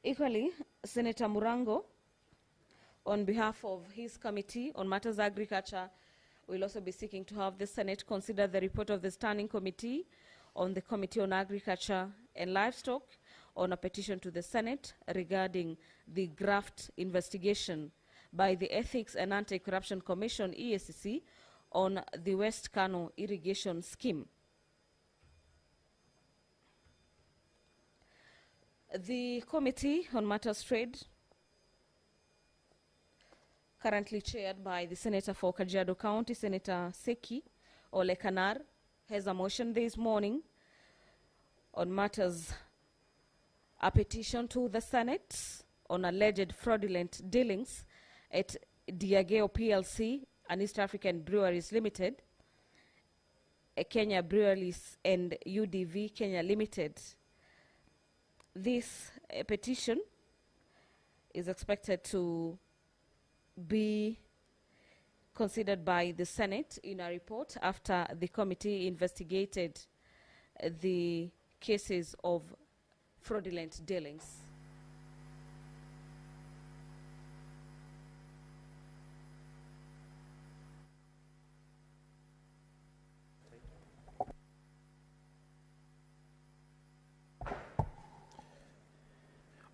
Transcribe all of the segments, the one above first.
Equally, Senator Murango, on behalf of his committee on matters agriculture, will also be seeking to have the Senate consider the report of the Standing Committee on the Committee on Agriculture and Livestock on a petition to the Senate regarding the graft investigation by the Ethics and Anti-Corruption Commission, EACC, on the West Kano irrigation scheme. The Committee on Matters Trade, currently chaired by the Senator for Kajiado County, Senator Seki Olekanar, has a motion this morning on matters, a petition to the Senate on alleged fraudulent dealings at Diageo PLC and East African Breweries Limited, Kenya Breweries and UDV Kenya Limited. This petition is expected to be considered by the Senate in a report after the committee investigated the cases of fraudulent dealings.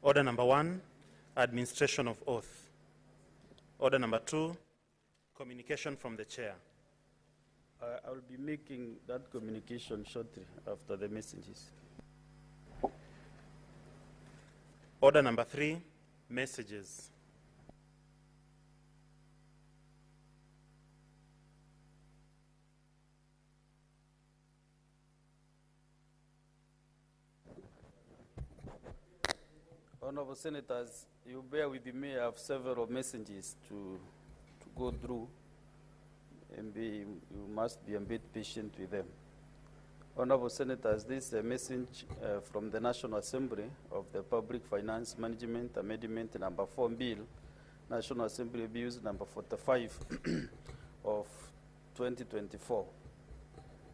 Order number 1, administration of oath. Order number 2, communication from the chair. I will be making that communication shortly after the messages. Order number 3, messages. Honorable Senators, you bear with me. I have several messages to go through, and you must be a bit patient with them. Honorable Senators, this is a message from the National Assembly of the Public Finance Management Amendment number 4 Bill, National Assembly Bills number 45 of 2024.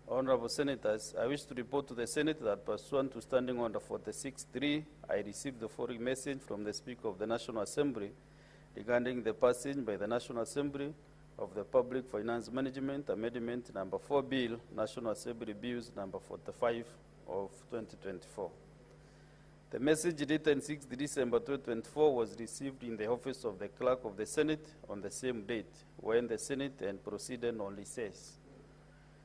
Honorable Senators, I wish to report to the Senate that pursuant to Standing Order 46.3, I received the following message from the Speaker of the National Assembly regarding the passage by the National Assembly of the Public Finance Management Amendment number 4 Bill, National Assembly Bills number 45 of 2024. The message dated 6 December 2024 was received in the office of the Clerk of the Senate on the same date, when the Senate and proceeded on recess.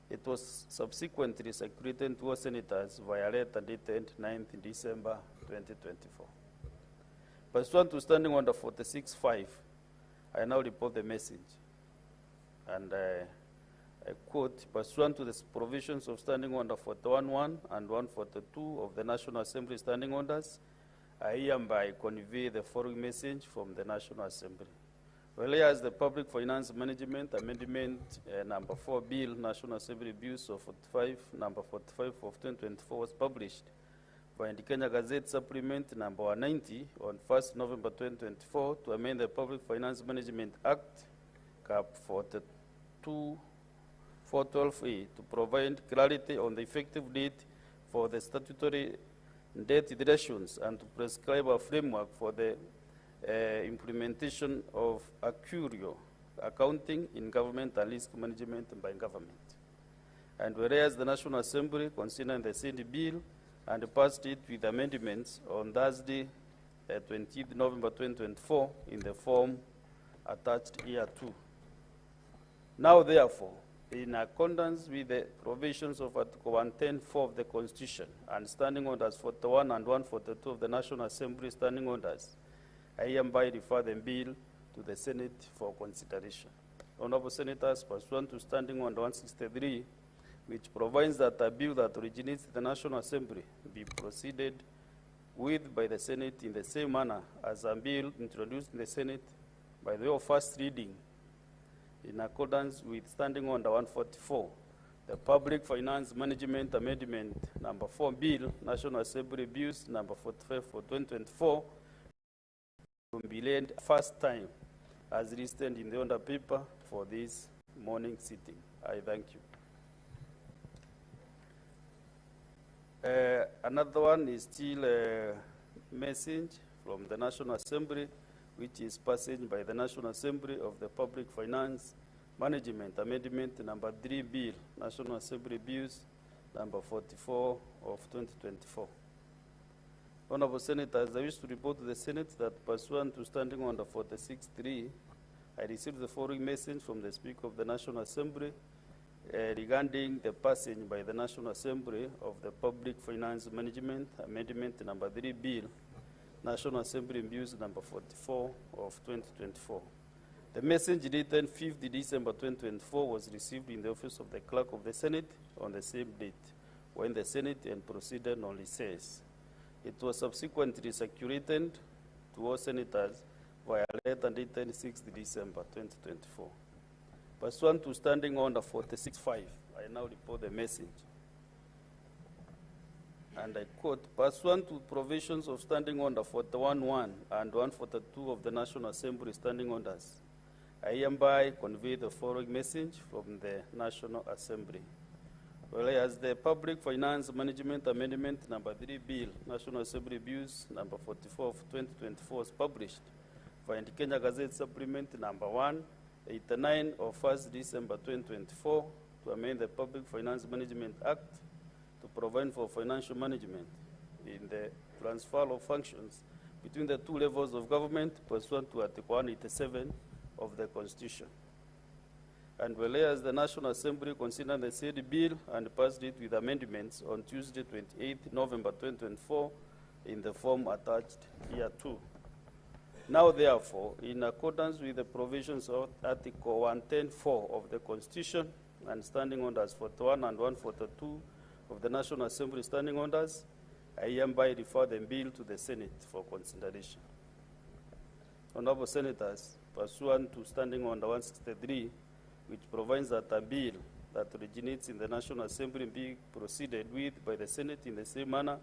It was subsequently circulated to all senators via letter dated 9 December 2024. Pursuant to Standing Order 46.5, I now report the message. And I quote, pursuant to the provisions of Standing Order 41.1 and 142 of the National Assembly Standing Orders, I hereby convey the following message from the National Assembly. Whereas the Public Finance Management Amendment number 4 Bill, National Assembly Bills of 45, number 45 of 2024 was published by the Kenya Gazette Supplement number 190 on 1st November 2024 to amend the Public Finance Management Act, Cap 42412A, to provide clarity on the effective date for the statutory debt deductions and to prescribe a framework for the implementation of actuarial accounting in government and risk management by government. And whereas the National Assembly considered the said bill and passed it with amendments on Thursday, 20th November 2024 in the form attached here too. Now therefore, in accordance with the provisions of Article 110(4) of the Constitution and Standing Orders 41 and 142 of the National Assembly Standing Orders, I hereby refer the bill to the Senate for consideration. Honorable Senators, pursuant to Standing Order 163, which provides that a bill that originates in the National Assembly be proceeded with by the Senate in the same manner as a bill introduced in the Senate by the way of first reading, in accordance with Standing Order 144, the Public Finance Management Amendment number 4 Bill, National Assembly Bills number 45 for 2024, will be laid first time as listed in the order paper for this morning sitting. I thank you. Another one is still a message from the National Assembly, which is passed by the National Assembly of the Public Finance Management Amendment number 3 Bill, National Assembly Bills number 44 of 2024. Honorable Senators, I wish to report to the Senate that pursuant to Standing Order 46.3, I received the following message from the Speaker of the National Assembly regarding the passage by the National Assembly of the Public Finance Management Amendment number 3 Bill, National Assembly Bills number 44 of 2024. The message dated 5th December 2024 was received in the office of the Clerk of the Senate on the same date when the Senate and proceeded on recess. It was subsequently circulated to all senators via letter dated 6th December 2024. Pursuant to Standing Order 46.5, I now report the message. And I quote, pursuant to provisions of Standing Order 41.1 and 142 of the National Assembly Standing Orders, I hereby convey the following message from the National Assembly. Whereas the Public Finance Management Amendment number 3 Bill, National Assembly Bills number 44 of 2024 was published via the Kenya Gazette Supplement number 189 of 1st December 2024 to amend the Public Finance Management Act to provide for financial management in the transfer of functions between the two levels of government pursuant to Article 187 of the Constitution. And whereas the National Assembly considered the said bill and passed it with amendments on Tuesday, 28 November 2024, in the form attached hereto. Now, therefore, in accordance with the provisions of Article 110(4) of the Constitution and Standing Orders 41 and 142 of the National Assembly Standing Orders, I hereby refer the bill to the Senate for consideration. Honorable Senators, pursuant to Standing Order 163, which provides that a bill that originates in the National Assembly be proceeded with by the Senate in the same manner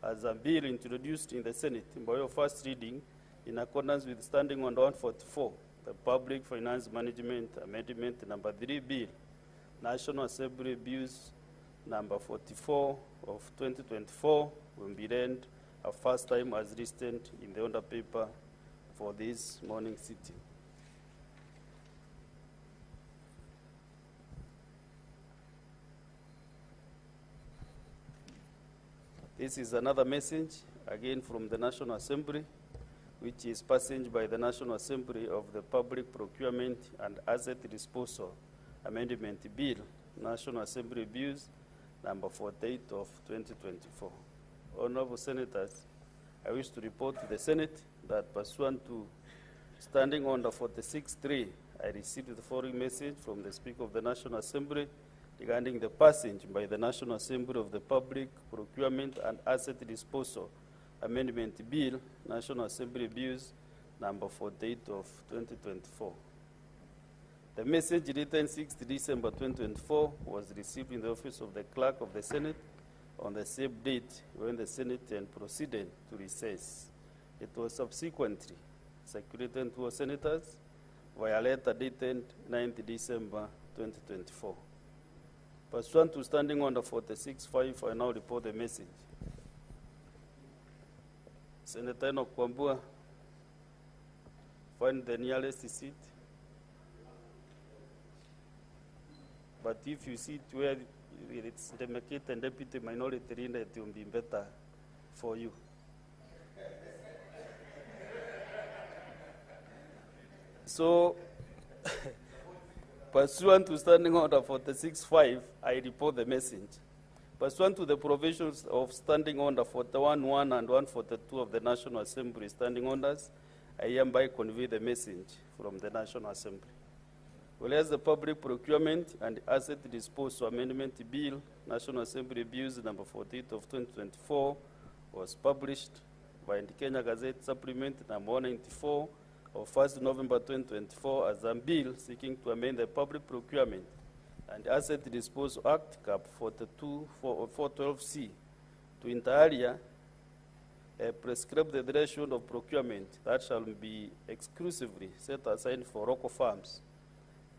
as a bill introduced in the Senate by your first reading in accordance with Standing Order 144, the Public Finance Management Amendment number 3 Bill, National Assembly Bills number 44 of 2024 will be read a first time as listed in the order paper for this morning sitting. This is another message, again from the National Assembly, which is passed by the National Assembly of the Public Procurement and Asset Disposal Amendment Bill, National Assembly Bills number 48 of 2024. Honorable Senators, I wish to report to the Senate that pursuant to Standing Order 46.3, I received the following message from the Speaker of the National Assembly regarding the passage by the National Assembly of the Public Procurement and Asset Disposal Amendment Bill, National Assembly Bills number 48 of 2024. The message dated 6th December 2024 was received in the office of the Clerk of the Senate on the same date when the Senate then proceeded to recess. It was subsequently circulated to all senators via letter dated 9th December 2024. Pursuant to Standing Order 46.5, I now report the message. Senator Enoch Kwambua, find the nearest seat. But if you sit where it's Democrat and Deputy Minority Leader, it will be better for you. So, pursuant to Standing Order 46.5, I report the message. Pursuant to the provisions of Standing Order 41.1 and 142 of the National Assembly Standing Orders, I hereby convey the message from the National Assembly. Whereas the Public Procurement and Asset Disposal Amendment Bill, National Assembly Bills number 48 of 2024, was published by the Kenya Gazette Supplement number 194 of 1st November 2024 as a bill seeking to amend the Public Procurement and Asset Disposal Act, Cap 412C, to inter alia prescribe the threshold of procurement that shall be exclusively set aside for local firms,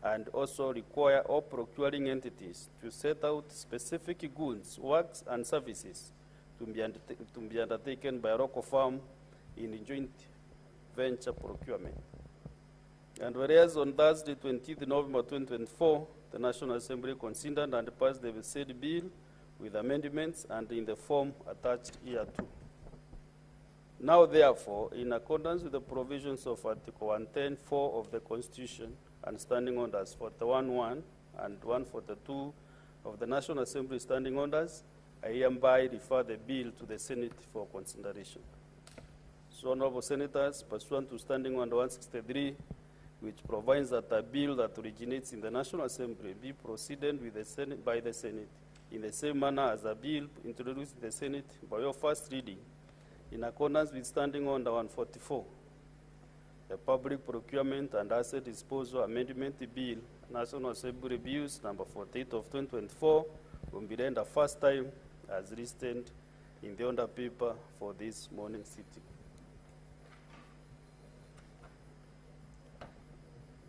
and also require all procuring entities to set out specific goods, works, and services to be undertaken by a local firm in joint venture procurement. And whereas on Thursday, 20th November 2024, the National Assembly considered and passed the said bill with amendments and in the form attached hereto. Now, therefore, in accordance with the provisions of Article 110(4) of the Constitution and Standing Orders 41(1) and 142 of the National Assembly Standing Orders, I hereby refer the bill to the Senate for consideration. So, Honorable Senators, pursuant to Standing Order 163, which provides that a bill that originates in the National Assembly be proceeded with the Senate, by the Senate in the same manner as a bill introduced in the Senate by your first reading, in accordance with Standing Order 144. The Public Procurement and Asset Disposal Amendment Bill, National Assembly Bills number 48 of 2024, will be read the first time as listed in the order paper for this morning sitting.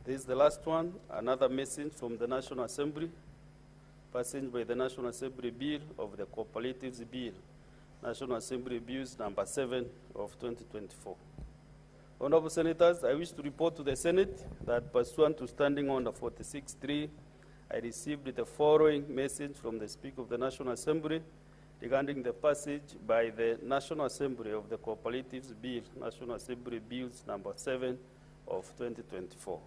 This is the last one, another message from the National Assembly, passed by the National Assembly Bill of the Cooperatives Bill, National Assembly Bills number 7 of 2024. Honorable Senators, I wish to report to the Senate that pursuant to Standing Order 46.3, I received the following message from the Speaker of the National Assembly regarding the passage by the National Assembly of the Cooperatives Bill, National Assembly Bills number 7 of 2024.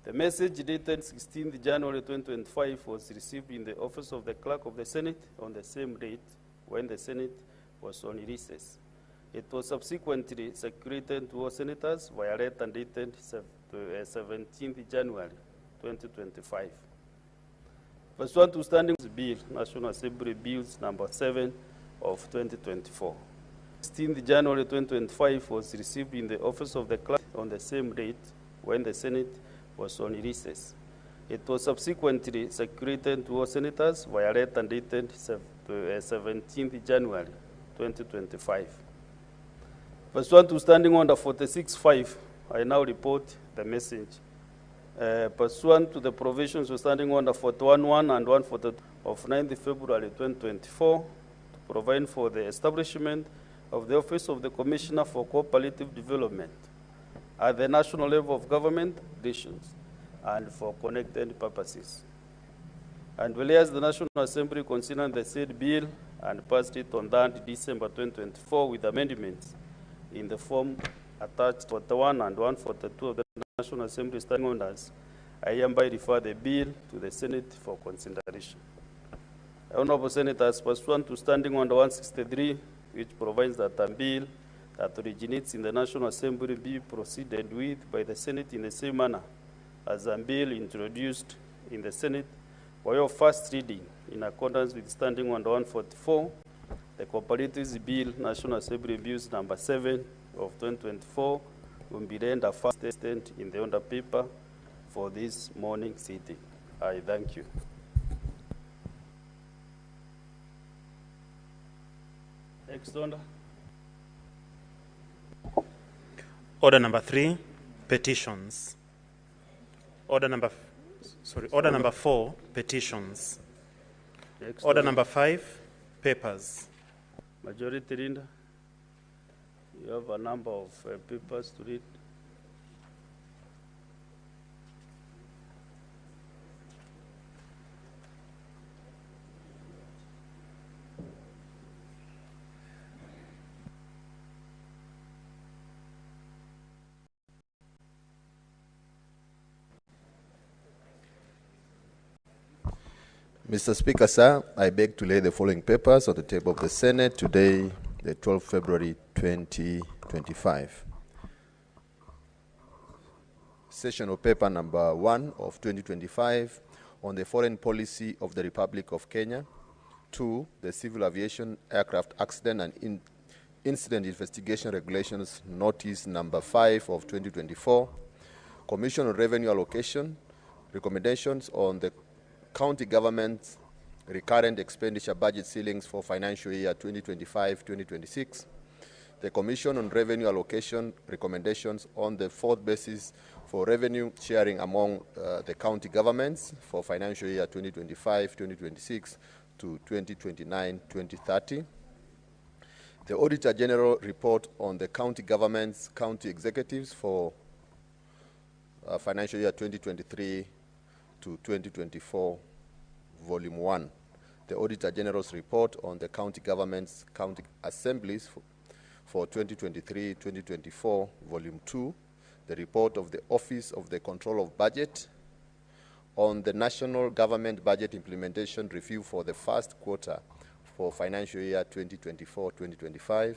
The message dated 16th January 2025 was received in the office of the Clerk of the Senate on the same date when the Senate was on recess. It was subsequently circulated to all senators via letter dated 17th January 2025. Pursuant to Standing Bill, National Assembly Bills number 7 of 2024. 16th January 2025 was received in the office of the Clerk on the same date when the Senate was on recess. It was subsequently circulated to all senators via letter dated 17th January 2025. Pursuant to Standing Order 46.5, I now report the message. Pursuant to the provisions of Standing Order 41.1 and 142 of 9th February 2024, to provide for the establishment of the Office of the Commissioner for Cooperative Development at the national level of government relations and for connected purposes. And whereas the National Assembly considered the said bill and passed it on 3rd December 2024 with amendments in the form attached 41 and 142 of the National Assembly Standing Orders, I hereby refer the bill to the Senate for consideration. Honorable Senators, pursuant to Standing Order 163, which provides that a bill that originates in the National Assembly be proceeded with by the Senate in the same manner as a bill introduced in the Senate for your first reading in accordance with Standing Order 144, the Cooperatives Bill, National Assembly Bills number 7 of 2024, will be read as first extent in the order paper for this morning sitting. I thank you. Next order. Order number 3, petitions. Order number 4, petitions. Next Order number 5, papers. Majority Leader, you have a number of papers to read. Mr. Speaker, sir, I beg to lay the following papers on the table of the Senate today, the 12th February 2025. Session of paper number 1 of 2025 on the foreign policy of the Republic of Kenya. 2, the Civil Aviation Aircraft Accident and Incident Investigation Regulations Notice number 5 of 2024. Commission on Revenue Allocation, recommendations on the county government's recurrent expenditure budget ceilings for financial year 2025-2026. The Commission on Revenue Allocation recommendations on the fourth basis for revenue sharing among the county governments for financial year 2025-2026 to 2029-2030. The Auditor General report on the county governments, county executives for financial year 2023 to 2024, Volume 1. The Auditor General's report on the county governments, county assemblies for 2023-2024, Volume 2. The report of the Office of the Control of Budget on the National Government Budget Implementation Review for the first quarter for financial year 2024-2025,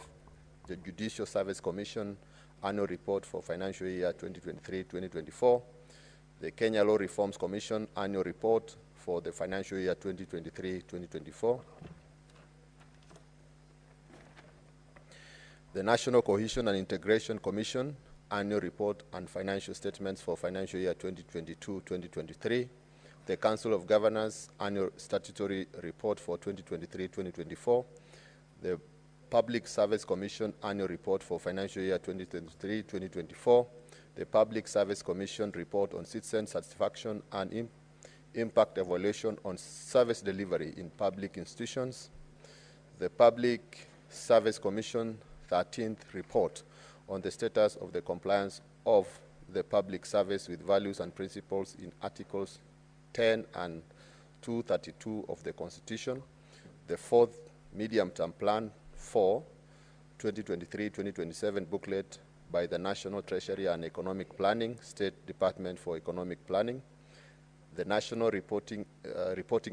the Judicial Service Commission Annual Report for financial year 2023-2024, the Kenya Law Reforms Commission Annual Report for the financial year 2023-2024, the National Cohesion and Integration Commission Annual Report and Financial Statements for financial year 2022-2023, the Council of Governors Annual Statutory Report for 2023-2024, the Public Service Commission Annual Report for financial year 2023-2024, the Public Service Commission Report on Citizen Satisfaction and Impact Evaluation on Service Delivery in Public Institutions, the Public Service Commission 13th Report on the status of the compliance of the public service with values and principles in Articles 10 and 232 of the Constitution, the 4th Medium-Term Plan 4, 2023-2027 booklet by the National Treasury and Economic Planning, State Department for Economic Planning, the National Reporting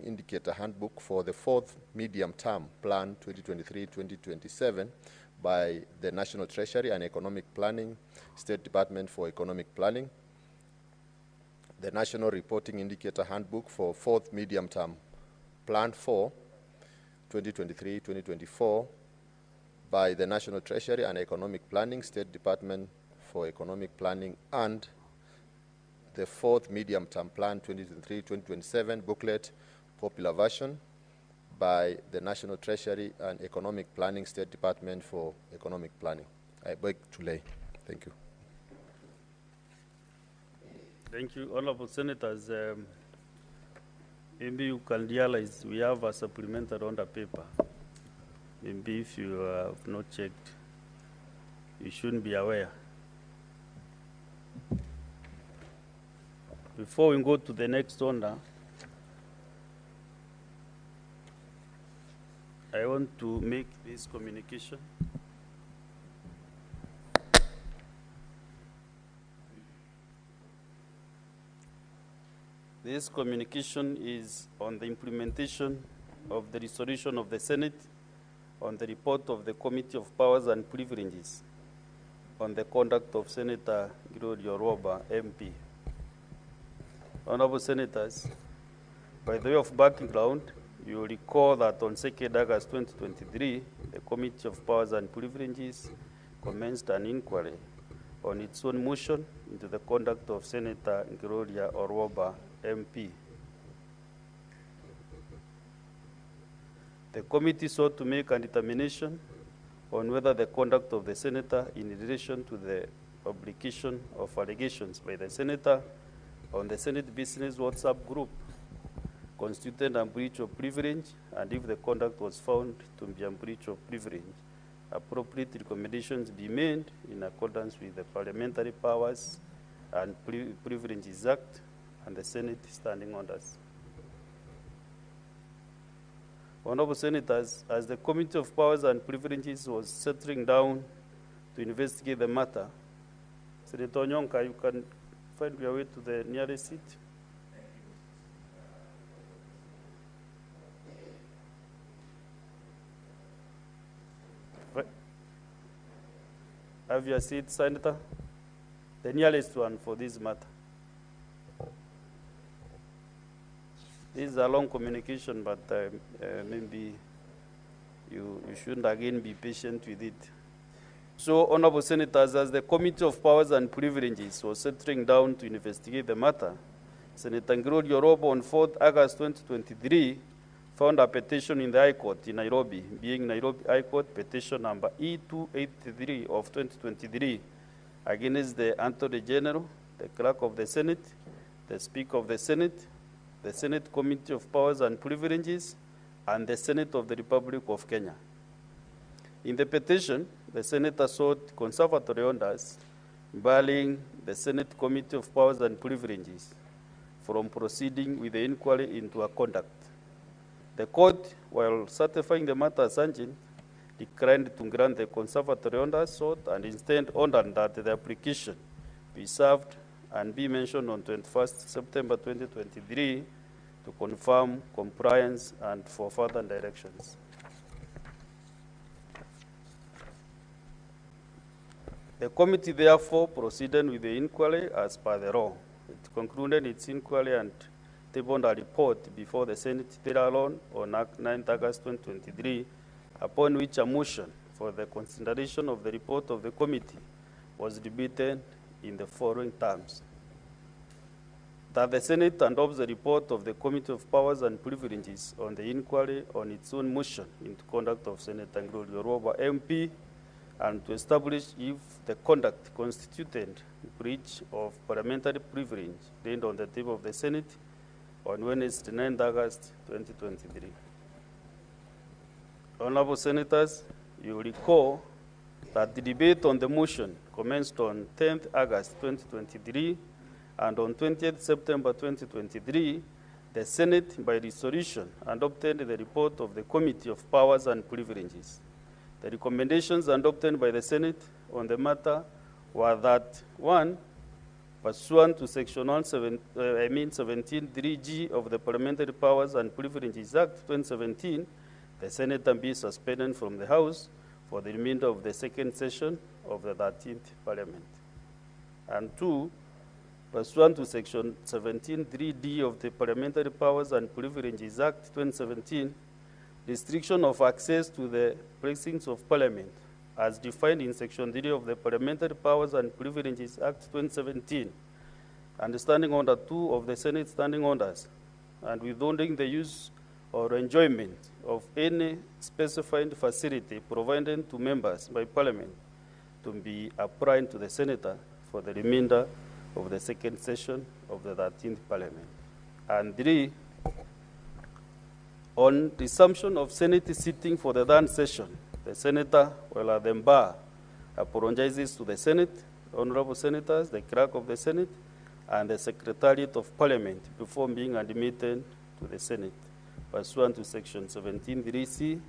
Indicator Handbook for the 4th Medium-Term Plan 2023-2027 by the National Treasury and Economic Planning, State Department for Economic Planning, the National Reporting Indicator Handbook for 4th Medium-Term Plan 4, 2023-2024 by the National Treasury and Economic Planning, State Department for Economic Planning, and the 4th Medium-Term Plan 2023-2027 booklet, popular version, by the National Treasury and Economic Planning, State Department for Economic Planning. I beg to lay. Thank you. Thank you, Honorable Senators. Maybe you can realize we have a supplementary on the paper. Maybe if you have not checked, you shouldn't be aware. Before we go to the next order, I want to make this communication. This communication is on the implementation of the resolution of the Senate on the report of the Committee of Powers and Privileges on the conduct of Senator Roba, MP. Honorable Senators, by the way of background, you will recall that on 2nd August 2023, the Committee of Powers and Privileges commenced an inquiry on its own motion into the conduct of Senator Roba, MP. The committee sought to make a determination on whether the conduct of the senator in relation to the publication of allegations by the senator on the Senate Business WhatsApp group constituted a breach of privilege, and if the conduct was found to be a breach of privilege, appropriate recommendations be made in accordance with the Parliamentary Powers and Privileges Act and the Senate Standing Orders. Honorable Senators, as the Committee of Powers and Privileges was settling down to investigate the matter, Senator Onyonka, you can find your way to the nearest seat. Have your seat, Senator? The nearest one for this matter. This is a long communication, but maybe you shouldn't again be patient with it. So, Honorable Senators, as the Committee of Powers and Privileges was settling down to investigate the matter, Senator Roba on 4th August 2023 found a petition in the High Court in Nairobi, being Nairobi High Court petition number E283 of 2023, against the Attorney General, the Clerk of the Senate, the Speaker of the Senate Committee of Powers and Privileges, and the Senate of the Republic of Kenya. In the petition, the senator sought conservatory orders barring the Senate Committee of Powers and Privileges from proceeding with the inquiry into her conduct. The court, while certifying the matter as urgent, declined to grant the conservatory orders sought and instead ordered that the application be served and be mentioned on 21st September 2023 to confirm compliance and for further directions. The committee therefore proceeded with the inquiry as per the law. It concluded its inquiry and tabled a report before the Senate thereon on 9th August 2023, upon which a motion for the consideration of the report of the committee was debated in the following terms: that the Senate adopts the report of the Committee of Powers and Privileges on the inquiry on its own motion into conduct of Senator Roba MP, and to establish if the conduct constituted breach of parliamentary privilege laid on the table of the Senate on Wednesday, 9th August 2023. Honorable Senators, you recall that the debate on the motion commenced on 10th August 2023, and on 20th September 2023, the Senate, by resolution, adopted the report of the Committee of Powers and Privileges. The recommendations adopted by the Senate on the matter were that, 1, pursuant to Section 17(3)(g) of the Parliamentary Powers and Privileges Act 2017, the Senator be suspended from the House for the remainder of the second session of the 13th Parliament. And 2, pursuant to Section 17(3)(d) of the Parliamentary Powers and Privileges Act 2017, restriction of access to the precincts of Parliament, as defined in Section 3 of the Parliamentary Powers and Privileges Act 2017, and Standing Order 2 of the Senate Standing Orders, and withholding the use or enjoyment of any specified facility provided to members by Parliament to be applied to the Senator for the remainder of the second session of the 13th Parliament. And 3, on resumption of Senate sitting for the third session, the Senator, while at the bar, apologizes to the Senate, honorable Senators, the Clerk of the Senate, and the Secretariat of Parliament before being admitted to the Senate, pursuant to Section 17(3)(c)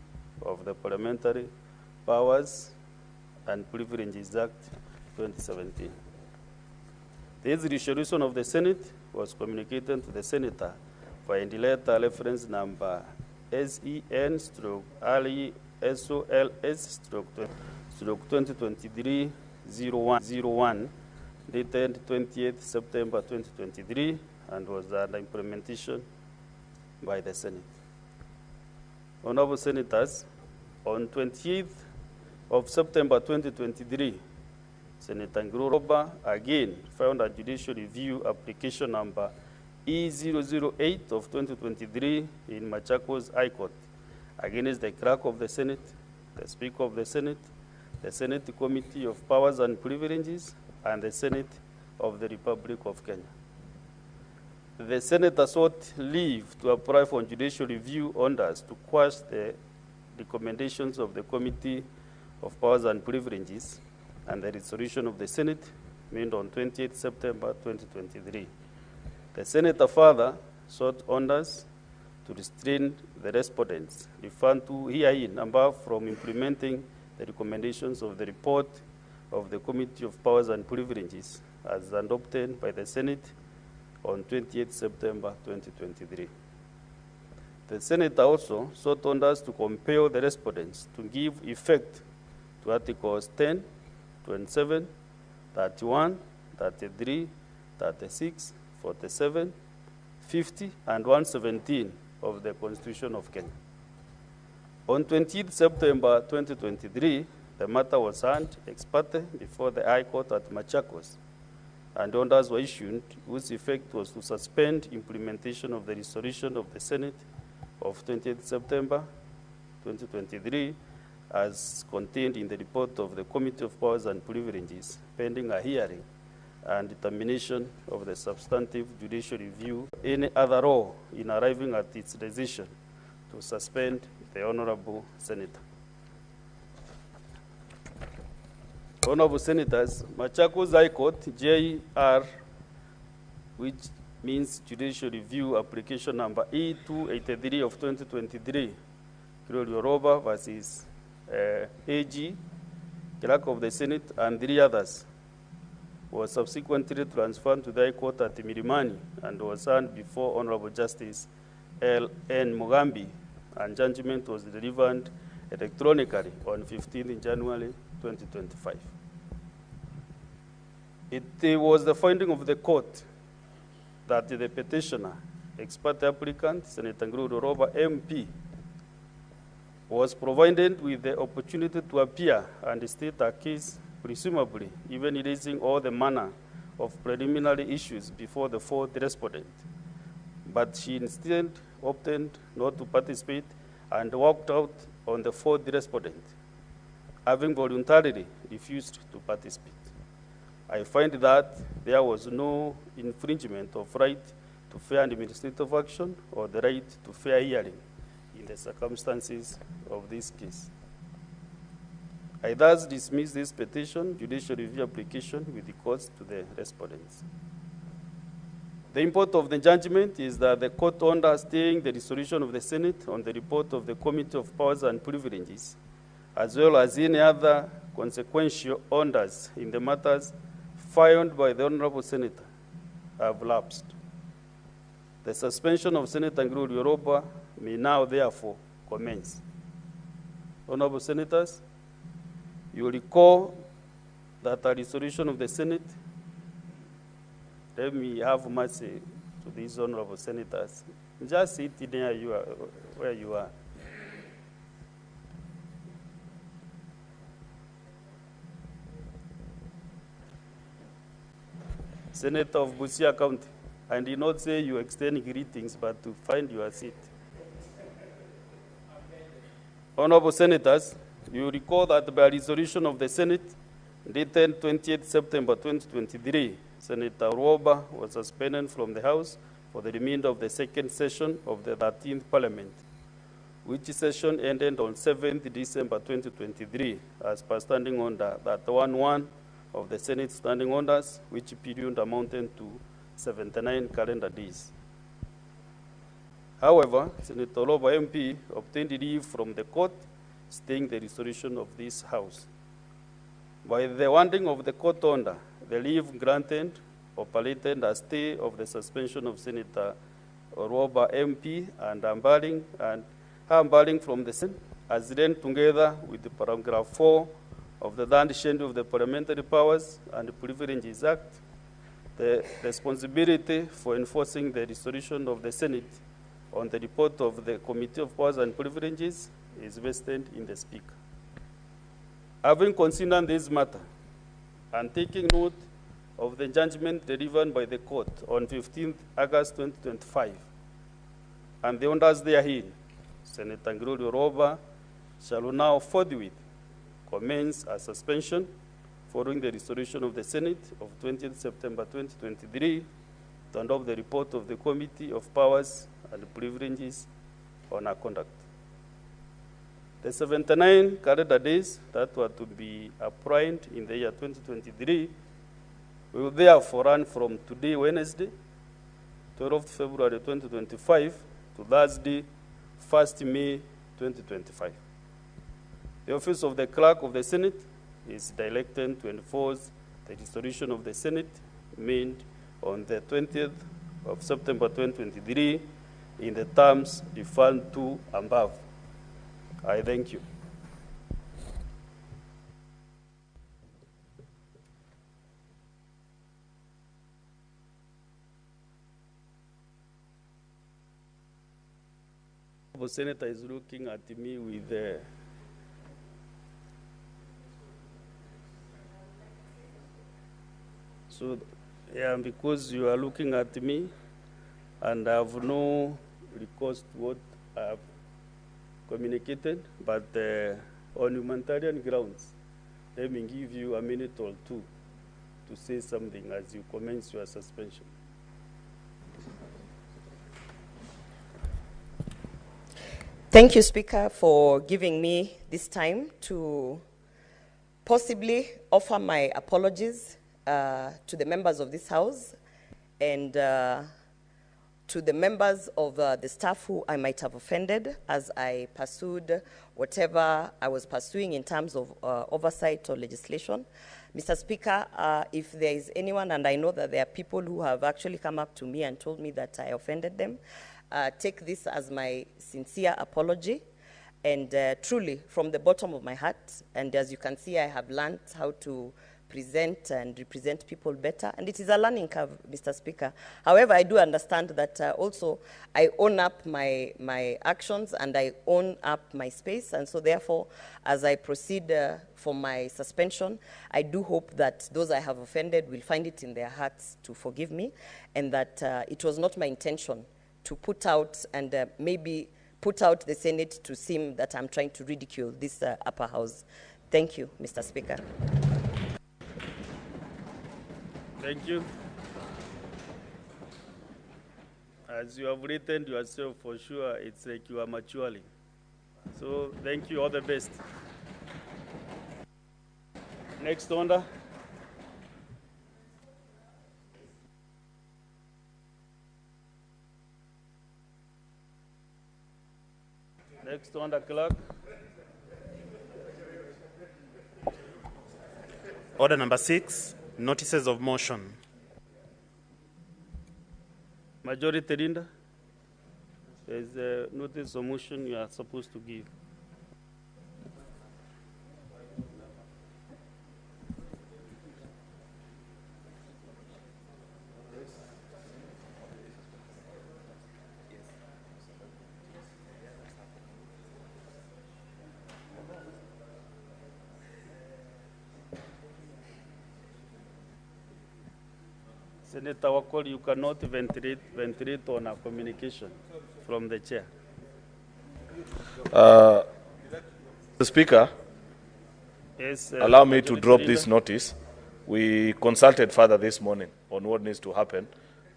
of the Parliamentary Powers and Privileges Act 2017. This resolution of the Senate was communicated to the Senator via the letter reference number SEN/RESOLS/2023-0101, dated 20th September 2023, and was under implementation by the Senate. Honorable Senators, on 28th of September 2023, Senator Roba again filed a judicial review application number E008 of 2023 in Machakos High Court against the Clerk of the Senate, the Speaker of the Senate Committee of Powers and Privileges, and the Senate of the Republic of Kenya. The Senator sought leave to apply for judicial review orders to quash the recommendations of the Committee of Powers and Privileges and the resolution of the Senate made on 28th September 2023. The Senator further sought orders to restrain the respondents referred to herein above from implementing the recommendations of the report of the Committee of Powers and Privileges as adopted by the Senate on 28th September 2023. The Senator also sought orders to compel the respondents to give effect to Articles 10, 27, 31, 33, 36, 47, 50, and 117 of the Constitution of Kenya. On 20th September 2023, the matter was heard ex parte before the High Court at Machakos, and orders were issued whose effect was to suspend implementation of the resolution of the Senate of 20th September 2023 as contained in the report of the Committee of Powers and Privileges, pending a hearing and determination of the substantive judicial review, any other law in arriving at its decision to suspend the Honorable Senator. Honorable Senators, Machakos High Court, JR, which means Judicial Review Application number E283 of 2023, Roba versus AG, Clerk of the Senate, and 3 others, was subsequently transferred to the High Court at Milimani and was heard before Honorable Justice L.N. Mugambi, and judgment was delivered electronically on 15 January 2025. It was the finding of the court that the petitioner, ex parte applicant, Senator Roba MP, was provided with the opportunity to appear and state a case, presumably even raising all the manner of preliminary issues before the fourth respondent. But she instead opted not to participate and walked out on the fourth respondent, having voluntarily refused to participate. I find that there was no infringement of right to fair and administrative action or the right to fair hearing in the circumstances of this case. I thus dismiss this petition, judicial review application, with the courts to the respondents. The import of the judgment is that the court order staying the resolution of the Senate on the report of the Committee of Powers and Privileges, as well as any other consequential orders in the matters filed by the Honorable Senator, have lapsed. The suspension of Senator Roba may now therefore commence. Honorable Senators, you recall that a resolution of the Senate, let me have mercy to these honorable senators. Just sit there where you are. Senator of Busia County, I did not say you extend greetings, but to find your seat. Honorable Senators, you recall that by resolution of the Senate, dated 28 September 2023, Senator Roba was suspended from the House for the remainder of the second session of the 13th Parliament, which session ended on 7th December 2023, as per standing order that 1-1 of the Senate standing orders, which period amounted to 79 calendar days. However, Senator Roba MP obtained leave from the court, staying the resolution of this House. By the wording of the court order, the leave granted operated a stay of the suspension of Senator Roba MP and unbarring from the Senate, as then together with the paragraph 4 of the third schedule of the Parliamentary Powers and Privileges Act, the responsibility for enforcing the resolution of the Senate on the report of the Committee of Powers and Privileges is vested in the Speaker. Having considered this matter and taking note of the judgment delivered by the court on 15th August 2025 and the orders therein, Senator Roba shall now forthwith commence a suspension following the resolution of the Senate of 20th September 2023 to adopt the report of the Committee of Powers and Privileges on our conduct. The 79 calendar days that were to be applied in the year 2023 will therefore run from today, Wednesday, 12th February 2025, to Thursday, 1st May 2025. The office of the Clerk of the Senate is directed to enforce the resolution of the Senate made on the 20th of September 2023 in the terms referred to above. I thank you. The Senator is looking at me with so yeah, because you are looking at me and I have no recourse to what I have communicated, but on humanitarian grounds, let me give you a minute or two to say something as you commence your suspension. Thank you, Speaker, for giving me this time to possibly offer my apologies to the members of this House and to the members of the staff who I might have offended as I pursued whatever I was pursuing in terms of oversight or legislation. Mr. Speaker, if there is anyone, and I know that there are people who have actually come up to me and told me that I offended them, take this as my sincere apology. And truly, from the bottom of my heart, and as you can see, I have learned how to present and represent people better. And it is a learning curve, Mr. Speaker. However, I do understand that also I own up my actions and I own up my space. And so therefore, as I proceed for my suspension, I do hope that those I have offended will find it in their hearts to forgive me, and that it was not my intention to put out and maybe put out the Senate to seem that I'm trying to ridicule this upper house. Thank you, Mr. Speaker. Thank you. As you have written yourself, for sure, it's like you are maturing. So thank you, all the best. Next order. Next order, clerk. Order number 6, notices of motion. Majority leader, there's a notice of motion you are supposed to give. Senator Wakol, you cannot ventilate on a communication from the chair. Mr. Speaker, Yes, allow me to Majority drop Leader. this notice. We consulted further this morning on what needs to happen,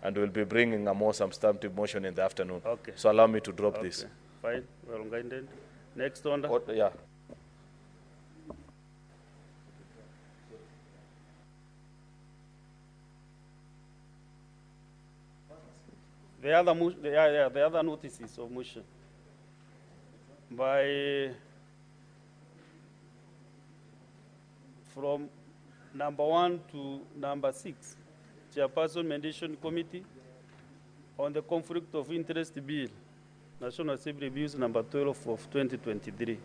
and we'll be bringing a more substantive motion in the afternoon. Okay. So allow me to drop this. Okay, fine, well guided. Next order. Yeah. The other notices of motion by from number 1 to number 6, Chairperson Mediation Committee on the Conflict of Interest Bill, National Assembly Bills number 12 of 2023.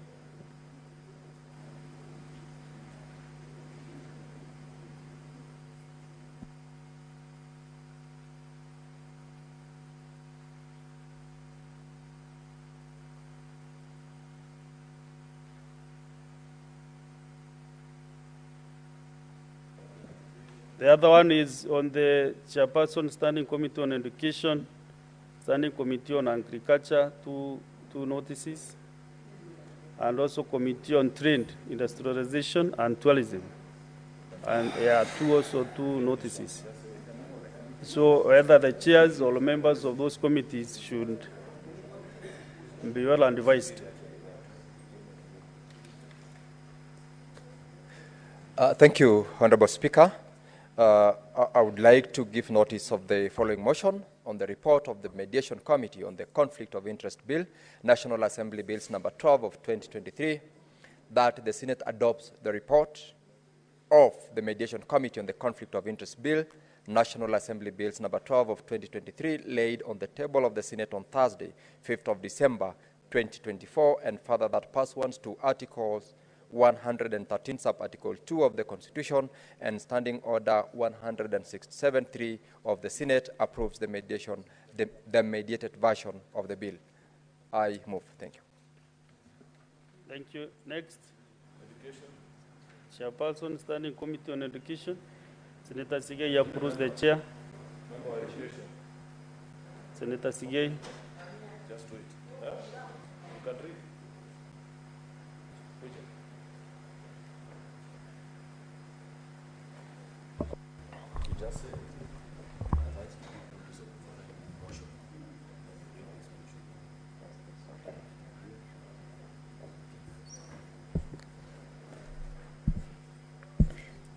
The other one is on the Chairperson Standing Committee on Education, Standing Committee on Agriculture, two notices, and also Committee on Trade, Industrialization, and Tourism. And there are two notices. So whether the chairs or members of those committees should be well advised. Thank you, Honorable Speaker. I would like to give notice of the following motion on the report of the Mediation Committee on the Conflict of Interest Bill, National Assembly Bills number 12 of 2023, that the Senate adopts the report of the Mediation Committee on the Conflict of Interest Bill, National Assembly Bills number 12 of 2023, laid on the table of the Senate on Thursday, 5th of December, 2024, and further that pursuant to Articles 113 sub-article 2 of the Constitution and Standing Order 167.3 of the Senate approves the mediated version of the bill. I move. Thank you. Thank you. Next. Education. Chairperson, Standing Committee on Education. Senator Sigei approves the chair. Member of Education. Senator Sigei. Just do it. Huh? You can read.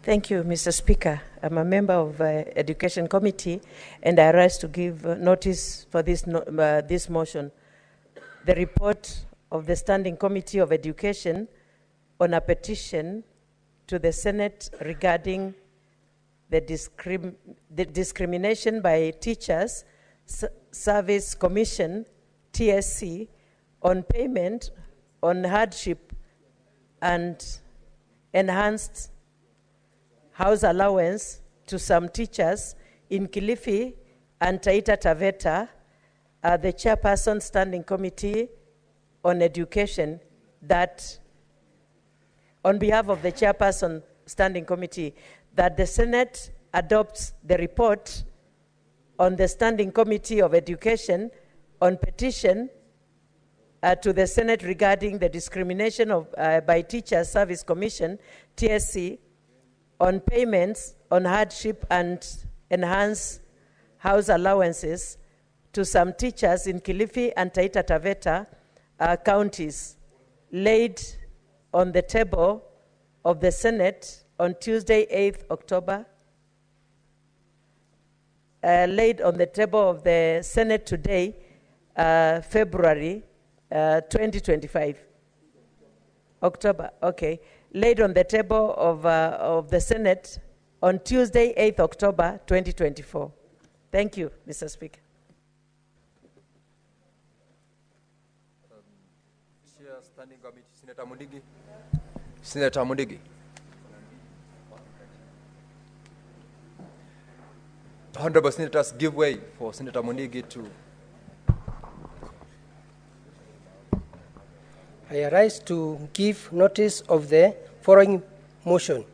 Thank you, Mr. Speaker. I'm a member of Education Committee, and I rise to give notice for this motion. The report of the Standing Committee of Education on a petition to the Senate regarding the Discrimination by Teachers Service Commission, TSC, on payment on hardship and enhanced house allowance to some teachers in Kilifi and Taita Taveta, the chairperson Standing Committee on Education, that on behalf of the chairperson Standing Committee, that the Senate adopts the report on the Standing Committee of Education on petition to the Senate regarding the Discrimination by Teachers Service Commission, TSC, on payments on hardship and enhanced house allowances to some teachers in Kilifi and Taita Taveta counties, laid on the table of the Senate on Tuesday, 8th October, laid on the table of the Senate today, February 2025. October, okay. Laid on the table of the Senate on Tuesday, 8th October 2024. Thank you, Mr. Speaker. Chair, Standing Committee, Senator Mundigi. Senator Mundigi. Honorable Senators, give way for Senator Mundigi to. I rise to give notice of the following motion.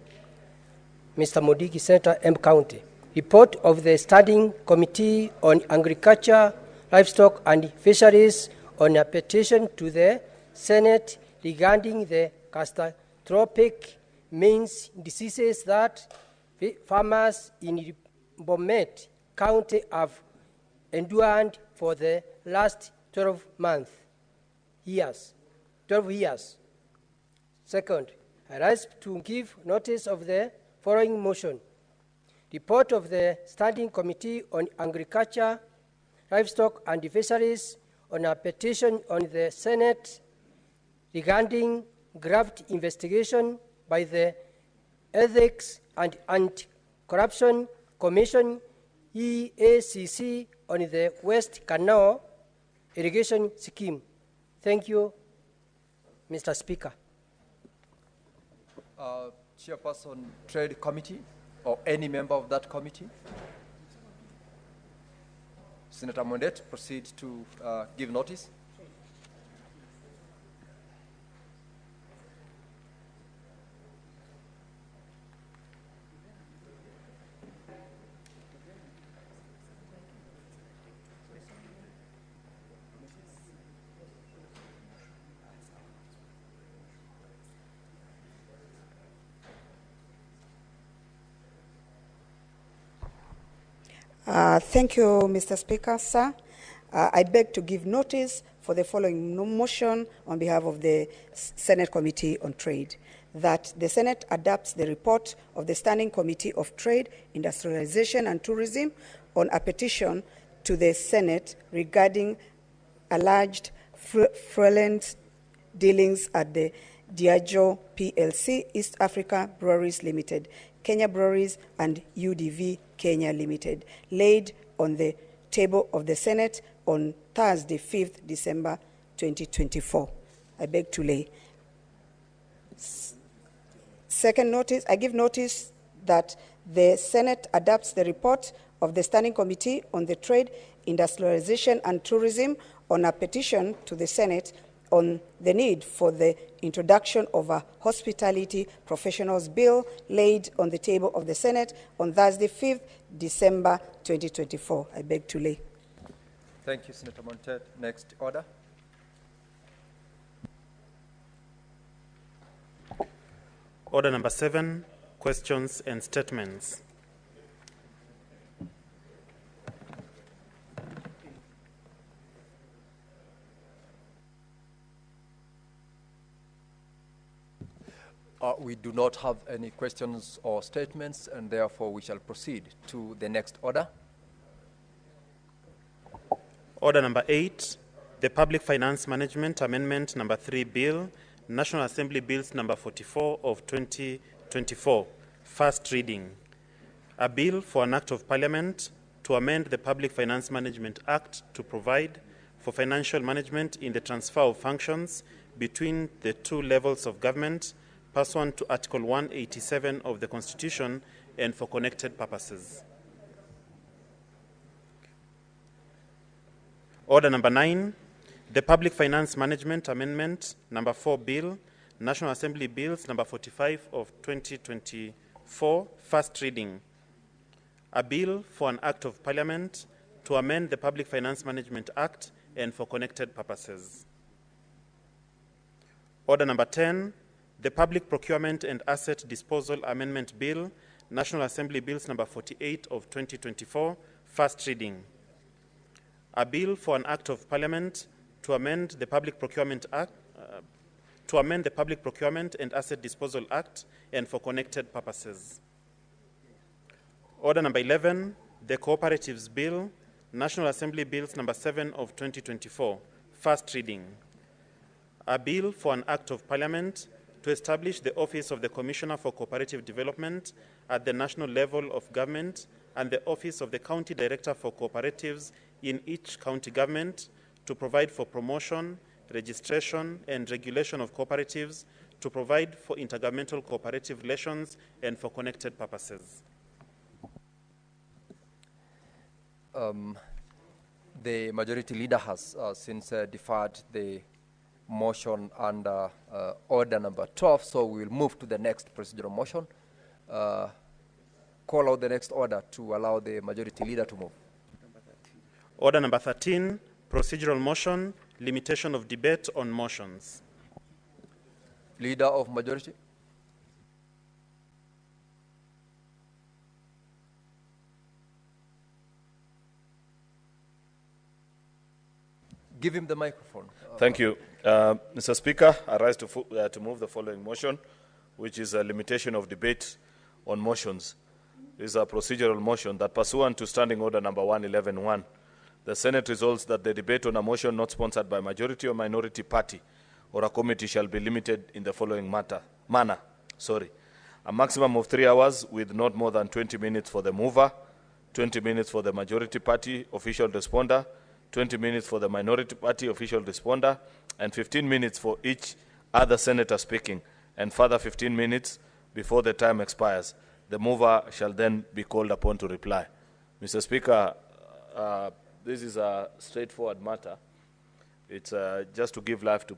Mr. Mundigi, Senator, M County. Report of the Standing Committee on Agriculture, Livestock and Fisheries on a petition to the Senate regarding the catastrophic means diseases that farmers in Bomet County have endured for the last 12 years. Second, I rise to give notice of the following motion. Report of the Standing Committee on Agriculture, Livestock and Fisheries on a petition on the Senate regarding graft investigation by the Ethics and Anti-Corruption Commission, EACC, on the West Canal Irrigation Scheme. Thank you, Mr. Speaker. Chairperson, Trade Committee, or any member of that committee? Senator Mondet, proceed to give notice. Thank you, Mr. Speaker, sir. I beg to give notice for the following motion on behalf of the Senate Committee on Trade, that the Senate adopts the report of the Standing Committee of Trade, Industrialization and Tourism on a petition to the Senate regarding alleged fraudulent dealings at the Diageo PLC, East Africa Breweries Limited, Kenya Breweries and UDV Kenya Limited, laid on the table of the Senate on Thursday, 5th December 2024. I beg to lay. Second notice, I give notice that the Senate adopts the report of the Standing Committee on the Trade, Industrialization and Tourism on a petition to the Senate on the need for the introduction of a Hospitality Professionals Bill, laid on the table of the Senate on Thursday, 5th December 2024. I beg to lay. Thank you, Senator Montet. Next order. Order number 7, questions and statements. We do not have any questions or statements, and therefore we shall proceed to the next order. Order number 8, the Public Finance Management Amendment number 3 Bill, National Assembly Bills number 44 of 2024, first reading. A bill for an act of Parliament to amend the Public Finance Management Act to provide for financial management in the transfer of functions between the two levels of government pursuant to Article 187 of the Constitution and for connected purposes. Order number 9, the Public Finance Management Amendment number 4 Bill, National Assembly Bills number 45 of 2024, first reading. A bill for an act of Parliament to amend the Public Finance Management Act and for connected purposes. Order number 10, the Public Procurement and Asset Disposal Amendment Bill, National Assembly Bills number 48 of 2024, first reading. A bill for an act of Parliament to amend the Public Procurement Act, to amend the Public Procurement and Asset Disposal Act and for connected purposes. Order number 11, the Cooperatives Bill, National Assembly Bills number 7 of 2024, first reading. A bill for an act of Parliament to establish the Office of the Commissioner for Cooperative Development at the national level of government and the Office of the County Director for Cooperatives in each county government to provide for promotion, registration, and regulation of cooperatives, to provide for intergovernmental cooperative relations, and for connected purposes. The Majority Leader has since deferred the motion under order number 12, so we will move to the next procedural motion. Call out the next order to allow the Majority Leader to move. Order number 13, procedural motion, limitation of debate on motions. Leader of Majority. Give him the microphone. Thank you. Mr. Speaker, I rise to move the following motion, which is a limitation of debate on motions. This is a procedural motion that, pursuant to Standing Order number 111.1, the Senate resolves that the debate on a motion not sponsored by majority or minority party or a committee shall be limited in the following manner. A maximum of 3 hours with not more than 20 minutes for the mover, 20 minutes for the majority party official responder, 20 minutes for the minority party official responder, and 15 minutes for each other senator speaking, and further 15 minutes before the time expires. The mover shall then be called upon to reply. Mr. Speaker, this is a straightforward matter. It's just to give life to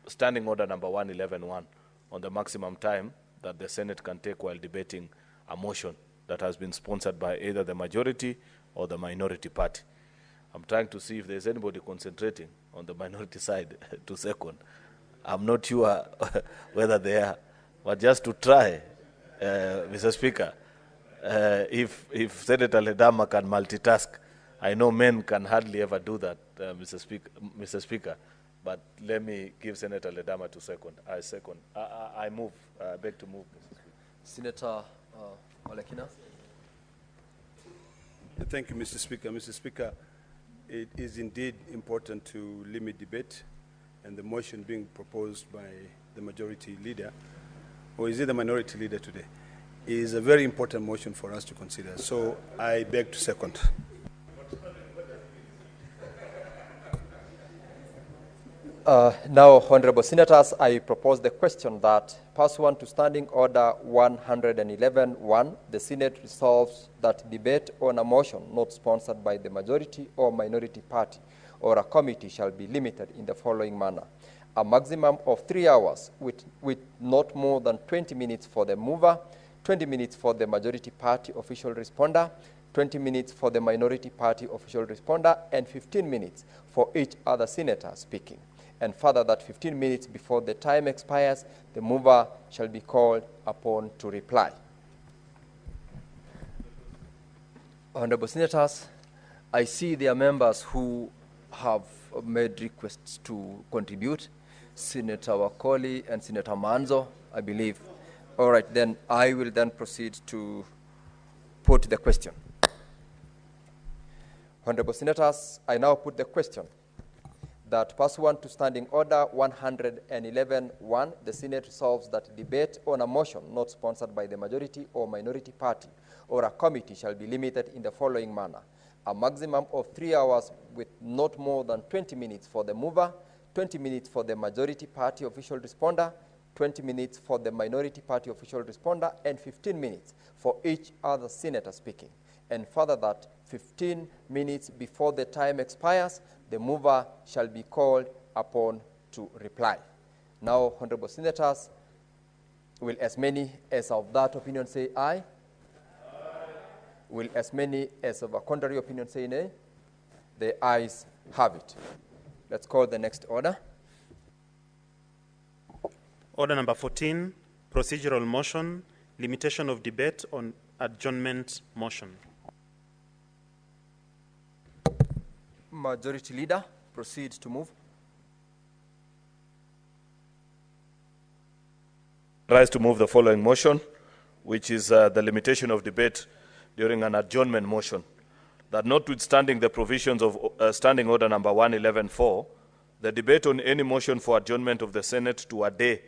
Standing Order number 111.1 on the maximum time that the Senate can take while debating a motion that has been sponsored by either the majority or the minority party. I'm trying to see if there's anybody concentrating on the minority side to second. I'm not sure whether they are, but just to try, Mr. Speaker, if Senator Ledama can multitask, I know men can hardly ever do that, Mr. Speaker, but let me give Senator Ledama to second. I move. I beg to move, Mr. Speaker. Senator Olekina. Thank you, Mr. Speaker. Mr. Speaker, it is indeed important to limit debate, and the motion being proposed by the majority leader, or is it the minority leader today, is a very important motion for us to consider. So I beg to second. Now, Honorable Senators, I propose the question that, pursuant to Standing Order 111.1, the Senate resolves that debate on a motion not sponsored by the majority or minority party or a committee shall be limited in the following manner. A maximum of 3 hours with not more than 20 minutes for the mover, 20 minutes for the majority party official responder, 20 minutes for the minority party official responder, and 15 minutes for each other senator speaking. And further, that 15 minutes before the time expires, the mover shall be called upon to reply. Honorable Senators, I see there are members who have made requests to contribute. Senator Wakoli and Senator Manzo, I believe. All right, then I will then proceed to put the question. Honorable Senators, I now put the question that pursuant to Standing Order 111.1, the Senate resolves that debate on a motion not sponsored by the majority or minority party or a committee shall be limited in the following manner: a maximum of 3 hours with not more than 20 minutes for the mover, 20 minutes for the majority party official responder, 20 minutes for the minority party official responder, and 15 minutes for each other senator speaking. And further that 15 minutes before the time expires, the mover shall be called upon to reply. Now, honorable senators, will as many as of that opinion say aye? Aye. Will as many as of a contrary opinion say nay? The ayes have it. Let's call the next order. Order number 14, procedural motion, limitation of debate on adjournment motion. Majority Leader, proceed to move. Rise to move the following motion, which is the limitation of debate during an adjournment motion. That notwithstanding the provisions of Standing Order number 111.4, the debate on any motion for adjournment of the Senate to a day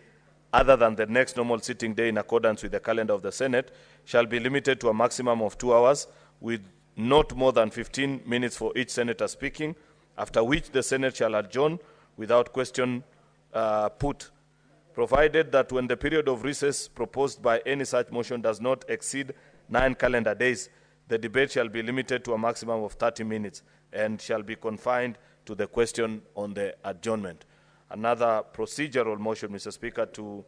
other than the next normal sitting day in accordance with the calendar of the Senate shall be limited to a maximum of 2 hours with not more than 15 minutes for each senator speaking, after which the Senate shall adjourn without question put, provided that when the period of recess proposed by any such motion does not exceed 9 calendar days, the debate shall be limited to a maximum of 30 minutes and shall be confined to the question on the adjournment. Another procedural motion, Mr. Speaker, to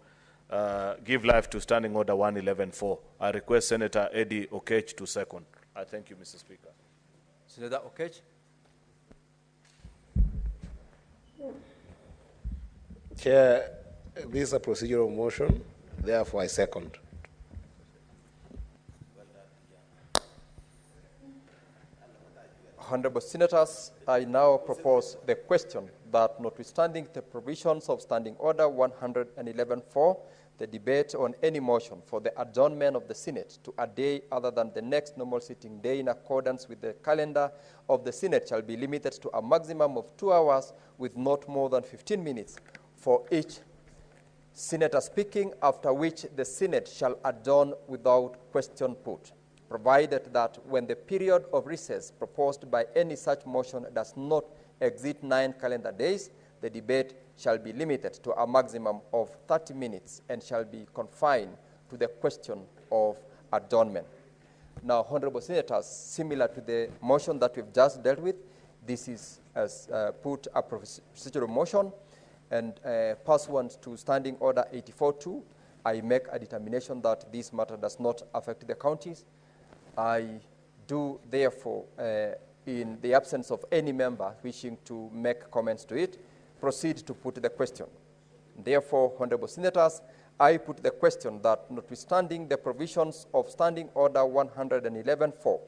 give life to Standing Order 111.4. I request Senator Eddie Okech to second. I thank you, Mr. Speaker. Senator Okech. Chair, this is a procedural motion, therefore I second. Honorable Senators, I now propose the question that notwithstanding the provisions of Standing Order 111.4, the debate on any motion for the adjournment of the Senate to a day other than the next normal sitting day in accordance with the calendar of the Senate shall be limited to a maximum of 2 hours with not more than 15 minutes for each senator speaking, after which the Senate shall adjourn without question put, provided that when the period of recess proposed by any such motion does not exceed 9 calendar days, the debate shall be limited to a maximum of 30 minutes and shall be confined to the question of adjournment. Now, honorable senators, similar to the motion that we've just dealt with, this is as put a procedural motion, and pursuant to Standing Order 84.2, I make a determination that this matter does not affect the counties. I do, therefore, in the absence of any member wishing to make comments to it, proceed to put the question. Therefore, honorable senators, I put the question that notwithstanding the provisions of Standing Order 111.4,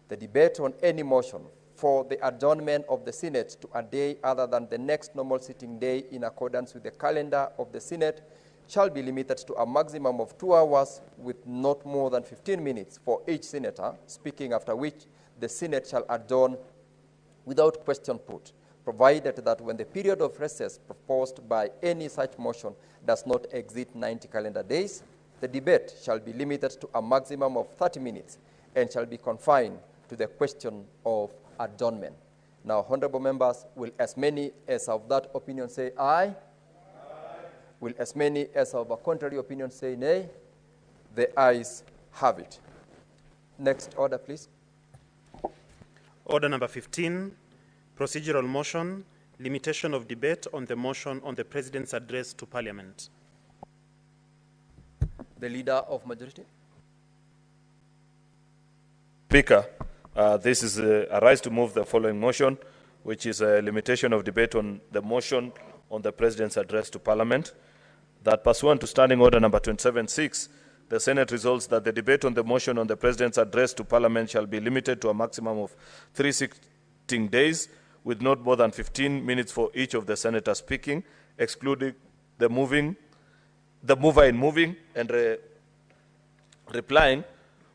the debate on any motion for the adjournment of the Senate to a day other than the next normal sitting day in accordance with the calendar of the Senate shall be limited to a maximum of 2 hours with not more than 15 minutes for each senator speaking, after which the Senate shall adjourn without question put, provided that when the period of recess proposed by any such motion does not exceed 90 calendar days, the debate shall be limited to a maximum of 30 minutes and shall be confined to the question of adjournment. Now, honorable members, will as many as of that opinion say aye? Aye. Will as many as of a contrary opinion say nay? The ayes have it. Next order, please. Order number 15, procedural motion, limitation of debate on the motion on the President's address to Parliament. The Leader of Majority. Speaker, this is a rise to move the following motion, which is a limitation of debate on the motion on the President's address to Parliament, that pursuant to Standing Order number 27.6, the Senate resolves that the debate on the motion on the President's address to Parliament shall be limited to a maximum of 3 sitting days with not more than 15 minutes for each of the senators speaking, excluding the mover in moving and replying,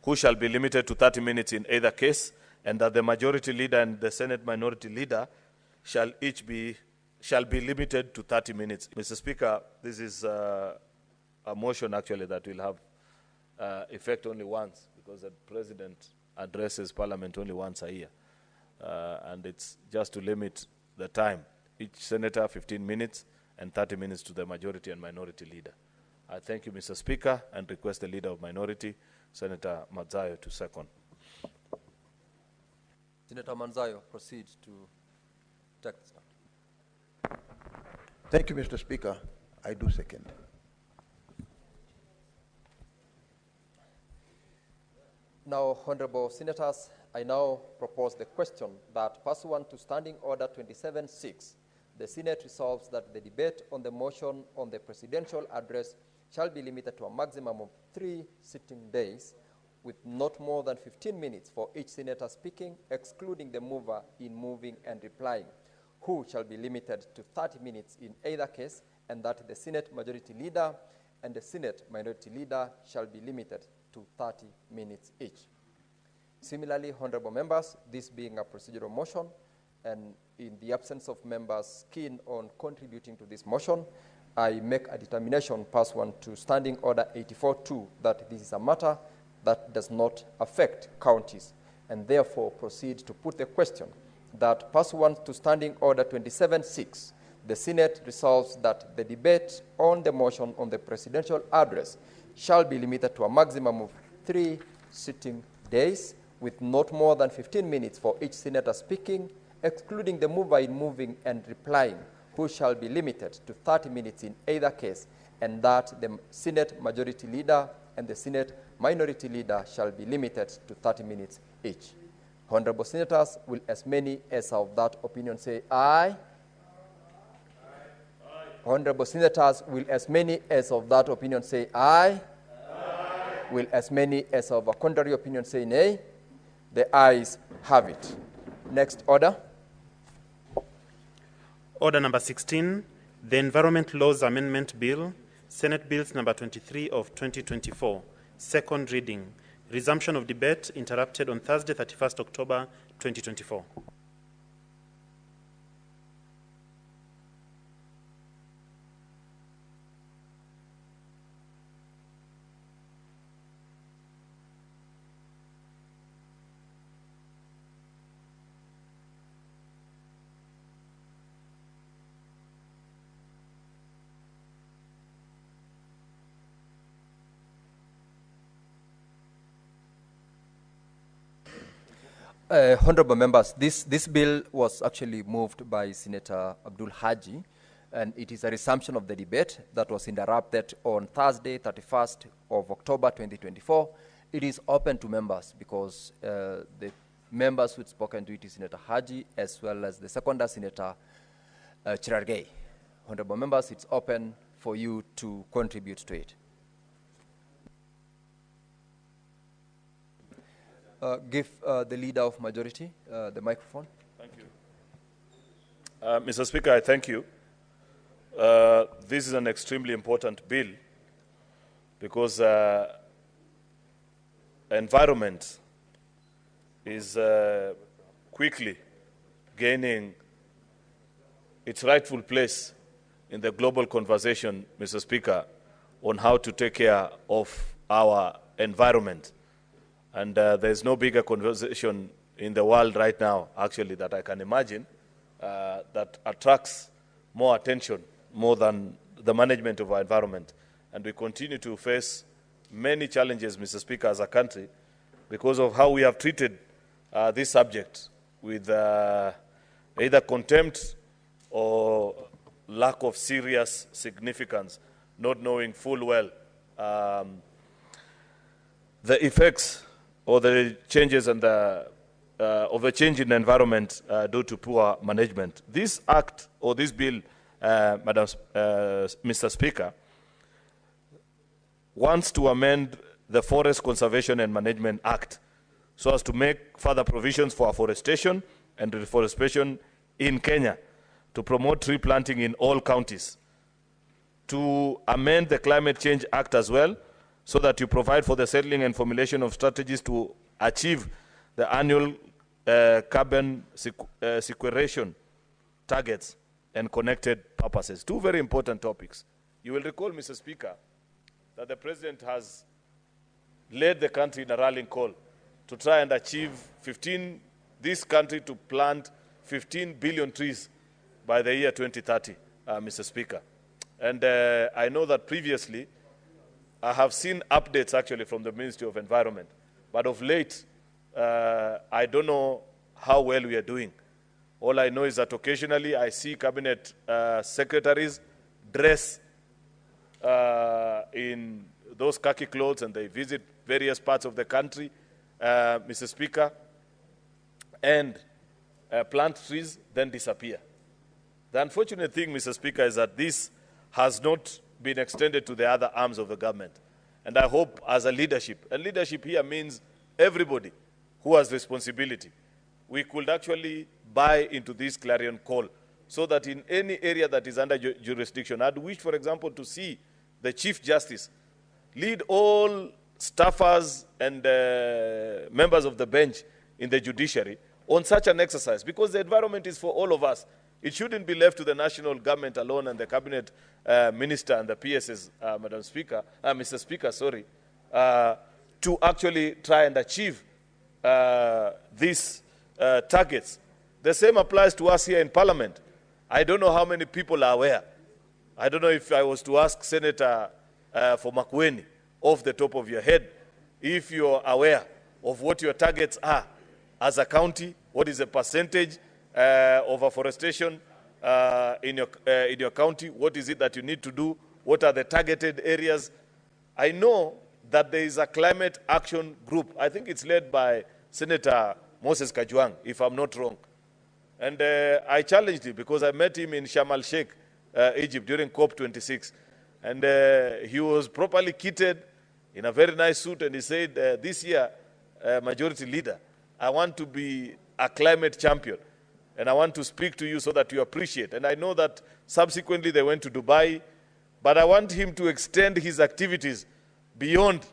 who shall be limited to 30 minutes in either case, and that the majority leader and the Senate minority leader shall be limited to 30 minutes. Mr. Speaker, this is a motion actually that will have effect only once, because the President addresses Parliament only once a year. And it's just to limit the time. Each senator 15 minutes and 30 minutes to the majority and minority leader. I thank you, Mr. Speaker, and request the leader of minority, Senator Manzayo, to second. Senator Manzayo, proceed to take the stand. Thank you, Mr. Speaker. I do second. Now, honorable senators, I now propose the question that pursuant to Standing Order 27.6, the Senate resolves that the debate on the motion on the presidential address shall be limited to a maximum of 3 sitting days, with not more than 15 minutes for each senator speaking, excluding the mover in moving and replying, who shall be limited to 30 minutes in either case, and that the Senate majority leader and the Senate minority leader shall be limited to 30 minutes each. Similarly, honorable members, this being a procedural motion, and in the absence of members keen on contributing to this motion, I make a determination pursuant to Standing Order 84.2 that this is a matter that does not affect counties, and therefore proceed to put the question that pursuant to Standing Order 27.6, the Senate resolves that the debate on the motion on the presidential address shall be limited to a maximum of 3 sitting days, with not more than 15 minutes for each senator speaking, excluding the mover in moving and replying, who shall be limited to 30 minutes in either case, and that the Senate majority leader and the Senate minority leader shall be limited to 30 minutes each. Honorable senators, will as many as of that opinion say aye? Aye. Honorable senators, will as many as of that opinion say aye? Aye. Will as many as of a contrary opinion say nay? The ayes have it. Next order. Order number 16, the Environment Laws Amendment Bill, Senate Bills number 23 of 2024, second reading. Resumption of debate interrupted on Thursday, 31st October 2024. Honorable members, this bill was actually moved by Senator Abdul Haji, and it is a resumption of the debate that was interrupted on Thursday, 31st of October 2024. It is open to members because the members who had spoken to it is Senator Haji as well as the seconder Senator Chirargei. Honorable members, it's open for you to contribute to it. Give the leader of majority the microphone. Thank you. Mr. Speaker, I thank you. This is an extremely important bill because environment is quickly gaining its rightful place in the global conversation, Mr. Speaker, on how to take care of our environment. And there's no bigger conversation in the world right now, actually, that I can imagine that attracts more attention more than the management of our environment. And we continue to face many challenges, Mr. Speaker, as a country because of how we have treated this subject with either contempt or lack of serious significance, not knowing full well the effects or the changes and of a change in the environment due to poor management. This act or this bill, Mr. Speaker, wants to amend the Forest Conservation and Management Act so as to make further provisions for afforestation and reforestation in Kenya to promote tree planting in all counties to amend the Climate Change Act as well, so that you provide for the settling and formulation of strategies to achieve the annual carbon sequestration targets and connected purposes. Two very important topics. You will recall, Mr. Speaker, that the President has led the country in a rallying call to try and achieve this country to plant 15 billion trees by the year 2030, Mr. Speaker. And I know that previously I have seen updates actually from the Ministry of Environment, but of late, I don't know how well we are doing. All I know is that occasionally I see cabinet secretaries dress in those khaki clothes and they visit various parts of the country, Mr. Speaker, and plant trees, then disappear. The unfortunate thing, Mr. Speaker, is that this has not been extended to the other arms of the government. And I hope as a leadership, and leadership here means everybody who has responsibility, we could actually buy into this clarion call so that in any area that is under jurisdiction, I'd wish, for example, to see the Chief Justice lead all staffers and members of the bench in the judiciary on such an exercise, because the environment is for all of us. It shouldn't be left to the national government alone and the cabinet minister and the PSs, Madam Speaker, Mr. Speaker, sorry, to actually try and achieve these targets. The same applies to us here in Parliament. I don't know how many people are aware. I don't know if I was to ask Senator for Makueni off the top of your head, if you're aware of what your targets are as a county, what is the percentage of afforestation in your county, what is it that you need to do, what are the targeted areas. I know that there is a climate action group. I think it's led by Senator Moses Kajwang, if I'm not wrong. And I challenged him because I met him in Sharm el-Sheikh, Egypt, during COP26. And he was properly kitted in a very nice suit, and he said, this year, Majority Leader, I want to be a climate champion, and I want to speak to you so that you appreciate. And I know that subsequently they went to Dubai, but I want him to extend his activities beyond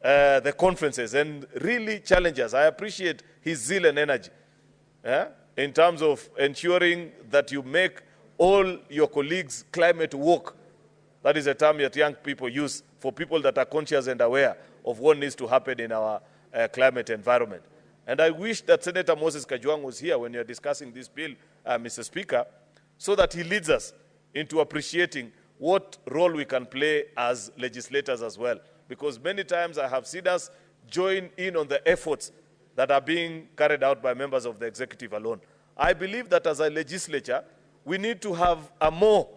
the conferences and really challenge us. I appreciate his zeal and energy in terms of ensuring that you make all your colleagues climate woke. That is a term that young people use for people that are conscious and aware of what needs to happen in our climate environment. And I wish that Senator Moses Kajwang was here when you're discussing this bill, Mr. Speaker, so that he leads us into appreciating what role we can play as legislators as well. Because many times I have seen us join in on the efforts that are being carried out by members of the executive alone. I believe that as a legislature, we need to have a more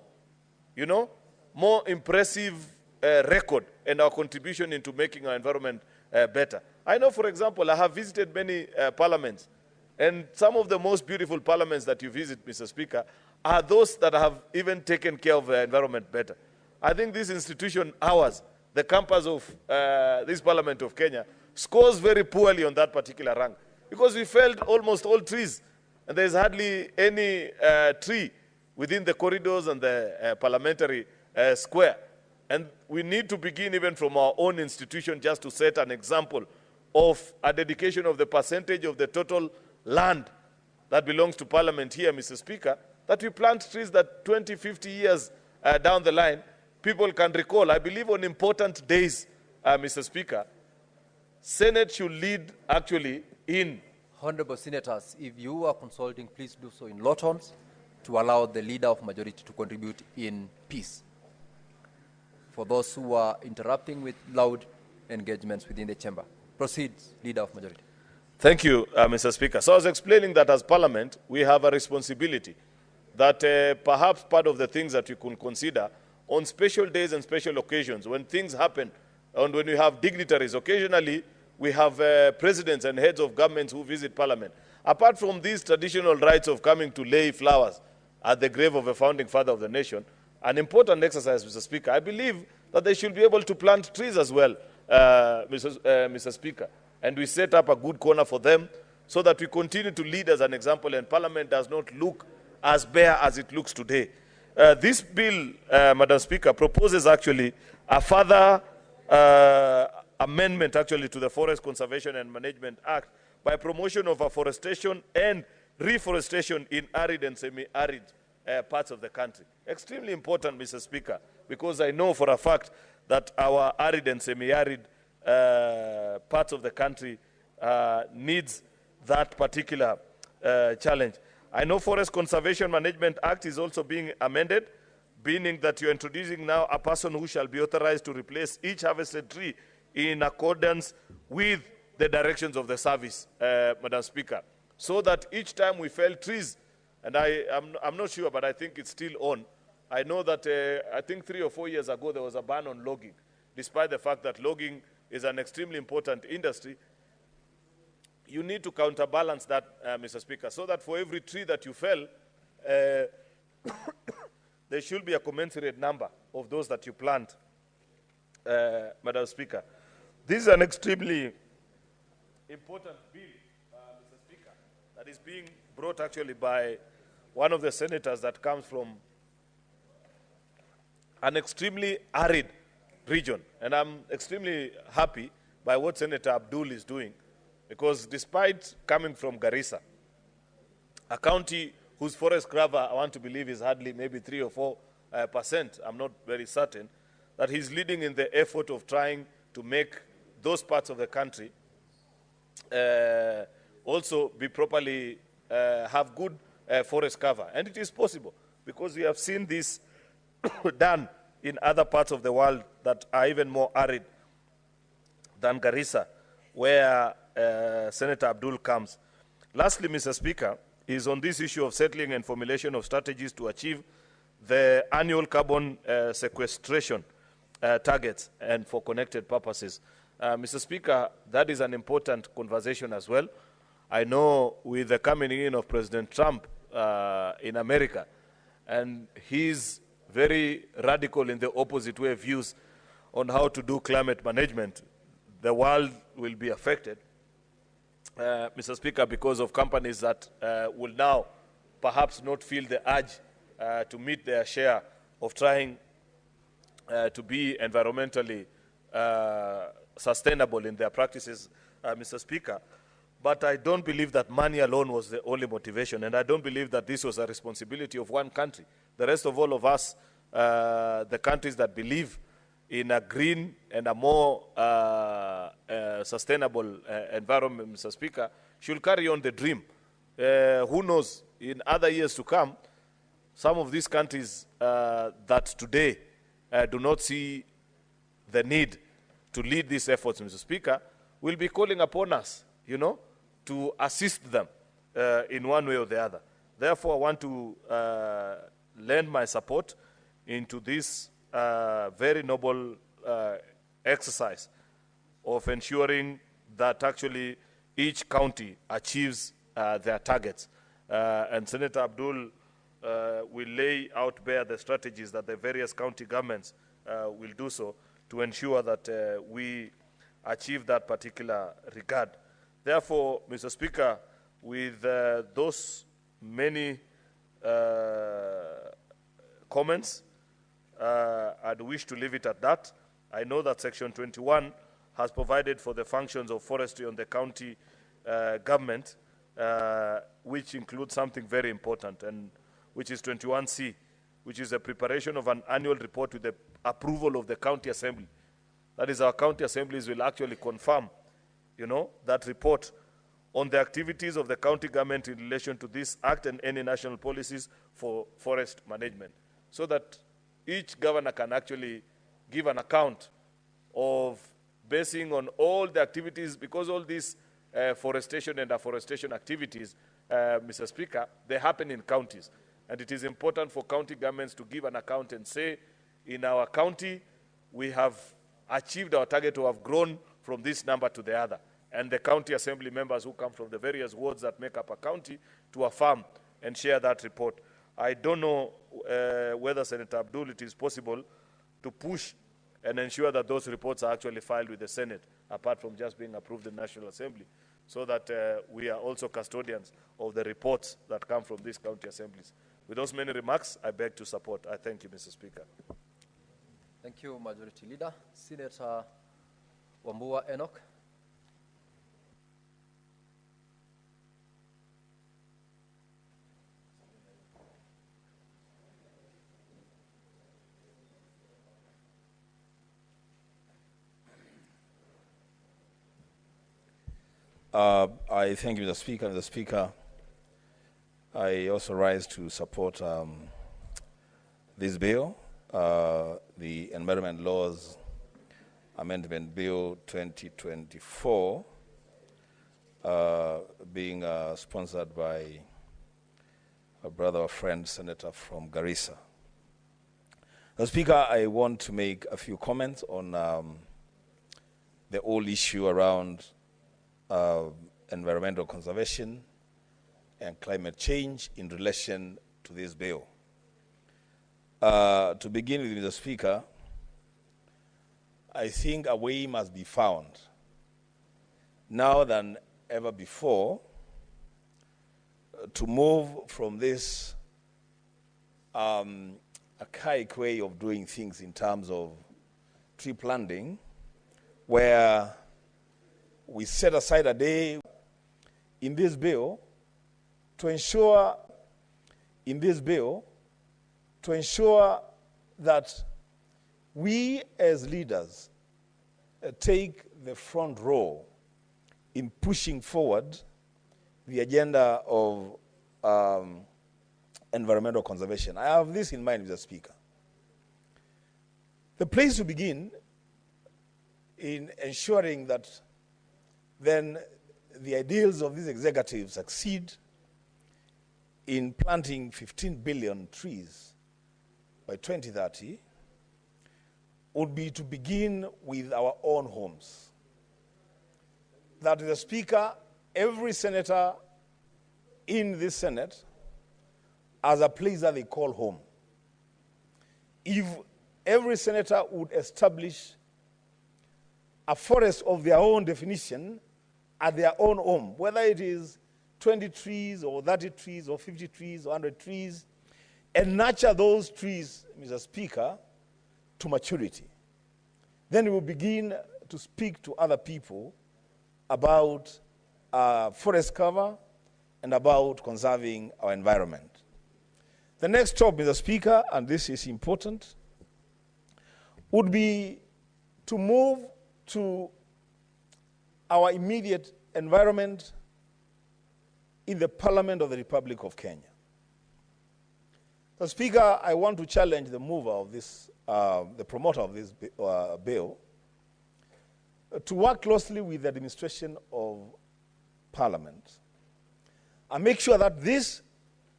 impressive record and our contribution into making our environment better. I know, for example, I have visited many parliaments, and some of the most beautiful parliaments that you visit, Mr. Speaker, are those that have even taken care of the environment better. I think this institution, ours, the campus of this Parliament of Kenya, scores very poorly on that particular rank, because we felled almost all trees, and there's hardly any tree within the corridors and the parliamentary square. And we need to begin even from our own institution just to set an example of a dedication of the percentage of the total land that belongs to Parliament here, Mr. Speaker, that we plant trees that 20, 50 years down the line, people can recall. I believe on important days, Mr. Speaker, Senate should lead actually in. Honorable Senators, if you are consulting, please do so in low tones to allow the Leader of Majority to contribute in peace. For those who are interrupting with loud engagements within the chamber. Proceed, Leader of Majority. Thank you, Mr. Speaker. So I was explaining that as Parliament, we have a responsibility that perhaps part of the things that we can consider on special days and special occasions, when things happen, and when we have dignitaries, occasionally we have presidents and heads of governments who visit Parliament. Apart from these traditional rites of coming to lay flowers at the grave of a founding father of the nation, an important exercise, Mr. Speaker, I believe that they should be able to plant trees as well, Mr. Speaker. And we set up a good corner for them so that we continue to lead as an example and Parliament does not look as bare as it looks today. This bill, Madam Speaker, proposes actually a further amendment actually to the Forest Conservation and Management Act by promotion of afforestation and reforestation in arid and semi-arid parts of the country. Extremely important, Mr. Speaker, because I know for a fact that our arid and semi-arid parts of the country needs that particular challenge. I know Forest Conservation Management Act is also being amended, meaning that you're introducing now a person who shall be authorized to replace each harvested tree in accordance with the directions of the service, Madam Speaker, so that each time we fell trees, and I'm not sure, but I think it's still on. I know that I think 3 or 4 years ago there was a ban on logging, despite the fact that logging is an extremely important industry. You need to counterbalance that, Mr. Speaker, so that for every tree that you fell, there should be a commensurate number of those that you plant, Madam Speaker. This is an extremely important bill, Mr. Speaker, that is being brought actually by one of the senators that comes from an extremely arid region. And I'm extremely happy by what Senator Abdul is doing, because despite coming from Garissa, a county whose forest cover, I want to believe, is hardly maybe 3 or 4%, I'm not very certain, that he's leading in the effort of trying to make those parts of the country also be properly, have good forest cover. And it is possible, because we have seen this done in other parts of the world that are even more arid than Garissa, where Senator Abdul comes. Lastly, Mr. Speaker, is on this issue of settling and formulation of strategies to achieve the annual carbon sequestration targets and for connected purposes. Mr. Speaker, that is an important conversation as well. I know with the coming in of President Trump in America, and he's very radical in the opposite way views on how to do climate management, the world will be affected, Mr. Speaker, because of companies that will now perhaps not feel the urge to meet their share of trying to be environmentally sustainable in their practices, Mr. Speaker. But I don't believe that money alone was the only motivation, and I don't believe that this was a responsibility of one country. The rest of all of us, the countries that believe in a green and a more sustainable environment, Mr. Speaker, should carry on the dream. Who knows, in other years to come, some of these countries that today do not see the need to lead these efforts, Mr. Speaker, will be calling upon us, you know, to assist them in one way or the other. Therefore, I want to lend my support into this very noble exercise of ensuring that actually each county achieves their targets. And Senator Abdul will lay out bare the strategies that the various county governments will do so to ensure that we achieve that particular regard. Therefore, Mr. Speaker, with those many comments, I'd wish to leave it at that. I know that Section 21 has provided for the functions of forestry on the county government, which includes something very important, and which is 21C, which is the preparation of an annual report with the approval of the county assembly. That is, our county assemblies will actually confirm, you know, that report on the activities of the county government in relation to this act and any national policies for forest management, so that each governor can actually give an account of basing on all the activities, because all these forestation and afforestation activities, Mr. Speaker, they happen in counties. And it is important for county governments to give an account and say, in our county, we have achieved our target to have grown from this number to the other. And the county assembly members who come from the various wards that make up a county to affirm and share that report. I don't know whether, Senator Abdul, it is possible to push and ensure that those reports are actually filed with the Senate, apart from just being approved in the National Assembly, so that we are also custodians of the reports that come from these county assemblies. With those many remarks, I beg to support. I thank you, Mr. Speaker. Thank you, Majority Leader. Senator Wambua Enoch. I thank you, Mr. Speaker. Mr. Speaker, I also rise to support this bill, the Environment Laws Amendment Bill 2024, being sponsored by a brother or friend senator from Garissa. Mr. Speaker, I want to make a few comments on the whole issue around environmental conservation and climate change in relation to this bill. To begin with, Mr. Speaker, I think a way must be found, now than ever before, to move from this archaic way of doing things in terms of tree planting, where we set aside a day in this bill to ensure that we as leaders take the front row in pushing forward the agenda of environmental conservation. I have this in mind, Mr. Speaker. The place to begin in ensuring that then the ideals of these executives succeed in planting 15 billion trees by 2030 would be to begin with our own homes. That, the Speaker, every senator in this Senate has a place that they call home. If every senator would establish a forest of their own definition at their own home, whether it is 20 trees or 30 trees or 50 trees or 100 trees, and nurture those trees, Mr. Speaker, to maturity. Then we will begin to speak to other people about forest cover and about conserving our environment. The next stop, Mr. Speaker, and this is important, would be to move to our immediate environment in the Parliament of the Republic of Kenya. So, Speaker, I want to challenge the mover of this, the promoter of this bill, to work closely with the administration of Parliament and make sure that this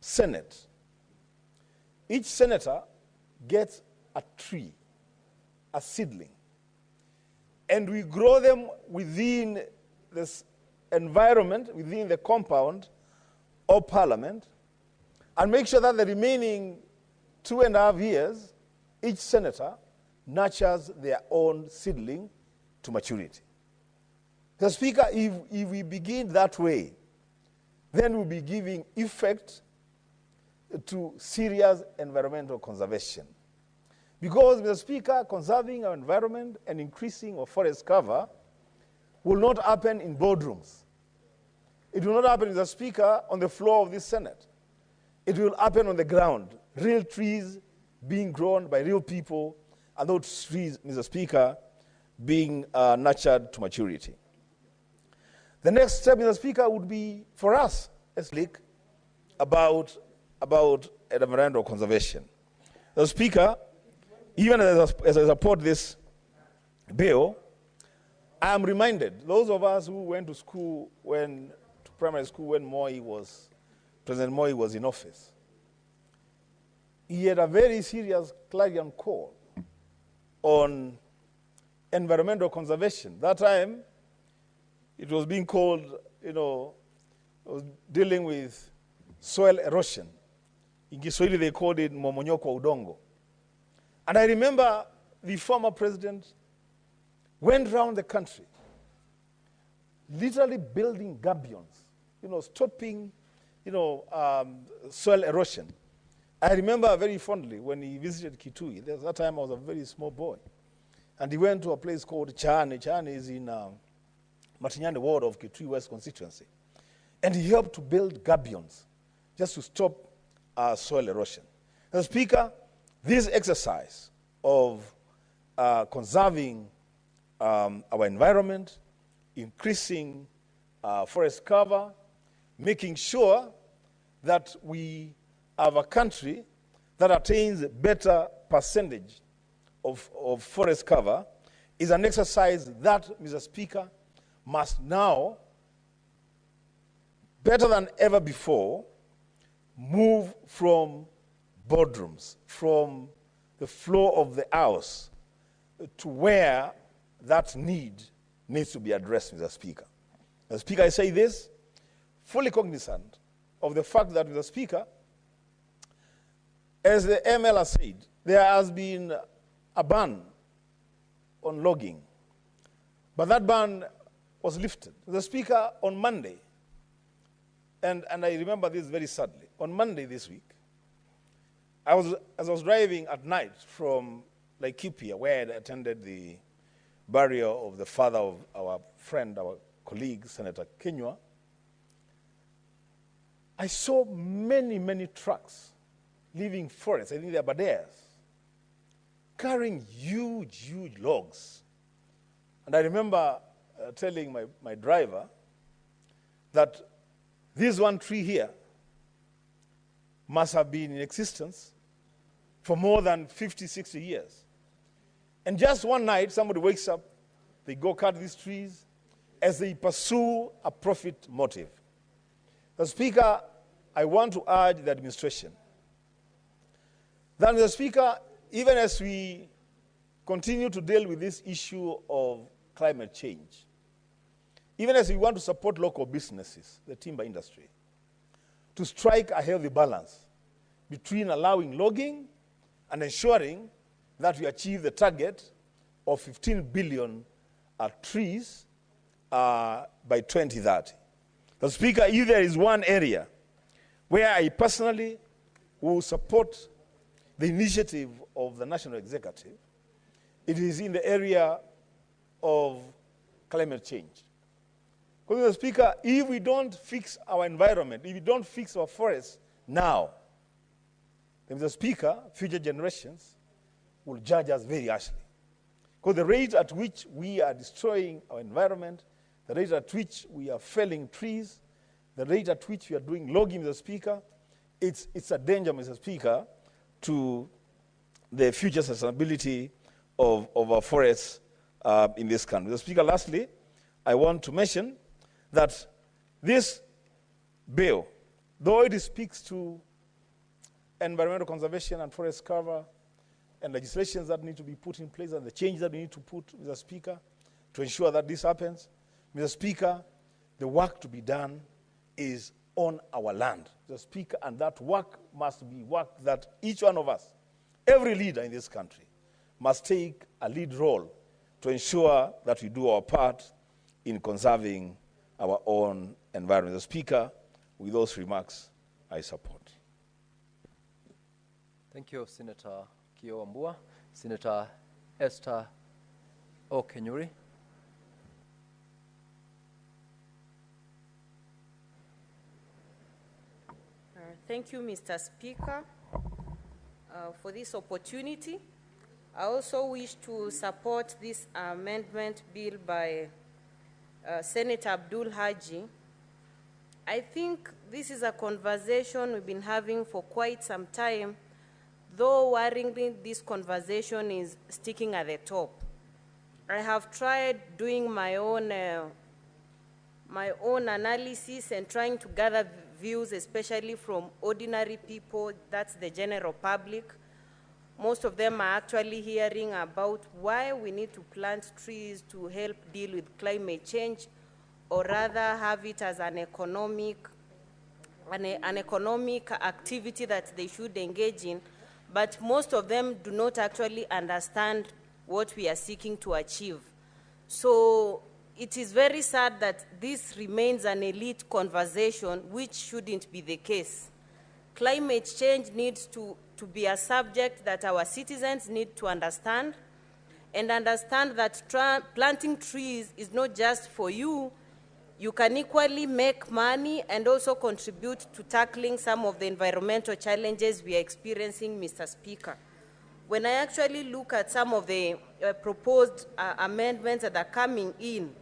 Senate, each senator gets a tree, a seedling, and we grow them within this environment, within the compound of Parliament, and make sure that the remaining 2.5 years, each senator nurtures their own seedling to maturity. The Speaker, if we begin that way, then we'll be giving effect to serious environmental conservation. Because, Mr. Speaker, conserving our environment and increasing our forest cover will not happen in boardrooms. It will not happen, Mr. Speaker, on the floor of this Senate. It will happen on the ground, real trees being grown by real people, and those trees, Mr. Speaker, being nurtured to maturity. The next step, Mr. Speaker, would be for us to speak about environmental conservation. Mr. Speaker, even as I support this bill, I am reminded, those of us who went to school to primary school when President Moi was in office, he had a very serious clarion call on environmental conservation. That time, it was being called, it was dealing with soil erosion. In Kiswahili, they called it momonyoko wa udongo. And I remember the former president went around the country, literally building gabions, stopping, soil erosion. I remember very fondly when he visited Kitui. At that time I was a very small boy. And he went to a place called Chane. Chane is in Matinyane ward of Kitui West constituency. And he helped to build gabions just to stop soil erosion. Mr. Speaker, this exercise of conserving our environment, increasing forest cover, making sure that we have a country that attains a better percentage of forest cover is an exercise that, Mr. Speaker, must now, better than ever before, move from boardrooms, from the floor of the house, to where that needs to be addressed, Mr. Speaker. Mr. Speaker, I say this, fully cognizant of the fact that, Mr. Speaker, as the ML has said, there has been a ban on logging, but that ban was lifted. Mr. Speaker, on Monday, and I remember this very sadly, on Monday this week, as I was driving at night from Laikipia, where I had attended the burial of the father of our friend, our colleague, Senator Kenywa, I saw many, many trucks leaving forests, I think they're badeas, carrying huge, huge logs. And I remember telling my driver that this one tree here must have been in existence for more than 50, 60 years. And just one night, somebody wakes up, they go cut these trees as they pursue a profit motive. Mr. Speaker, I want to urge the administration that, Mr. Speaker, even as we continue to deal with this issue of climate change, even as we want to support local businesses, the timber industry, to strike a healthy balance between allowing logging and ensuring that we achieve the target of 15 billion trees by 2030. Mr. Speaker, if there is one area where I personally will support the initiative of the National Executive, it is in the area of climate change. Because, Mr. Speaker, if we don't fix our environment, if we don't fix our forests now, then, Mr. Speaker, future generations will judge us very harshly. Because the rate at which we are destroying our environment, the rate at which we are felling trees, the rate at which we are doing logging, Mr. Speaker, it's a danger, Mr. Speaker, to the future sustainability of our forests in this country. Mr. Speaker, lastly, I want to mention that this bill, though it speaks to environmental conservation and forest cover and legislations that need to be put in place and the changes that we need to put, Mr. Speaker, to ensure that this happens, Mr. Speaker, the work to be done is on our land, Mr. Speaker, and that work must be work that each one of us, every leader in this country, must take a lead role to ensure that we do our part in conserving our own environment. Mr. Speaker, with those remarks, I support. Thank you, Senator Kio Wambua. Senator Esther Okenyuri. Thank you, Mr. Speaker, for this opportunity. I also wish to support this amendment bill by Senator Abdul Haji. I think this is a conversation we've been having for quite some time, though worryingly this conversation is sticking at the top. I have tried doing my own analysis and trying to gather views, especially from ordinary people, that's the general public. Most of them are actually hearing about why we need to plant trees to help deal with climate change, or rather have it as an economic activity that they should engage in. But most of them do not actually understand what we are seeking to achieve. So it is very sad that this remains an elite conversation, which shouldn't be the case. climate change needs to be a subject that our citizens need to understand, and understand that planting trees is not just for you. You can equally make money and also contribute to tackling some of the environmental challenges we are experiencing, Mr. Speaker. When I actually look at some of the proposed amendments that are coming in,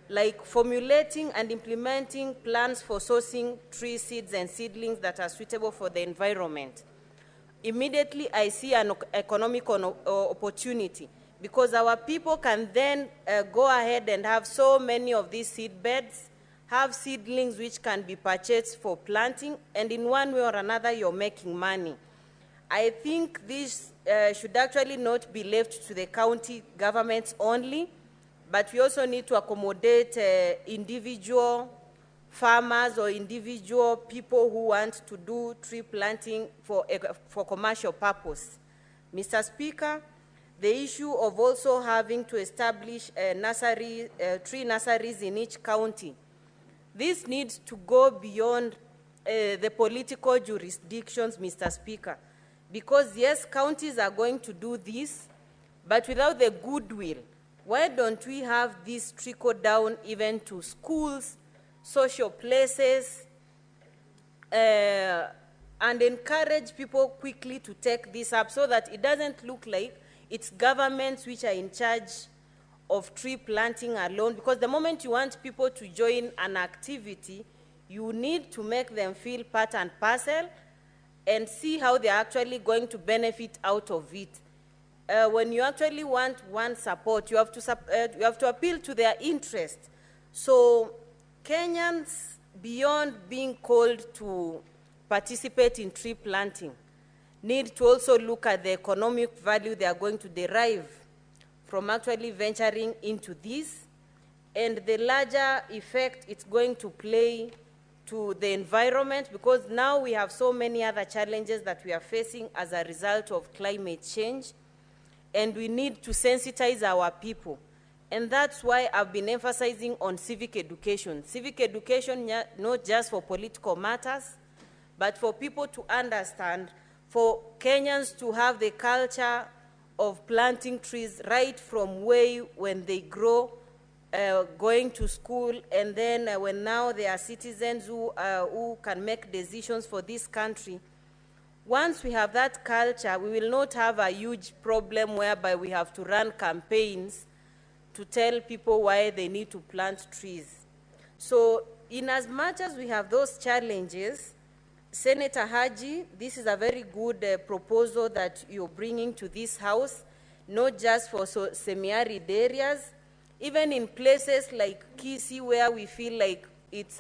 like formulating and implementing plans for sourcing tree seeds and seedlings that are suitable for the environment, immediately I see an economic opportunity, because our people can then go ahead and have so many of these seed beds, have seedlings which can be purchased for planting, and in one way or another you're making money. I think this should actually not be left to the county governments only, but we also need to accommodate individual farmers or individual people who want to do tree planting for commercial purpose. Mr. Speaker, the issue of also having to establish tree nurseries in each county, this needs to go beyond the political jurisdictions, Mr. Speaker, because yes, counties are going to do this, but without the goodwill, why don't we have this trickle down even to schools, social places, and encourage people quickly to take this up so that it doesn't look like it's governments which are in charge of tree planting alone, because the moment you want people to join an activity, you need to make them feel part and parcel and see how they're actually going to benefit out of it. When you actually want one support, you have to appeal to their interest. So Kenyans, beyond being called to participate in tree planting, need to also look at the economic value they are going to derive from actually venturing into this, and the larger effect it's going to play to the environment, because now we have so many other challenges that we are facing as a result of climate change, and we need to sensitize our people. And that's why I've been emphasizing on civic education. Civic education, not just for political matters, but for people to understand, for Kenyans to have the culture of planting trees right from way when they grow, going to school, and then when now they are citizens who can make decisions for this country. Once we have that culture, we will not have a huge problem whereby we have to run campaigns to tell people why they need to plant trees. So in as much as we have those challenges, Senator Haji, this is a very good proposal that you're bringing to this House, not just for semi-arid areas, even in places like Kisii, where we feel like it's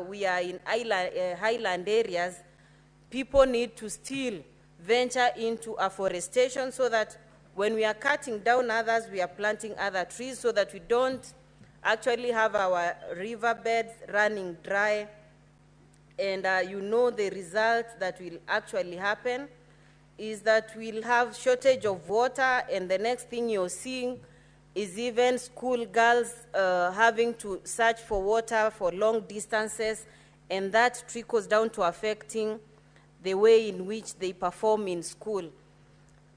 we are in highland areas. People need to still venture into afforestation so that when we are cutting down others, we are planting other trees so that we don't actually have our riverbeds running dry. And you know the result that will actually happen is that we'll have shortage of water, and the next thing you're seeing is even school girls having to search for water for long distances, and that trickles down to affecting the way in which they perform in school.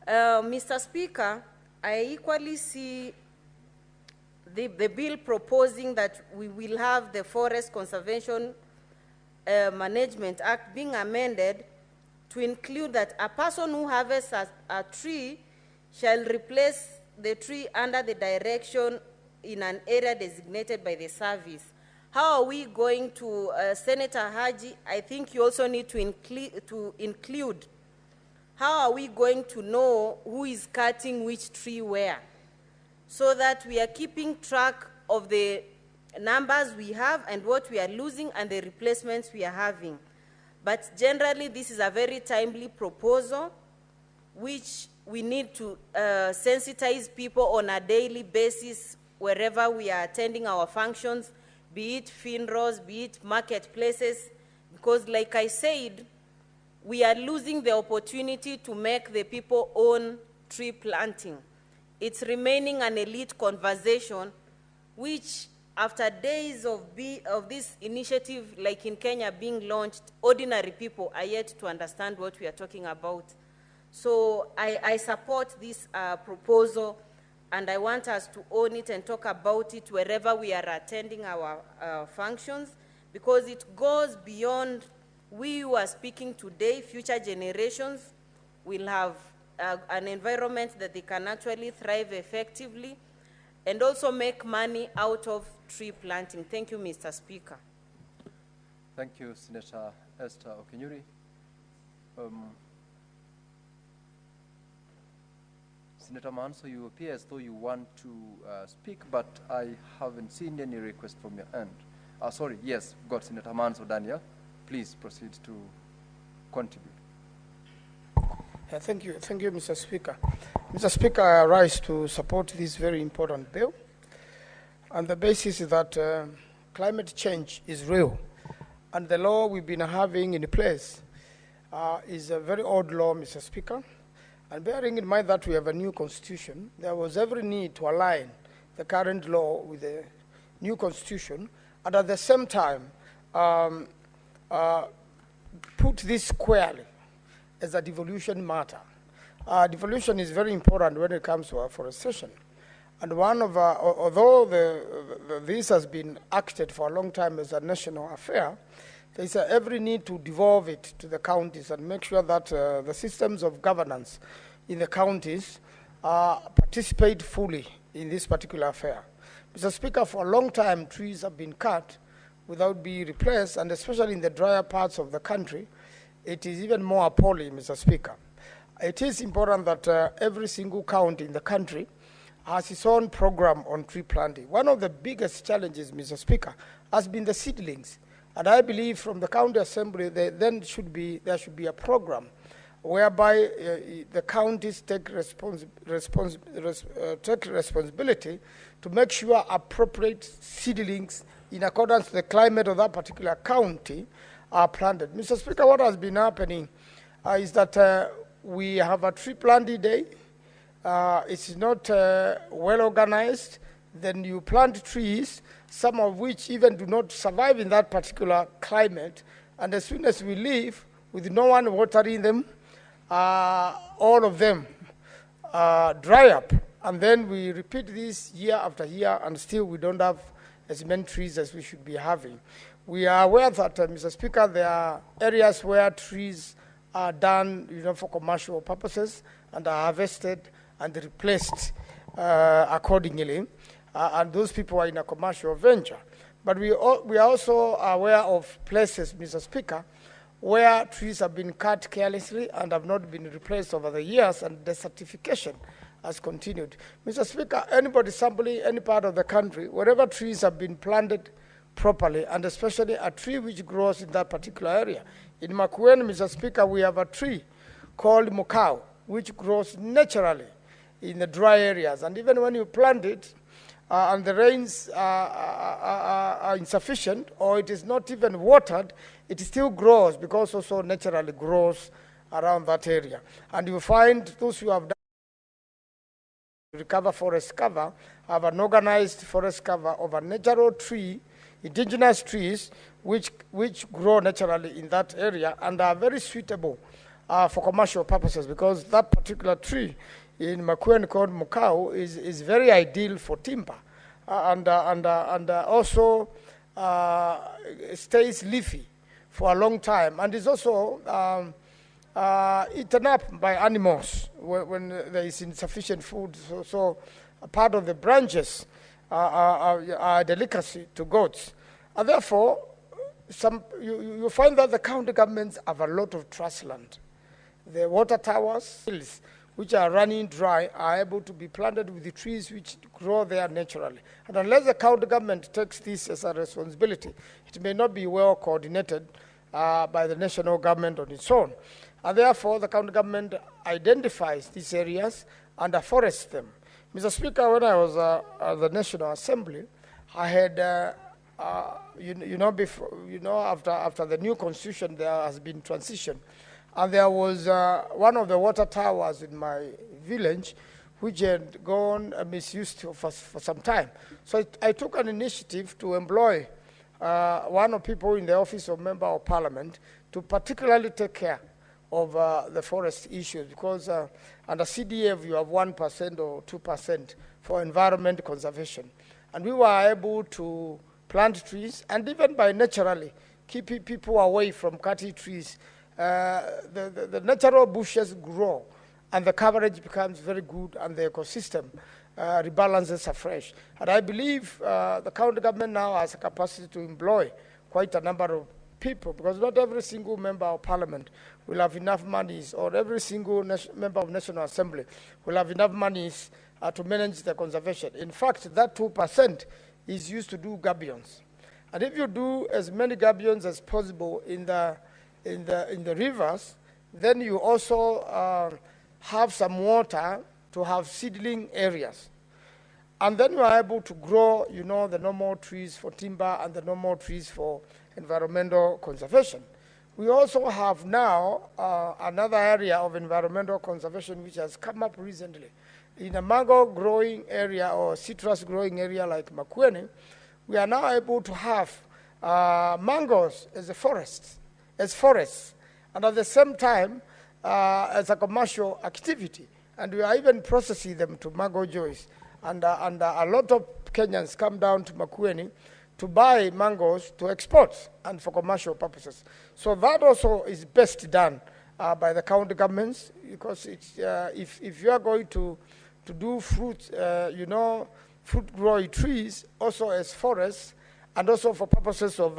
Mr. Speaker, I equally see the bill proposing that we will have the Forest Conservation Management Act being amended to include that a person who harvests a tree shall replace the tree under the direction in an area designated by the service. How are we going to, Senator Haji, I think you also need to include, how are we going to know who is cutting which tree where, so that we are keeping track of the numbers we have and what we are losing and the replacements we are having. But generally, this is a very timely proposal, which we need to sensitize people on a daily basis wherever we are attending our functions, be it funerals, be it marketplaces, because like I said, we are losing the opportunity to make the people own tree planting. It's remaining an elite conversation, which after days of this initiative, like in Kenya, being launched, ordinary people are yet to understand what we are talking about. So I support this proposal, and I want us to own it and talk about it wherever we are attending our functions, because it goes beyond we who are speaking today. Future generations will have an environment that they can actually thrive effectively and also make money out of tree planting. Thank you, Mr. Speaker. Thank you, Senator Esther Okenyuri. Senator Manso, you appear as though you want to speak, but I haven't seen any request from your end. Sorry, yes, got Senator Manso Daniel. Please proceed to contribute. Thank you, Mr. Speaker. Mr. Speaker, I rise to support this very important bill. And the basis is that climate change is real. And the law we've been having in place is a very old law, Mr. Speaker. And bearing in mind that we have a new constitution, there was every need to align the current law with the new constitution, and at the same time put this squarely as a devolution matter. Devolution is very important when it comes to afforestation. And one of, although this has been acted for a long time as a national affair, there is every need to devolve it to the counties and make sure that the systems of governance in the counties participate fully in this particular affair. Mr. Speaker, for a long time, trees have been cut without being replaced, and especially in the drier parts of the country, it is even more appalling, Mr. Speaker. It is important that every single county in the country has its own program on tree planting. One of the biggest challenges, Mr. Speaker, has been the seedlings. And I believe from the county assembly, there should be a program whereby the counties take responsibility to make sure appropriate seedlings in accordance with the climate of that particular county are planted. Mr. Speaker, what has been happening is that we have a tree planting day. It's not well organized. Then you plant trees, some of which even do not survive in that particular climate. And as soon as we leave, with no one watering them, all of them dry up. And then we repeat this year after year, and still we don't have as many trees as we should be having. We are aware that, Mr. Speaker, there are areas where trees are done, for commercial purposes and are harvested and replaced accordingly, and those people are in a commercial venture. But we are also aware of places, Mr. Speaker, where trees have been cut carelessly and have not been replaced over the years, and desertification has continued. Mr. Speaker, anybody sampling any part of the country, wherever trees have been planted properly, and especially a tree which grows in that particular area. In Makueni, Mr. Speaker, we have a tree called mukau, which grows naturally in the dry areas. And even when you plant it, and the rains are insufficient, or it is not even watered, it still grows, because also naturally grows around that area. And you find those who have done recover forest cover have an organized forest cover of a natural tree, indigenous trees, which grow naturally in that area and are very suitable for commercial purposes, because that particular tree in Makueni called mukau is very ideal for timber, and also stays leafy for a long time, and is also eaten up by animals when there is insufficient food. So a part of the branches are a delicacy to goats. And therefore, you find that the county governments have a lot of trust land. The water towers, hills, which are running dry, are able to be planted with the trees which grow there naturally. And unless the county government takes this as a responsibility, it may not be well coordinated by the national government on its own. And therefore, the county government identifies these areas and afforests them. Mr. Speaker, when I was at the National Assembly, I had, after the new constitution, there has been transition. And there was one of the water towers in my village, which had gone misused for some time. So I took an initiative to employ one of people in the office of Member of Parliament to particularly take care of the forest issues, because under CDF you have 1% or 2% for environment conservation. And we were able to plant trees, and even by naturally keeping people away from cutting trees, the natural bushes grow, and the coverage becomes very good, and the ecosystem rebalances afresh. And I believe the county government now has a capacity to employ quite a number of people, because not every single member of parliament will have enough monies, or every single member of National Assembly will have enough monies to manage the conservation. In fact, that 2% is used to do gabions. And if you do as many gabions as possible in the rivers, then you also have some water to have seedling areas. And then you are able to grow, you know, the normal trees for timber and the normal trees for environmental conservation. We also have now another area of environmental conservation which has come up recently. In a mango growing area or citrus growing area like Makueni, we are now able to have mangoes as forests, and at the same time as a commercial activity. And we are even processing them to mango juice. And a lot of Kenyans come down to Makueni to buy mangoes to export and for commercial purposes. So that also is best done by the county governments, because it's, if you are going to do fruit, you know, fruit growing trees also as forests, and also for purposes of,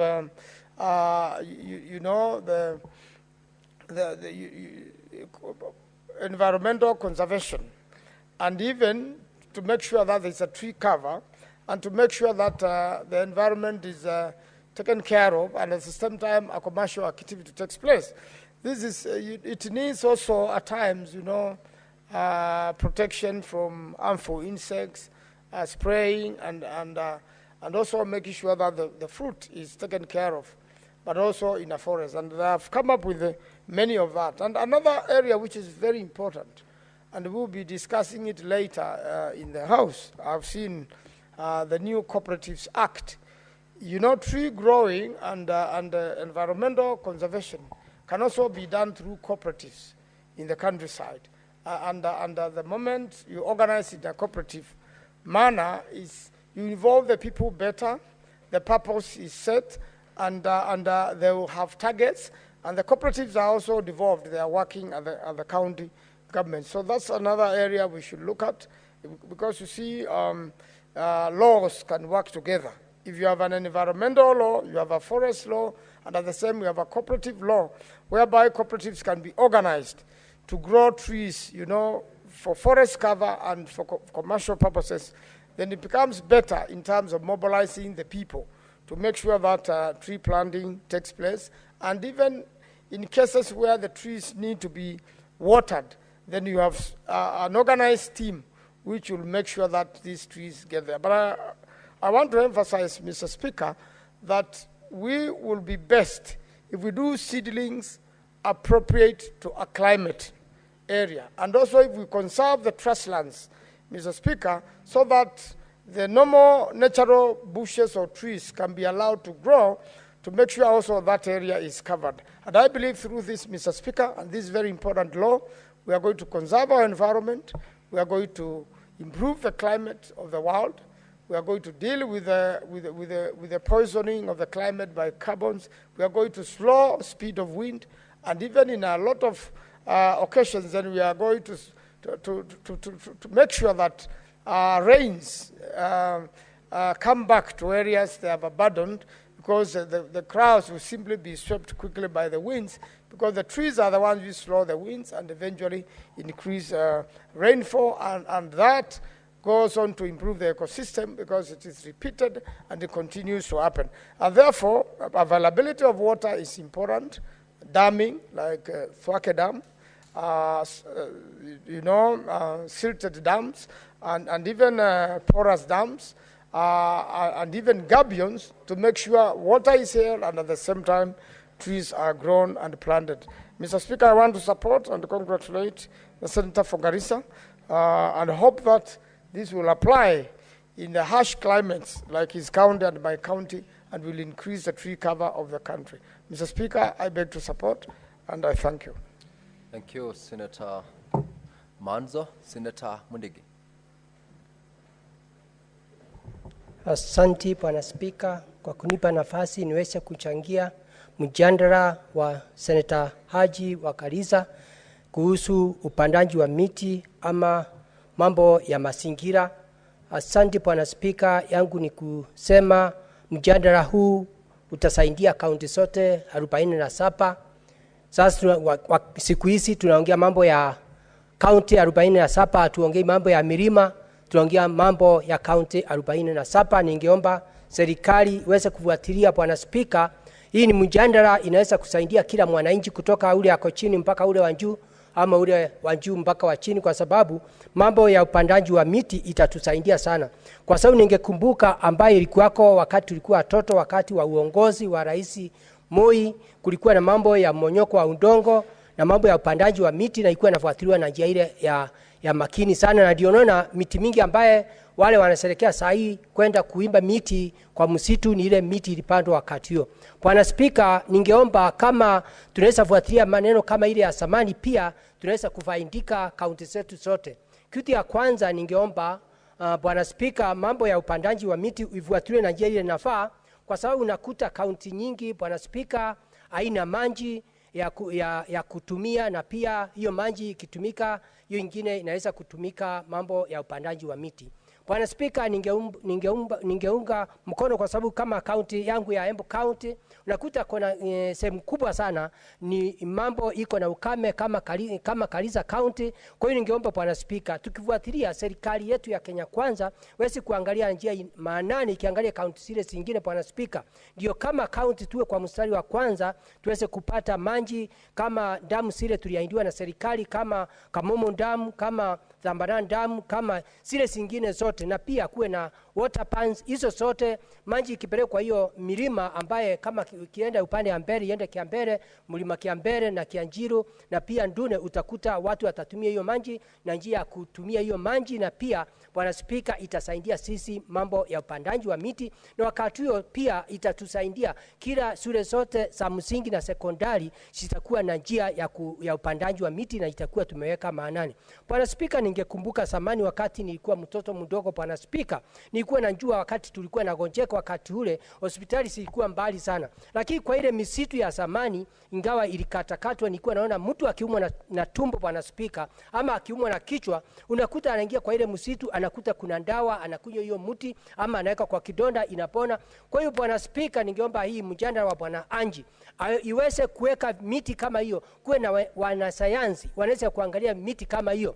you know, the environmental conservation, and even to make sure that there's a tree cover, and to make sure that the environment is taken care of, and at the same time a commercial activity takes place. This is, it needs also at times, you know, protection from harmful insects, spraying, and also making sure that the fruit is taken care of, but also in a forest. And they have come up with many of that. And another area which is very important, and we'll be discussing it later in the House, I've seen the new Cooperatives Act. You know, tree growing and environmental conservation can also be done through cooperatives in the countryside. And the moment you organize in a cooperative manner, is you involve the people better, the purpose is set, and they will have targets, and the cooperatives are also devolved. They are working at the county government. So that's another area we should look at, because you see, laws can work together. If you have an environmental law, you have a forest law, and at the same, you have a cooperative law, whereby cooperatives can be organized to grow trees, you know, for forest cover and for commercial purposes. Then it becomes better in terms of mobilizing the people to make sure that tree planting takes place. And even in cases where the trees need to be watered, then you have an organized team which will make sure that these trees get there. But I want to emphasize, Mr. Speaker, that we will be best if we do seedlings appropriate to a climate area. And also if we conserve the trustlands, Mr. Speaker, so that the normal natural bushes or trees can be allowed to grow, to make sure also that area is covered. And I believe through this, Mr. Speaker, and this very important law, we are going to conserve our environment, we are going to improve the climate of the world, we are going to deal with the poisoning of the climate by carbons, we are going to slow speed of wind, and even in a lot of occasions, then we are going to make sure that rains come back to areas they have abandoned, because the crowds will simply be swept quickly by the winds, because the trees are the ones who slow the winds and eventually increase rainfall, and that goes on to improve the ecosystem, because it is repeated and it continues to happen. And therefore, availability of water is important. Damming, like Thwake Dam, you know, silted dams, and even porous dams, and even gabions, to make sure water is here and at the same time trees are grown and planted. Mr. Speaker, I want to support and congratulate the Senator for Garissa and hope that this will apply in the harsh climates like his county and my county, and will increase the tree cover of the country. Mr. Speaker, I beg to support, and I thank you. Thank you, Senator Manzo. Senator Mundigi. Asante Bwana Spika kwa kunipa nafasi niweze kuchangia mjadala wa Senator Haji wa Kariza kuhusu upandaji wa miti ama mambo ya mazingira. Asante Bwana Spika, yangu ni kusema mjadala huu utasaidia kaunti zote 47. Sasa siku hizi tunaongea mambo ya kaunti 47, hatuongei mambo ya milima, tunaongea mambo ya kaunti 47. Ningeomba serikali iweze kufuatilia Bwana Spika. Hii ni mjadala inaweza kusaidia kila mwananchi kutoka ule ako chini mpaka ule wa juu, ama ule wa juu mpaka wa chini, kwa sababu mambo ya upandaji wa miti itatusaidia sana. Kwa sababu ningekumbuka ambaye ilikuwako wakati tulikuwa watoto, wakati wa uongozi wa Rais Moi, kulikuwa na mambo ya mmonyoko wa udongo na mambo ya upandaji wa miti, na ilikuwa inafuatiliwa na njia ile ya makini sana, na ndio naona miti mingi ambaye wale wanaserekea saa hii kwenda kuimba miti kwa msitu ni ile miti ilipandwa wakati huo. Bwana Spika, ningeomba kama tunaweza fuatilia maneno kama ile ya samani, pia tunaweza kufaidika kaunti zetu zote. Kitu ya kwanza ningeomba Bwana Spika, mambo ya upandaji wa miti ifuatiliwe na njia ile inafaa, kwa sababu unakuta kaunti nyingi Bwana Spika haina maji ya kutumia, na pia hiyo maji ikitumika hiyo ingine inaweza kutumika mambo ya upandaji wa miti. Bwana Spika, ningeunga mkono, kwa sababu kama kaunti yangu ya Embu County unakuta kuna sehemu kubwa sana ni mambo iko na ukame kama Kariza County. Kwa hiyo ningeomba Bwana Spika, tukifuatilia serikali yetu ya Kenya Kwanza wezi kuangalia njia maanani ikiangalia kaunti zile zingine Bwana Spika, ndio kama kaunti tuwe kwa mstari wa kwanza tuweze kupata maji kama damu zile tuliahidiwa na serikali, kama Kamomo Dam, kama Zambaran Dam, kama zile zingine zote, na pia kuwe na water pans. Hizo zote maji ikipelekwa hiyo milima ambaye kama kienda upande ya Mbere, iende Kiambere, mlima Kiambere na Kianjiru na pia Ndune, utakuta watu watatumia hiyo maji na njia ya kutumia hiyo maji, na pia Bwana Spika itasaidia sisi mambo ya upandaji wa miti, na wakati huo pia itatusaidia kila shule zote za msingi na sekondari zitakuwa na njia ya upandaji wa miti, na itakuwa tumeweka maanani. Bwana Spika, ningekumbuka zamani wakati nilikuwa mtoto mdogo Bwana Spika, nilikuwa najua wakati tulikuwa na gonjeka, wakati ule hospitali zilikuwa mbali sana, lakini kwa ile misitu ya zamani ingawa ilikatakatwa, nilikuwa naona mtu akiumwa na tumbo Bwana Spika, ama akiumwa na kichwa, unakuta anaingia kwa ile msitu, anakuta kuna dawa, anakunywa hiyo mti, ama anaweka kwa kidonda, inapona. Kwa hiyo Bwana Spika, ningeomba hii mjadala wa Bwana Anji iweze kuweka miti kama hiyo, kuwe na wanasayansi wanaweza kuangalia miti kama hiyo.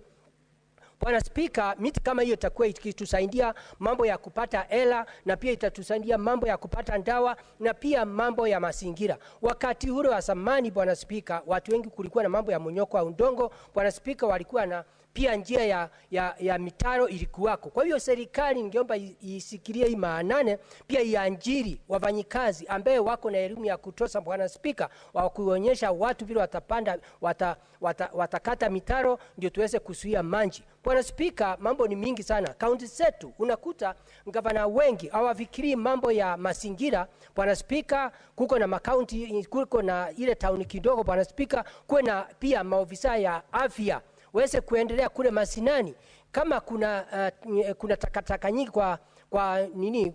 Bwana Spika, miti kama hiyo itakuwa ikitusaidia mambo ya kupata hela, na pia itatusaidia mambo ya kupata dawa, na pia mambo ya mazingira. Wakati ule wa zamani Bwana Spika, watu wengi kulikuwa na mambo ya mmonyoko wa udongo Bwana Spika, walikuwa na pia njia ya mitaro ilikuwako. Kwa hiyo serikali ningeomba isikilie hii maanane, pia iajiri wafanyikazi ambaye wako na elimu ya kutosha Bwana Spika, wa kuonyesha watu vile watapanda watakata mitaro ndio tuweze kuzuia maji. Bwana Spika, mambo ni mingi sana. Kaunti zetu unakuta gavana wengi hawafikiri mambo ya mazingira Bwana Spika. Kuko na makaunti, kuko na ile town kidogo Bwana Spika, kuna pia maofisa ya afya weze kuendelea kule masinani, kama kuna takataka nyingi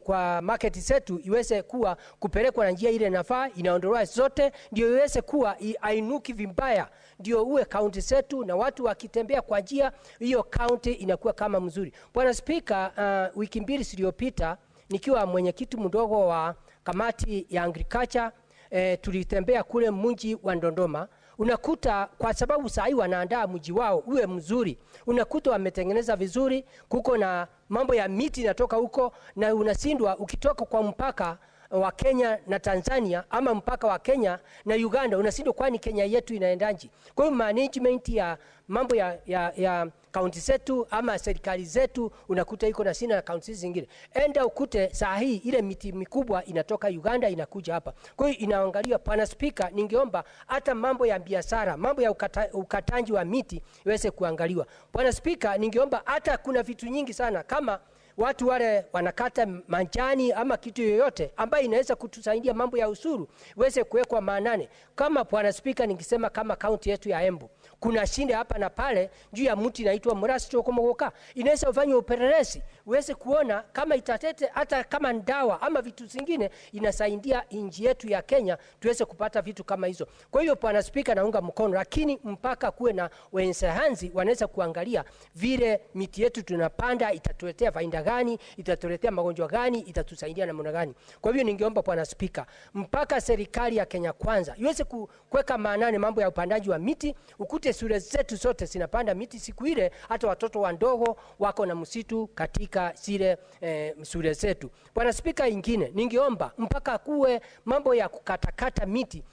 kwa market zetu, iweze kuwa kupelekwa na njia ile nafaa, inaondolewa zote, ndio iweze kuwa ainuki vibaya, ndio uwe kaunti zetu na watu wakitembea kwa njia hiyo kaunti inakuwa kama mzuri. Bwana Spika, wiki mbili zilizopita nikiwa mwenyekiti mdogo wa kamati ya agriculture, tulitembea kule mji wa Dodoma. Unakuta kwa sababu saa hii wanaandaa mji wao uwe mzuri, unakuta wametengeneza vizuri, kuko na mambo ya miti inatoka huko, na unasindwa ukitoka kwa mpaka wa Kenya na Tanzania ama mpaka wa Kenya na Uganda, unashindwa kwani Kenya yetu inaendaje? Kwa hiyo management ya mambo ya kaunti zetu ama serikali zetu unakuta iko na sina na kaunti zingine. Enda ukute saa hii ile miti mikubwa inatoka Uganda inakuja hapa. Kwa hiyo inaangalia. Bwana Spika, ningeomba hata mambo ya biashara, mambo ya ukatanji wa miti iweze kuangaliwa. Bwana Spika, ningeomba hata kuna vitu nyingi sana kama watu wale wanakata manjani ama kitu yoyote ambayo inaweza kutusaidia mambo ya usuru iweze kuwekwa maanane. Kama Bwana Spika, ningesema kama kaunti yetu ya Embu kuna shinde hapa na pale juu ya mti inaitwa murasito komogoka, inaweza ufanye upelelezi uweze kuona kama itatete hata kama ndawa ama vitu zingine inasaidia nchi yetu ya Kenya tuweze kupata vitu kama hizo. Kwa hiyo Bwana Spika, naunga mkono, lakini mpaka kuwe na wensahanzi wanaweza kuangalia vile miti yetu tunapanda itatuletea faida gani, itatuletea magonjwa gani, itatusaidia namna gani. Kwa hivyo ningeomba Bwana Spika, mpaka serikali ya Kenya Kwanza iweze kuweka maanane mambo ya upandaji wa miti. Ukute shule zetu zote zinapanda miti siku ile, hata watoto wandogo wako na msitu katika zile shule zetu. Bwana Spika, ingine ningeomba mpaka kuwe mambo ya kukatakata miti.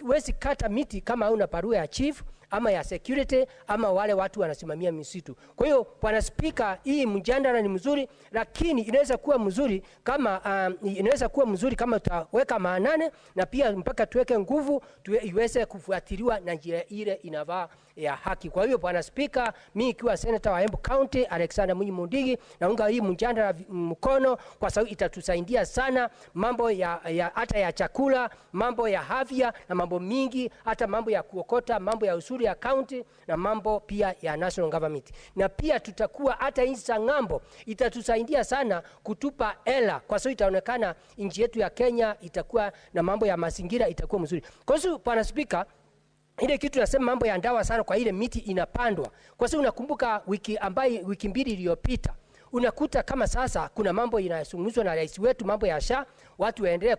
Uwezi kata miti kama una barua ya chief ama ya security ama wale watu wanasimamia misitu. Kwa hiyo Bwana Spika, hii mjadala ni mzuri, lakini inaweza kuwa mzuri kama tutaweka maanane na pia mpaka tuweke nguvu iweze kufuatiliwa na njia ile inavaa ya haki. Kwa hiyo Bwana Spika, mimi ikiwa senator wa Embu County Alexander Munyi Mundigi, naunga hii mjadala mkono kwa sababu itatusaidia sana mambo ya hata ya chakula, mambo ya afya na mambo mingi, hata mambo ya kuokota, mambo ya usuri ya county na mambo pia ya national government. Na pia tutakuwa hata nchi za ng'ambo itatusaidia sana kutupa hela kwa sababu itaonekana nchi yetu ya Kenya itakuwa na mambo ya mazingira itakuwa mzuri. Kwa hiyo Bwana Spika, ile kitu nasema mambo ya ndawa sana kwa ile miti inapandwa. Kwa sababu unakumbuka wiki mbili iliyopita unakuta kama sasa kuna mambo inayozungumzwa na rais wetu, mambo ya SHA, watu waendelee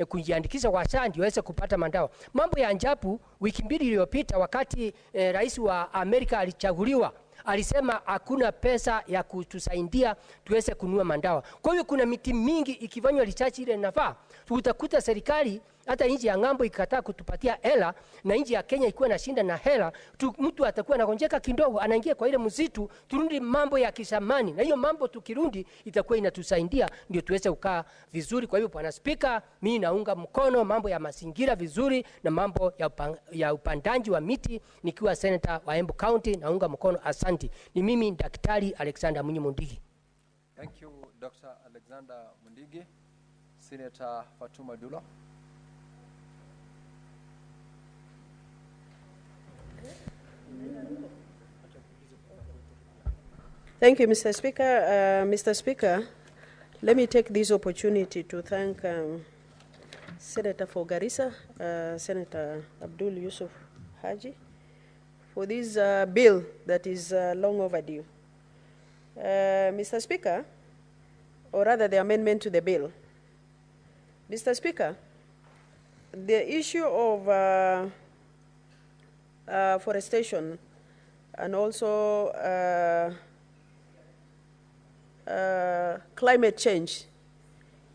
kujiandikisha kwa SHA ndio waweze kupata mandawa. Mambo ya ajabu, wiki mbili iliyopita wakati rais wa Amerika alichaguliwa, alisema hakuna pesa ya kutusaidia tuweze kununua mandawa. Kwa hiyo kuna miti mingi ikifanywa research ile inafaa. Utakuta serikali hata nchi ya ng'ambo ikataa kutupatia hela na nchi ya Kenya ikuwa na shinda na hela, mtu atakuwa anagonjeka kidogo anaingia kwa ile msitu, turudi mambo ya kishamani. Na hiyo mambo tukirundi itakuwa inatusaidia ndio tuweze kukaa vizuri. Kwa hiyo Bwana Spika, mimi naunga mkono mambo ya mazingira vizuri na mambo ya upandaji wa miti nikiwa senator wa Embu County, naunga mkono. Asante. Ni mimi Daktari Alexander Munyi Mundigi. Thank you Dr. Alexander Mundigi. Senator Fatuma Dula. Thank you, Mr. Speaker. Mr. Speaker, let me take this opportunity to thank Senator for Garissa, Senator Abdul Yusuf Haji, for this bill that is long overdue. Mr. Speaker, or rather the amendment to the bill. Mr. Speaker, the issue of forestation and also climate change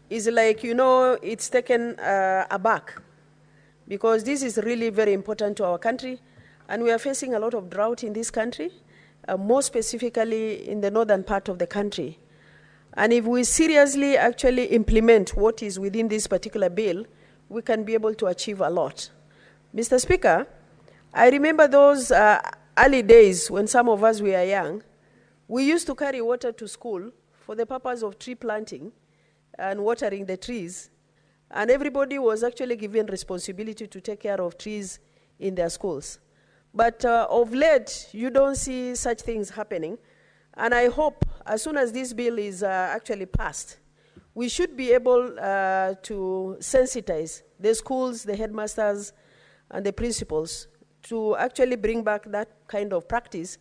is like, it's taken aback, because this is really very important to our country, and we are facing a lot of drought in this country, more specifically in the northern part of the country. And if we seriously actually implement what is within this particular bill, we can be able to achieve a lot. Mr. Speaker, I remember those early days when some of us were young. We used to carry water to school for the purpose of tree planting and watering the trees, and everybody was actually given responsibility to take care of trees in their schools. But of late, you don't see such things happening, and I hope as soon as this bill is actually passed, we should be able to sensitize the schools, the headmasters, and the principals to actually bring back that kind of practice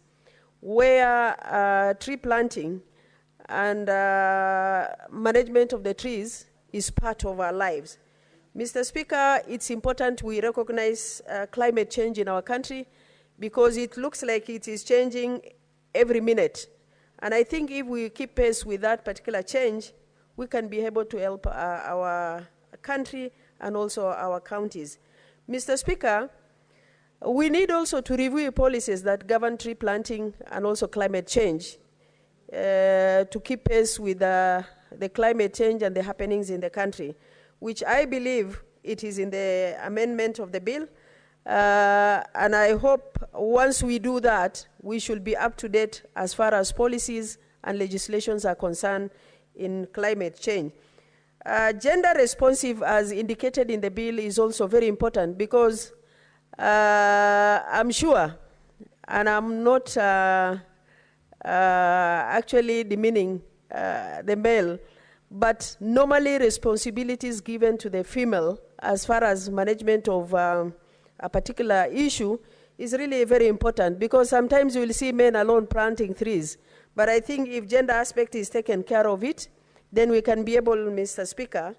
where tree planting and management of the trees is part of our lives. Mr. Speaker, it's important we recognize climate change in our country, because it looks like it is changing every minute. And I think if we keep pace with that particular change, we can be able to help our country and also our counties. Mr. Speaker, we need also to review policies that govern tree planting and also climate change to keep pace with the climate change and the happenings in the country, which I believe it is in the amendment of the bill. And I hope once we do that, we should be up to date as far as policies and legislations are concerned in climate change. Gender responsive, as indicated in the bill, is also very important because I'm sure, and I'm not actually demeaning the male, but normally responsibilities given to the female as far as management of a particular issue is really very important, because sometimes you will see men alone planting trees. But I think if gender aspect is taken care of it, then we can be able, Mr. Speaker,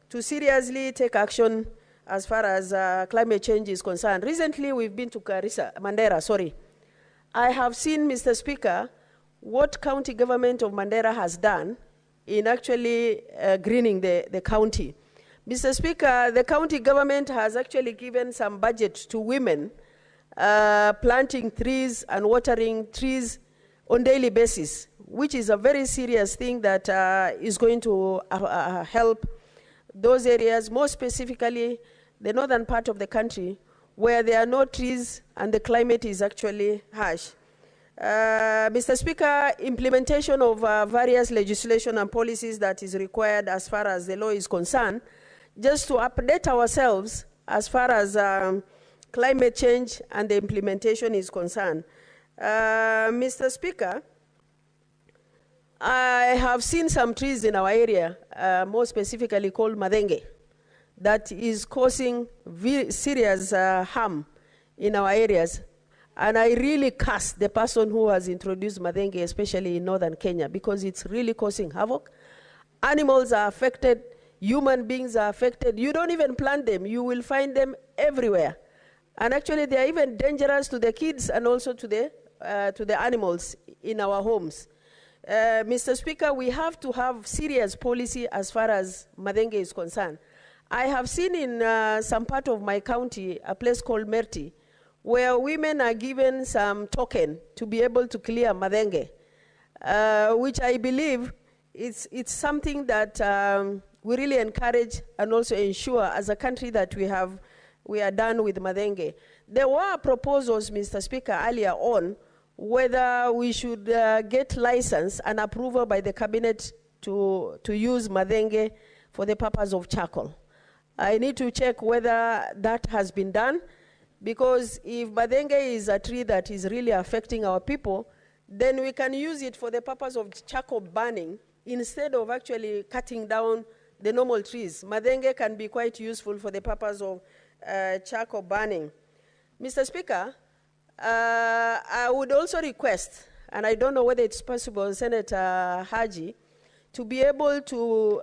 to seriously take action as far as climate change is concerned. Recently, we've been to Mandera, sorry. I have seen, Mr. Speaker, what county government of Mandera has done in actually greening the county. Mr. Speaker, the county government has actually given some budget to women planting trees and watering trees on daily basis, which is a very serious thing that is going to help those areas, more specifically the northern part of the country, where there are no trees and the climate is actually harsh. Mr. Speaker, implementation of various legislation and policies that is required as far as the law is concerned, just to update ourselves as far as climate change and the implementation is concerned. Mr. Speaker, I have seen some trees in our area, more specifically called madenge, that is causing serious harm in our areas. And I really curse the person who has introduced madenge, especially in northern Kenya, because it's really causing havoc. Animals are affected, human beings are affected. You don't even plant them, you will find them everywhere. And actually they are even dangerous to the kids and also to the animals in our homes. Mr. Speaker, we have to have serious policy as far as madenge is concerned. I have seen in some part of my county, a place called Merti, where women are given some token to be able to clear madenge, which I believe it's something that we really encourage and also ensure as a country that we are done with madenge. There were proposals, Mr. Speaker, earlier on, whether we should get license and approval by the cabinet to use madenge for the purpose of charcoal. I need to check whether that has been done, because if madenge is a tree that is really affecting our people, then we can use it for the purpose of charcoal burning instead of actually cutting down the normal trees. Madenge can be quite useful for the purpose of charcoal burning. Mr. Speaker, I would also request, and I don't know whether it's possible, Senator Haji, to be able to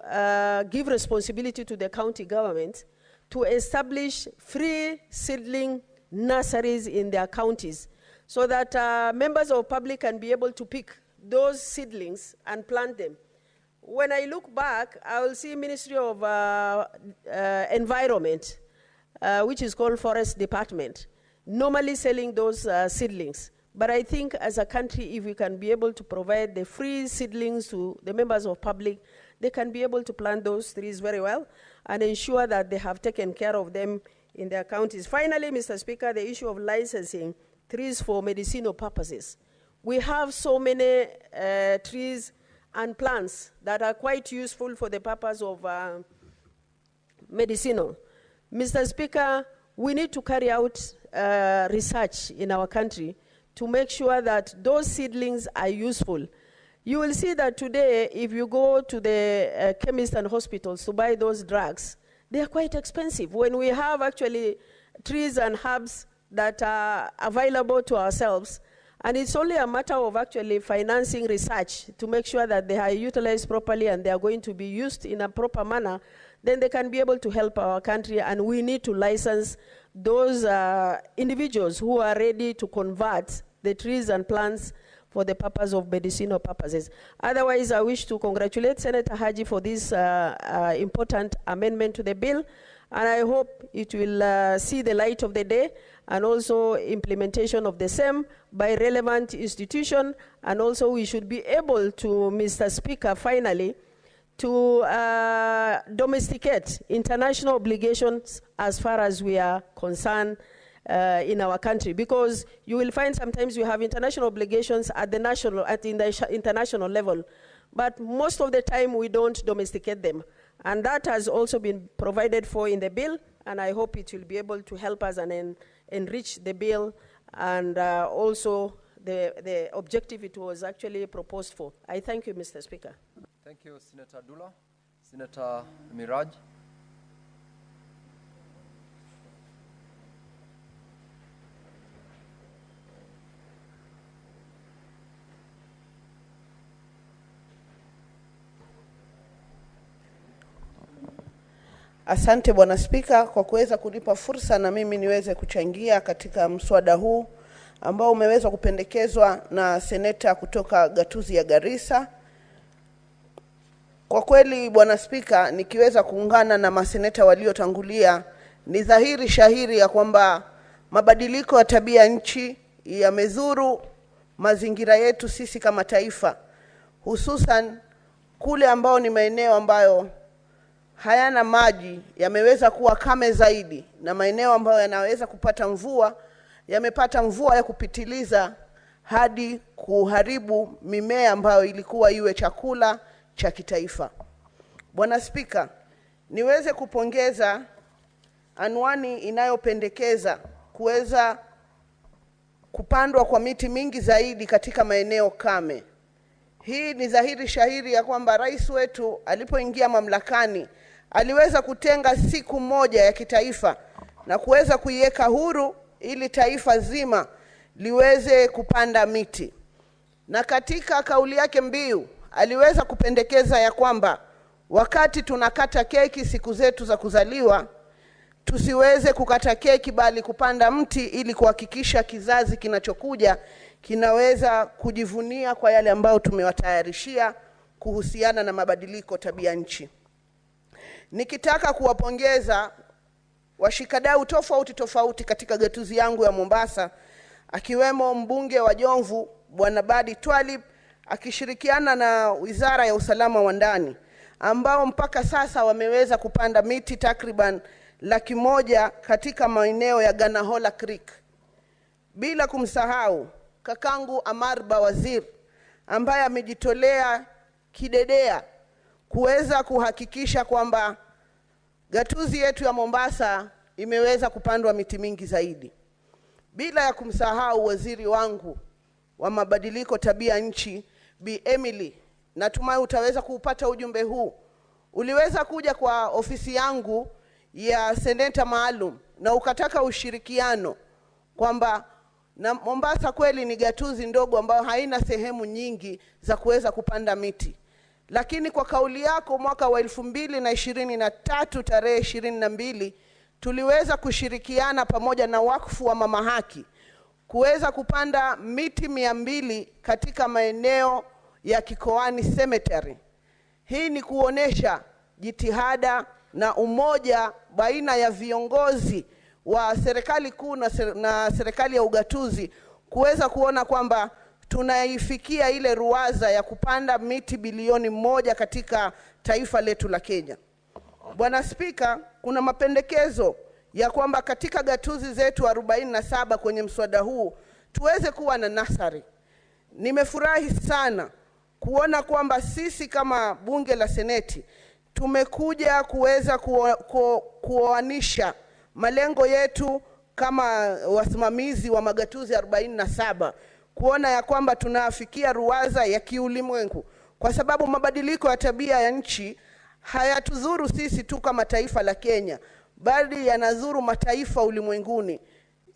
give responsibility to the county government to establish free seedling nurseries in their counties, so that members of public can be able to pick those seedlings and plant them. When I look back, I will see Ministry of Environment, which is called Forest Department, normally selling those seedlings. But I think as a country, if we can be able to provide the free seedlings to the members of public, they can be able to plant those trees very well and ensure that they have taken care of them in their counties. Finally, Mr. Speaker, the issue of licensing trees for medicinal purposes. We have so many trees and plants that are quite useful for the purpose of medicinal. Mr. Speaker, we need to carry out research in our country to make sure that those seedlings are useful. You will see that today, if you go to the chemists and hospitals to buy those drugs, they are quite expensive. When we have actually trees and herbs that are available to ourselves, and it's only a matter of actually financing research to make sure that they are utilized properly and they are going to be used in a proper manner, then they can be able to help our country. And we need to license those individuals who are ready to convert the trees and plants for the purpose of medicinal purposes. Otherwise, I wish to congratulate Senator Haji for this important amendment to the bill, and I hope it will see the light of the day, and also implementation of the same by relevant institution. And also we should be able to, Mr. Speaker, finally, to domesticate international obligations as far as we are concerned in our country, because you will find sometimes you have international obligations at the international level, but most of the time we don't domesticate them, and that has also been provided for in the bill, and I hope it will be able to help us and enrich the bill, and also the objective it was actually proposed for. I thank you, Mr. Speaker. Thank you, Senator Dula. Senator Miraj. Asante Bwana Spika kwa kuweza kunipa fursa na mimi niweze kuchangia katika mswada huu ambao umeweza kupendekezwa na seneta kutoka gatuzi ya Garissa. Kwa kweli Bwana Spika, nikiweza kuungana na maseneta waliotangulia, ni dhahiri shahiri ya kwamba mabadiliko ya tabia nchi yamezuru mazingira yetu sisi kama taifa, hususan kule ambao ni maeneo ambayo hayana maji yameweza kuwa kame zaidi, na maeneo ambayo yanaweza kupata mvua yamepata mvua ya kupitiliza hadi kuharibu mimea ambayo ilikuwa iwe chakula cha kitaifa. Bwana Spika, niweze kupongeza anwani inayopendekeza kuweza kupandwa kwa miti mingi zaidi katika maeneo kame. Hii ni dhahiri shahiri ya kwamba rais wetu alipoingia mamlakani aliweza kutenga siku moja ya kitaifa na kuweza kuiweka huru ili taifa zima liweze kupanda miti. Na katika kauli yake mbiu aliweza kupendekeza ya kwamba wakati tunakata keki siku zetu za kuzaliwa, tusiweze kukata keki bali kupanda mti ili kuhakikisha kizazi kinachokuja kinaweza kujivunia kwa yale ambayo tumewatayarishia kuhusiana na mabadiliko tabia nchi. Nikitaka kuwapongeza washikadau tofauti katika gatuzi yangu ya Mombasa, akiwemo mbunge wa Jomvu Bwana Badi Twalib akishirikiana na Wizara ya Usalama wa Ndani, ambao mpaka sasa wameweza kupanda miti takriban 100,000 katika maeneo ya Ganahola Creek. Bila kumsahau kakangu Amarba Wazir ambaye amejitolea kidedea kuweza kuhakikisha kwamba gatuzi yetu ya Mombasa imeweza kupandwa miti mingi zaidi. Bila ya kumsahau waziri wangu wa mabadiliko tabia nchi Bi Emily, natumai utaweza kuupata ujumbe huu. Uliweza kuja kwa ofisi yangu ya seneta maalum na ukataka ushirikiano kwamba na Mombasa kweli ni gatuzi ndogo ambayo haina sehemu nyingi za kuweza kupanda miti. Lakini kwa kauli yako mwaka wa 2023 tarehe 22 tuliweza kushirikiana pamoja na wakfu wa Mama Haki kuweza kupanda miti 200 katika maeneo ya Kikoani Cemetery. Hii ni kuonesha jitihada na umoja baina ya viongozi wa serikali kuu na serikali ya ugatuzi kuweza kuona kwamba tunaifikia ile ruwaza ya kupanda miti bilioni 1 katika taifa letu la Kenya. Bwana Spika, kuna mapendekezo ya kwamba katika gatuzi zetu 47 kwenye mswada huu tuweze kuwa na nasari. Nimefurahi sana kuona kwamba sisi kama bunge la seneti tumekuja kuweza kuoanisha malengo yetu kama wasimamizi wa magatuzi 47, kuona ya kwamba tunafikia ruwaza ya kiulimwengu, kwa sababu mabadiliko ya tabia ya nchi hayatuzuru sisi tu kama taifa la Kenya, bali yanazuru mataifa ulimwenguni.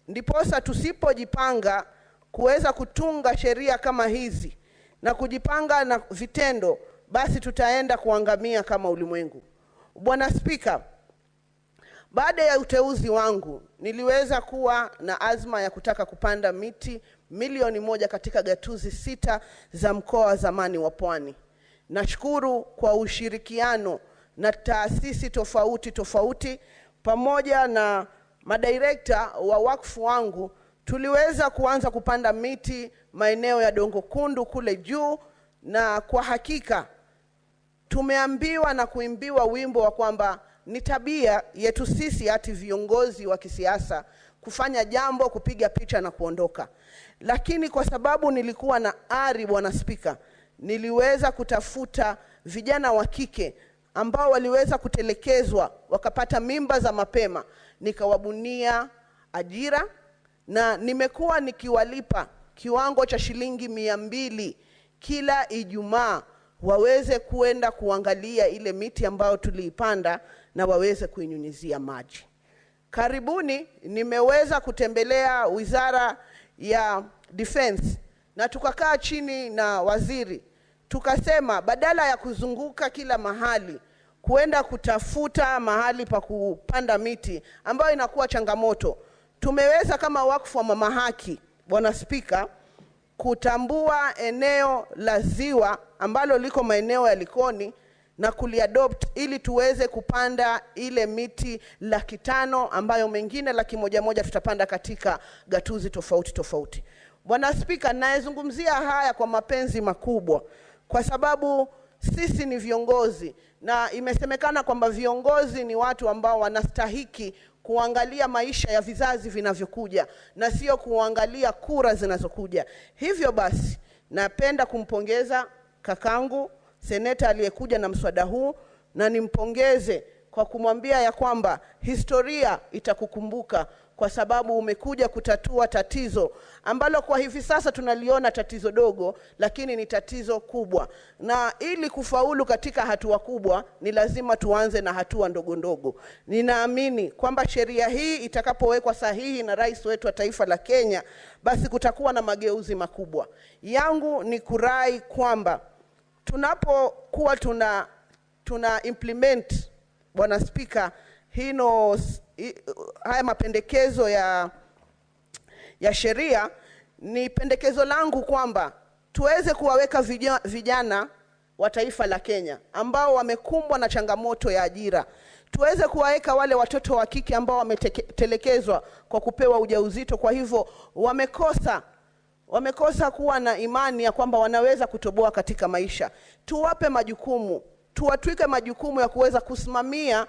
Ndiposa tusipojipanga kuweza kutunga sheria kama hizi na kujipanga na vitendo, basi tutaenda kuangamia kama ulimwengu. Bwana Spika, baada ya uteuzi wangu niliweza kuwa na azma ya kutaka kupanda miti milioni 1 katika gatuzi 6 za mkoa wa zamani wa Pwani. Nashukuru kwa ushirikiano na taasisi tofauti tofauti pamoja na madirekta wa wakfu wangu, tuliweza kuanza kupanda miti maeneo ya Dongo Kundu kule juu, na kwa hakika tumeambiwa na kuimbiwa wimbo wa kwamba ni tabia yetu sisi hati viongozi wa kisiasa kufanya jambo, kupiga picha na kuondoka. Lakini kwa sababu nilikuwa na ari, Bwana Spika, niliweza kutafuta vijana wa kike ambao waliweza kutelekezwa wakapata mimba za mapema, nikawabunia ajira, na nimekuwa nikiwalipa kiwango cha shilingi 200 kila Ijumaa waweze kuenda kuangalia ile miti ambayo tuliipanda na waweze kuinyunyizia maji. Karibuni nimeweza kutembelea Wizara ya Defense na tukakaa chini na waziri, tukasema badala ya kuzunguka kila mahali kuenda kutafuta mahali pa kupanda miti ambayo inakuwa changamoto, tumeweza kama wakfu wa Mama Haki, Bwana Spika, kutambua eneo la ziwa ambalo liko maeneo ya Likoni na kuliadopt ili tuweze kupanda ile miti 500 ambayo mengine 100,000 tutapanda katika gatuzi tofauti tofauti. Bwana Spika, naezungumzia haya kwa mapenzi makubwa kwa sababu sisi ni viongozi, na imesemekana kwamba viongozi ni watu ambao wanastahiki kuangalia maisha ya vizazi vinavyokuja na sio kuangalia kura zinazokuja. Hivyo basi napenda kumpongeza kakangu seneta aliyekuja na mswada huu, na nimpongeze kwa kumwambia ya kwamba historia itakukumbuka kwa sababu umekuja kutatua tatizo ambalo kwa hivi sasa tunaliona tatizo dogo, lakini ni tatizo kubwa. Na ili kufaulu katika hatua kubwa ni lazima tuanze na hatua ndogo ndogo. Ninaamini kwamba sheria hii itakapowekwa sahihi na rais wetu wa taifa la Kenya, basi kutakuwa na mageuzi makubwa. Yangu ni kurai kwamba tunapokuwa tuna implement, Bwana Spika, haya mapendekezo ya sheria, ni pendekezo langu kwamba tuweze kuwaweka vijana wa taifa la Kenya ambao wamekumbwa na changamoto ya ajira. Tuweze kuwaweka wale watoto wa kike ambao wametelekezwa kwa kupewa ujauzito, kwa hivyo wamekosa kuwa na imani ya kwamba wanaweza kutoboa katika maisha. Tuwape majukumu, tuwatwike majukumu ya kuweza kusimamia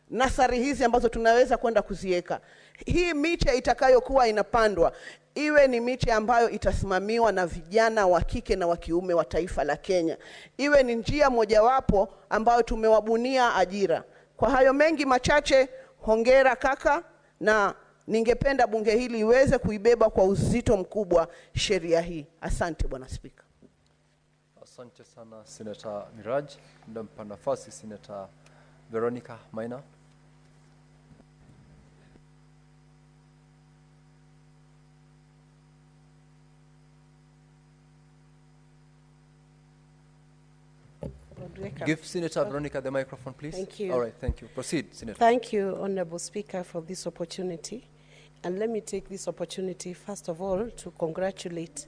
nasari hizi ambazo tunaweza kwenda kuziweka. Hii miche itakayokuwa inapandwa iwe ni miche ambayo itasimamiwa na vijana wa kike na wa kiume wa taifa la Kenya. Iwe ni njia mojawapo ambayo tumewabunia ajira. Kwa hayo mengi machache, hongera kaka, na ningependa bunge hili iweze kuibeba kwa uzito mkubwa sheria hii. Asante Bwana Spika. Asante sana Senator Miraj. Ndampa nafasi Senator Veronica Maina. Give Senator Veronica the microphone, please. Thank you. All right, thank you. Proceed, Senator. Thank you, Honorable Speaker, for this opportunity. And let me take this opportunity, first of all, to congratulate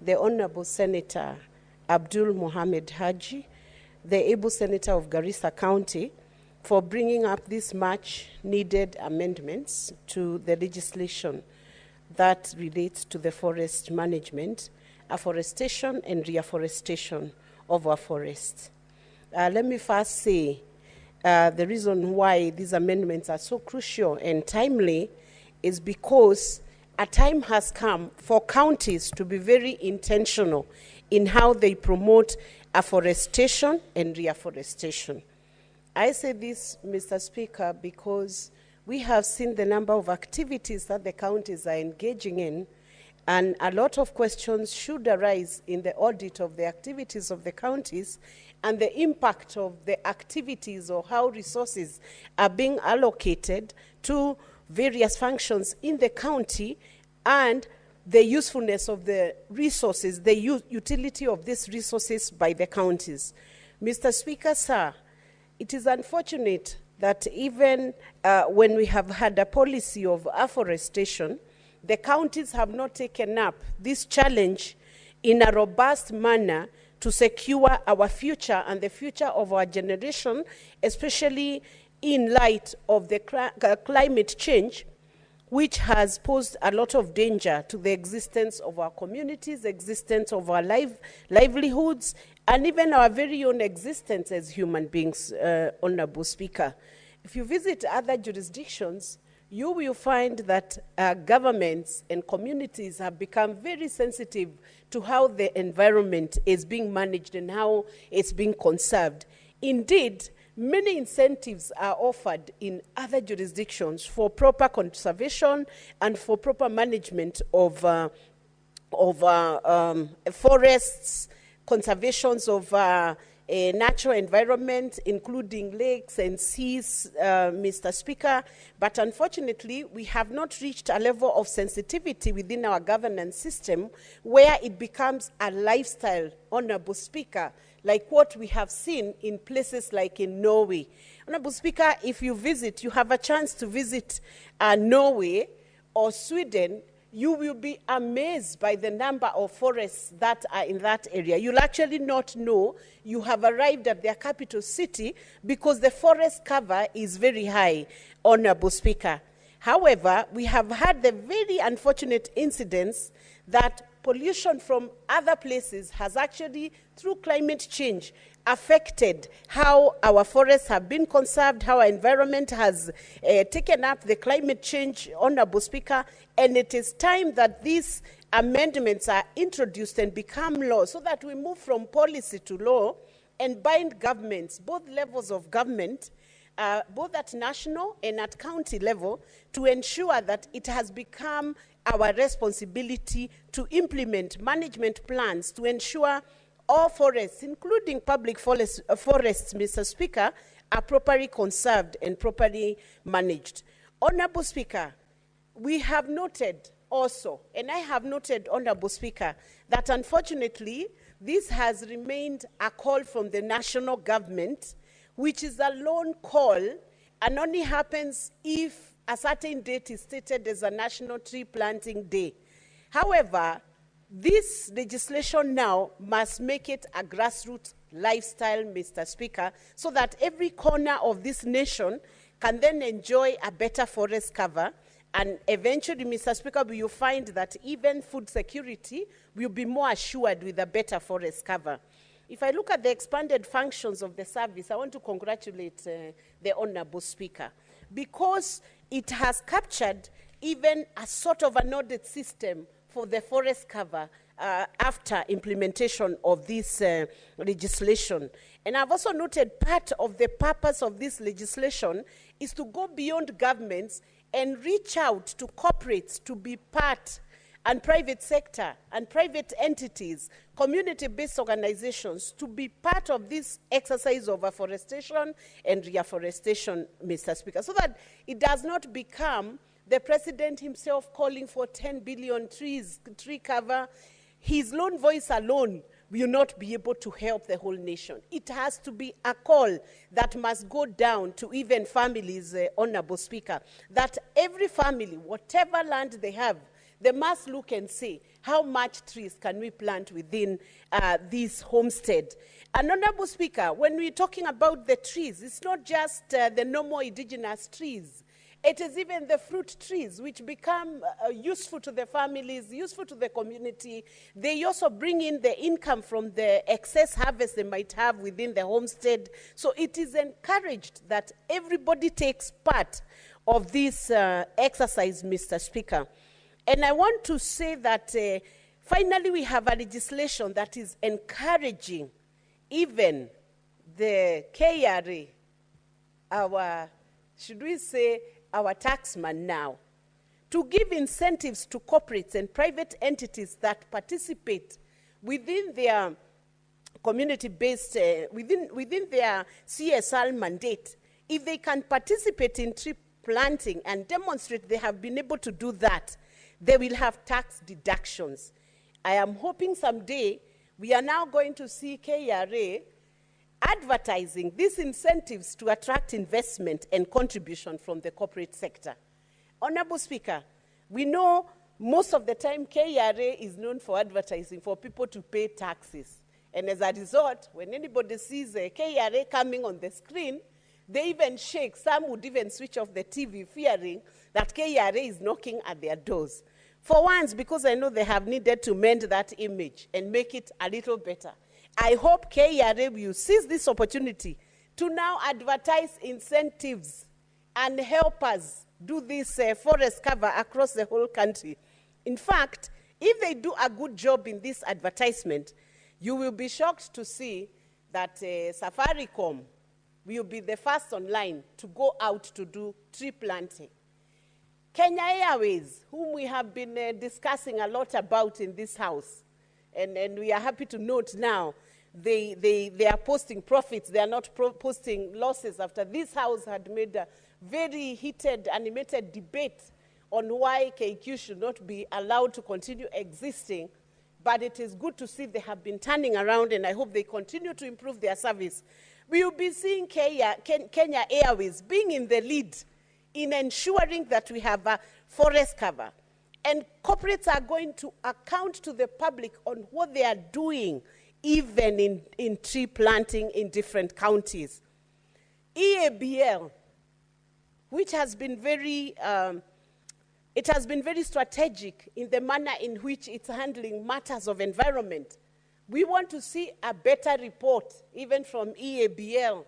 the Honorable Senator Abdul Mohamed Haji, the able Senator of Garissa County, for bringing up these much needed amendments to the legislation that relates to the forest management, afforestation and reforestation of our forests. Let me first say the reason why these amendments are so crucial and timely is because a time has come for counties to be very intentional in how they promote afforestation and reforestation. I say this, Mr. Speaker, because we have seen the number of activities that the counties are engaging in, and a lot of questions should arise in the audit of the activities of the counties and the impact of the activities or how resources are being allocated to various functions in the county, and the usefulness of the resources, the utility of these resources by the counties. Mr. Speaker, sir, it is unfortunate that even when we have had a policy of afforestation, the counties have not taken up this challenge in a robust manner to secure our future and the future of our generation, especially in light of the climate change, which has posed a lot of danger to the existence of our communities, existence of our livelihoods, and even our very own existence as human beings, Honorable Speaker. If you visit other jurisdictions, you will find that governments and communities have become very sensitive to how the environment is being managed and how it's being conserved. Indeed, many incentives are offered in other jurisdictions for proper conservation and for proper management of forests, conservations of a natural environment, including lakes and seas, Mr. Speaker. But unfortunately, we have not reached a level of sensitivity within our governance system where it becomes a lifestyle, Honorable Speaker, like what we have seen in places like in Norway. Honorable Speaker, if you visit, you have a chance to visit Norway or Sweden, you will be amazed by the number of forests that are in that area. You'll actually not know you have arrived at their capital city because the forest cover is very high, Honorable Speaker. However, we have had the very unfortunate incidents that pollution from other places has actually, through climate change, affected how our forests have been conserved, how our environment has taken up the climate change, Honorable Speaker, and it is time that these amendments are introduced and become law so that we move from policy to law and bind governments, both levels of government, both at national and at county level, to ensure that it has become our responsibility to implement management plans to ensure all forests, including public forests, Mr. Speaker, are properly conserved and properly managed. Honorable Speaker, we have noted also, and I have noted, Honorable Speaker, that unfortunately this has remained a call from the national government, which is a lone call and only happens if a certain date is stated as a National Tree Planting Day. However, this legislation now must make it a grassroots lifestyle, Mr. Speaker, so that every corner of this nation can then enjoy a better forest cover. And eventually, Mr. Speaker, we will find that even food security will be more assured with a better forest cover. If I look at the expanded functions of the service, I want to congratulate the Honorable Speaker, because it has captured even a sort of an audit system for the forest cover after implementation of this legislation. And I've also noted part of the purpose of this legislation is to go beyond governments and reach out to corporates to be part, and private sector and private entities, community-based organizations, to be part of this exercise of afforestation and reforestation, Mr. Speaker, so that it does not become the president himself calling for 10 billion tree cover. His lone voice alone will not be able to help the whole nation. It has to be a call that must go down to even families, Honorable Speaker, that every family, whatever land they have, they must look and see how much trees can we plant within this homestead. And Honorable Speaker, when we're talking about the trees, it's not just the normal indigenous trees. It is even the fruit trees, which become useful to the families, useful to the community. They also bring in the income from the excess harvest they might have within the homestead. So it is encouraged that everybody takes part of this exercise, Mr. Speaker. And I want to say that finally we have a legislation that is encouraging even the KRA, our, should we say, our taxman now, to give incentives to corporates and private entities that participate within their community-based, within their CSR mandate. If they can participate in tree planting and demonstrate they have been able to do that, they will have tax deductions. I am hoping someday we are now going to see KRA advertising these incentives to attract investment and contribution from the corporate sector. Honorable Speaker, we know Most of the time, KRA is known for advertising, for people to pay taxes. And as a result, when anybody sees a KRA coming on the screen, they even shake. Some would even switch off the TV, fearing that KRA is knocking at their doors. For once, because I know they have needed to mend that image and make it a little better, I hope KRA will seize this opportunity to now advertise incentives and help us do this forest cover across the whole country. In fact, if they do a good job in this advertisement, you will be shocked to see that Safaricom will be the first online to go out to do tree planting. Kenya Airways, whom we have been discussing a lot about in this house, and we are happy to note now, they are posting profits. They are not posting losses after this house had made a very heated, animated debate on why KQ should not be allowed to continue existing. But it is good to see they have been turning around, and I hope they continue to improve their service. We will be seeing Kenya Airways being in the lead in ensuring that we have a forest cover. And corporates are going to account to the public on what they are doing, even in tree planting in different counties. EABL, which has been very, it has been very strategic in the manner in which it's handling matters of environment. We want to see a better report, even from EABL.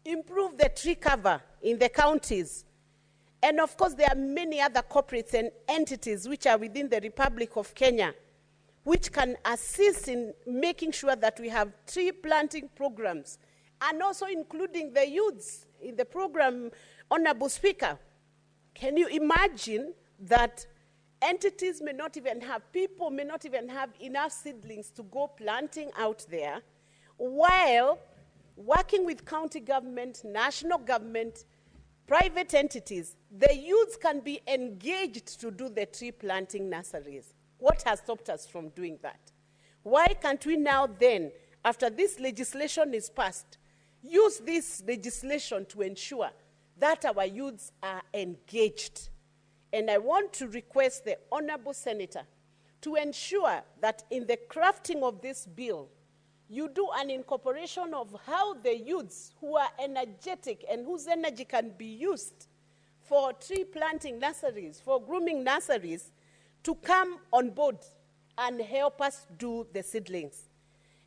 Improve the tree cover in the counties. And of course, there are many other corporates and entities which are within the Republic of Kenya, which can assist in making sure that we have tree planting programs, and also including the youths in the program. Honorable Speaker, can you imagine that entities may not even have, people may not even have enough seedlings to go planting out there, while working with county government, national government, private entities, the youths can be engaged to do the tree planting nurseries. What has stopped us from doing that? Why can't we now then, after this legislation is passed, use this legislation to ensure that our youths are engaged? And I want to request the Honorable Senator to ensure that in the crafting of this bill, you do an incorporation of how the youths who are energetic and whose energy can be used for tree planting nurseries, for grooming nurseries, to come on board and help us do the seedlings.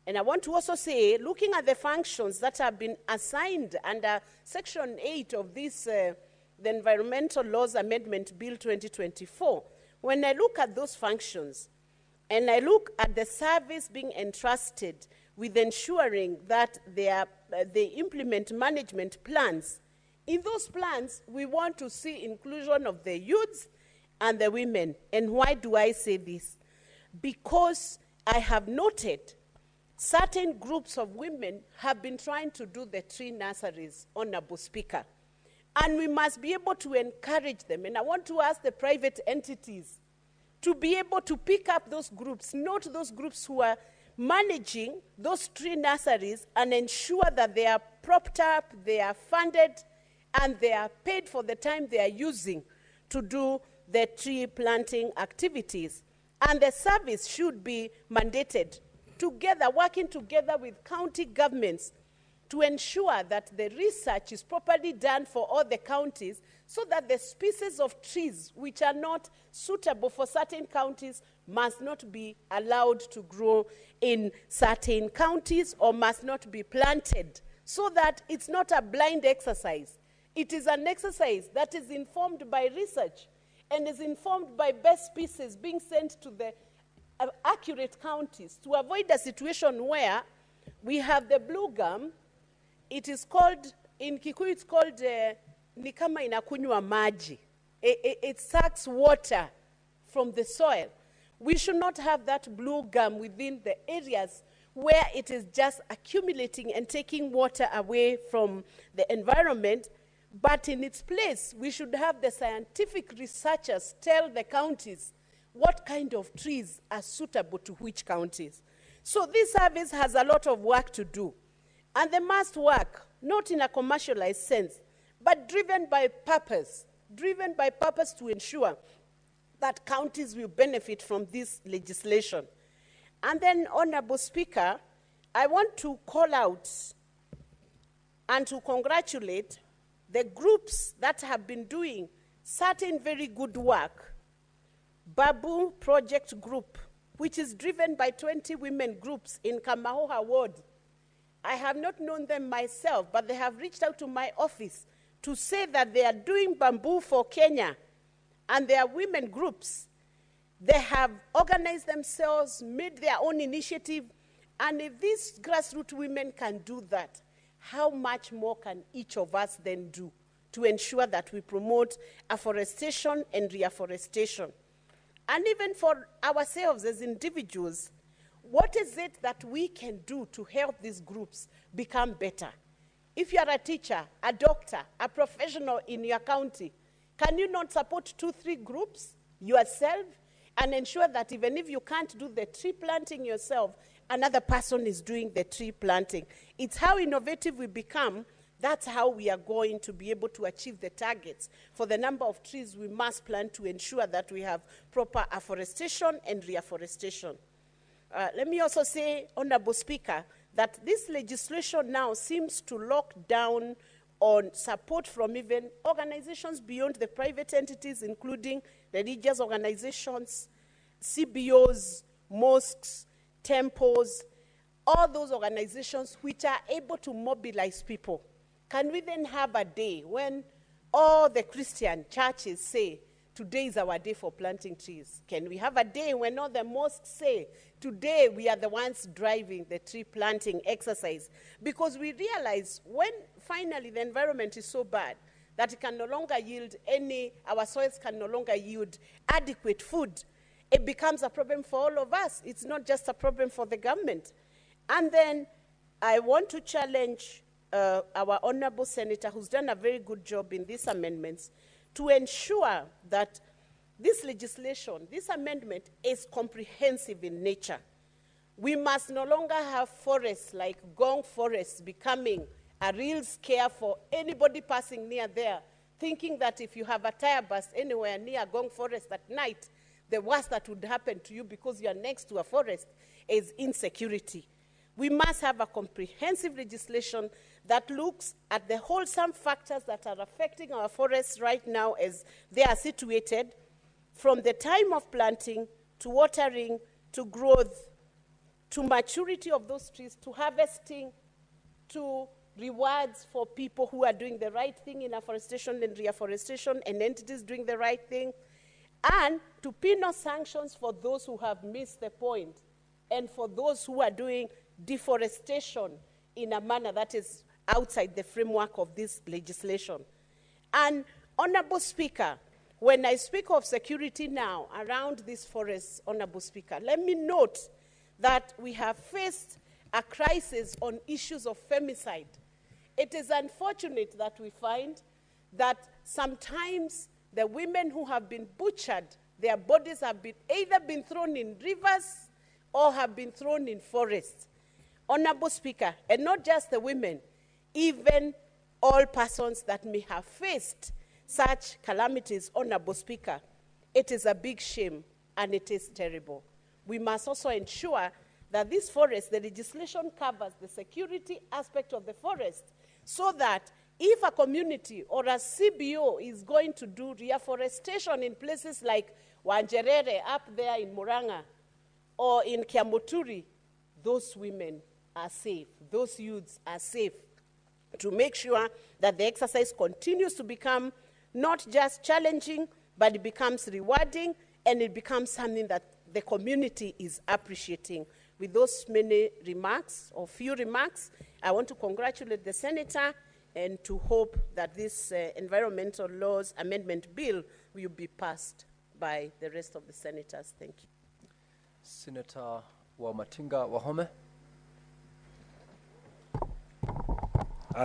And I want to also say, looking at the functions that have been assigned under Section 8 of this, the Environmental Laws Amendment Bill 2024, when I look at those functions, and I look at the service being entrusted with ensuring that they implement management plans, in those plans, we want to see inclusion of the youths and the women. And why do I say this? Because I have noted certain groups of women have been trying to do the tree nurseries, Honorable Speaker. And we must be able to encourage them. And I want to ask the private entities to be able to pick up those groups, not those groups who are managing those tree nurseries, and ensure that they are propped up, they are funded, and they are paid for the time they are using to do the tree planting activities. And the service should be mandated together, working together with county governments to ensure that the research is properly done for all the counties, so that the species of trees which are not suitable for certain counties must not be allowed to grow in certain counties or must not be planted, so that it's not a blind exercise. It is an exercise that is informed by research and is informed by best species being sent to the accurate counties, to avoid a situation where we have the blue gum. It is called, in Kikuyu, it's called ni kama inakunywa maji. It sucks water from the soil. We should not have that blue gum within the areas where it is just accumulating and taking water away from the environment. But in its place, we should have the scientific researchers tell the counties what kind of trees are suitable to which counties. So this service has a lot of work to do. And they must work, not in a commercialized sense, but driven by purpose to ensure that counties will benefit from this legislation. And then, Honorable Speaker, I want to call out and to congratulate the groups that have been doing certain very good work. Babu Project Group, which is driven by 20 women groups in Kamahoha Ward. I have not known them myself, but they have reached out to my office to say that they are doing bamboo for Kenya, and they are women groups. They have organized themselves, made their own initiative, and if these grassroots women can do that, how much more can each of us then do to ensure that we promote afforestation and reforestation? And even for ourselves as individuals, what is it that we can do to help these groups become better? If you are a teacher, a doctor, a professional in your county, can you not support 2-3 groups yourself and ensure that even if you can't do the tree planting yourself, another person is doing the tree planting? It's how innovative we become. That's how we are going to be able to achieve the targets for the number of trees we must plant to ensure that we have proper afforestation and reforestation. Let me also say, Honorable Speaker, that this legislation now seems to lock down on support from even organizations beyond the private entities, including religious organizations, CBOs, mosques, temples, all those organizations which are able to mobilize people. Can we then have a day when all the Christian churches say, today is our day for planting trees? Can we have a day when all the mosques say, today we are the ones driving the tree planting exercise? Because we realize when finally the environment is so bad that it can no longer yield our soils can no longer yield adequate food, it becomes a problem for all of us. It's not just a problem for the government. And then I want to challenge our honorable senator, who's done a very good job in these amendments, to ensure that this legislation, this amendment, is comprehensive in nature. We must no longer have forests like Gong forests becoming a real scare for anybody passing near there, thinking that if you have a tire burst anywhere near Gong forest at night, the worst that would happen to you because you are next to a forest is insecurity. We must have a comprehensive legislation that looks at the wholesome factors that are affecting our forests right now as they are situated, from the time of planting, to watering, to growth, to maturity of those trees, to harvesting, to rewards for people who are doing the right thing in afforestation and reforestation, and entities doing the right thing, and to penal sanctions for those who have missed the point, and for those who are doing deforestation in a manner that is outside the framework of this legislation. And, Honorable Speaker, when I speak of security now around these forests, Honorable Speaker, let me note that we have faced a crisis on issues of femicide. It is unfortunate that we find that sometimes the women who have been butchered, their bodies have either been thrown in rivers or have been thrown in forests. Honorable Speaker, and not just the women, even all persons that may have faced such calamities, Honorable Speaker, it is a big shame and it is terrible. We must also ensure that this forest, the legislation covers the security aspect of the forest, so that if a community or a CBO is going to do reforestation in places like Wanjerere up there in Muranga or in Kiamuturi, those women are safe, those youths are safe, to make sure that the exercise continues to become not just challenging, but it becomes rewarding and it becomes something that the community is appreciating. With those many remarks, or few remarks, I want to congratulate the Senator and to hope that this Environmental Laws Amendment Bill will be passed by the rest of the Senators. Thank you. Senator Wamatinga Wahome.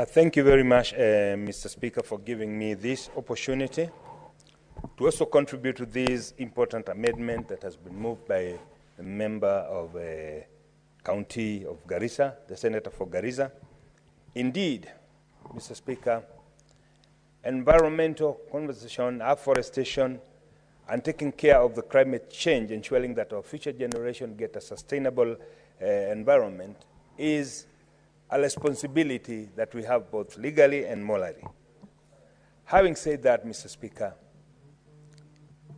Thank you very much, Mr. Speaker, for giving me this opportunity to also contribute to this important amendment that has been moved by a member of County of Garissa, the Senator for Garissa. Indeed, Mr. Speaker, environmental conservation, afforestation and taking care of the climate change, ensuring that our future generation get a sustainable environment, is a responsibility that we have both legally and morally. Having said that, Mr. Speaker,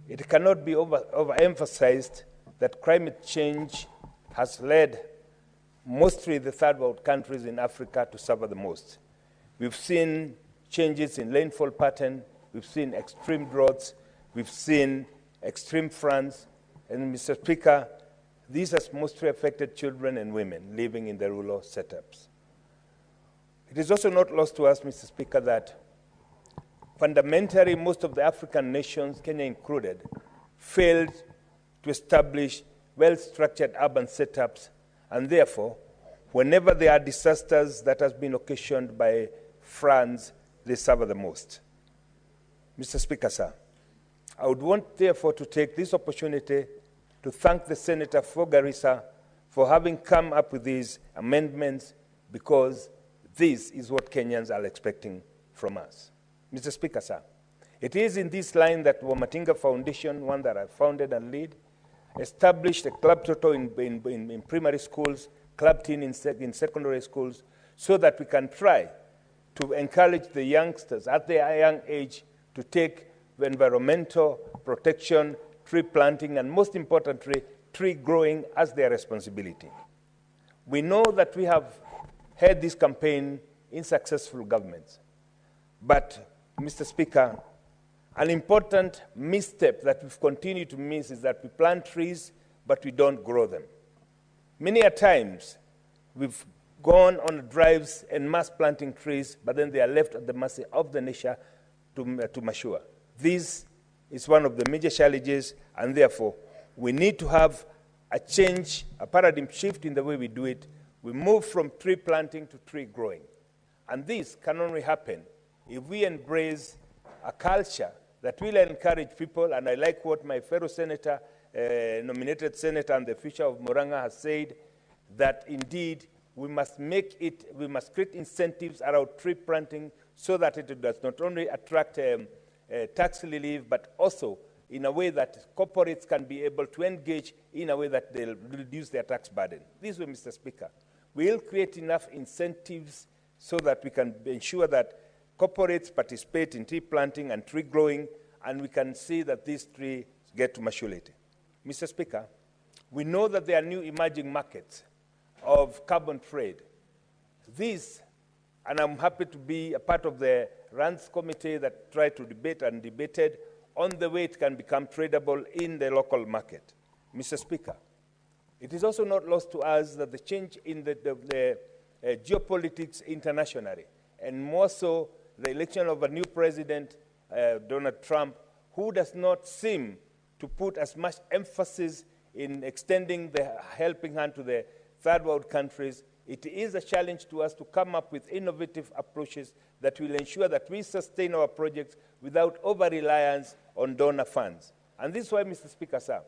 it cannot be overemphasized that climate change has led mostly the third world countries in Africa to suffer the most. We've seen changes in rainfall pattern, we've seen extreme droughts, we've seen extreme floods, and Mr. Speaker, these have mostly affected children and women living in the rural setups. It is also not lost to us, Mr. Speaker, that fundamentally most of the African nations, Kenya included, failed to establish well-structured urban setups, and therefore, whenever there are disasters that have been occasioned by floods, they suffer the most. Mr. Speaker, sir, I would want, therefore, to take this opportunity to thank the Senator for Garissa for having come up with these amendments, because this is what Kenyans are expecting from us. Mr. Speaker, sir, it is in this line that Wamatinga Foundation, one that I founded and lead, established a club toto in primary schools, club teen in secondary schools, so that we can try to encourage the youngsters at their young age to take environmental protection, tree planting, and most importantly, tree growing as their responsibility. We know that we have had this campaign in successful governments, but, Mr. Speaker, an important misstep that we've continued to miss is that we plant trees, but we don't grow them. Many a times, we've gone on drives and mass planting trees, but then they are left at the mercy of the nature to mature. This is one of the major challenges, and therefore, we need to have a change, a paradigm shift in the way we do it. We move from tree planting to tree growing. And this can only happen if we embrace a culture that will encourage people, and I like what my fellow senator, nominated senator and the future of Murang'a has said, that indeed we must create incentives around tree planting so that it does not only attract tax relief, but also in a way that corporates can be able to engage in a way that they'll reduce their tax burden. This way, Mr. Speaker, we'll create enough incentives so that we can ensure that corporates participate in tree planting and tree growing, and we can see that these trees get to maturity. Mr. Speaker, we know that there are new emerging markets of carbon trade. These, and I'm happy to be a part of the RANS committee that tried to debate and debated on the way it can become tradable in the local market. Mr. Speaker, it is also not lost to us that the change in the geopolitics internationally, and more so the election of a new president, Donald Trump, who does not seem to put as much emphasis in extending the helping hand to the third world countries, it is a challenge to us to come up with innovative approaches that will ensure that we sustain our projects without over-reliance on donor funds. And this is why, Mr. Speaker, sir,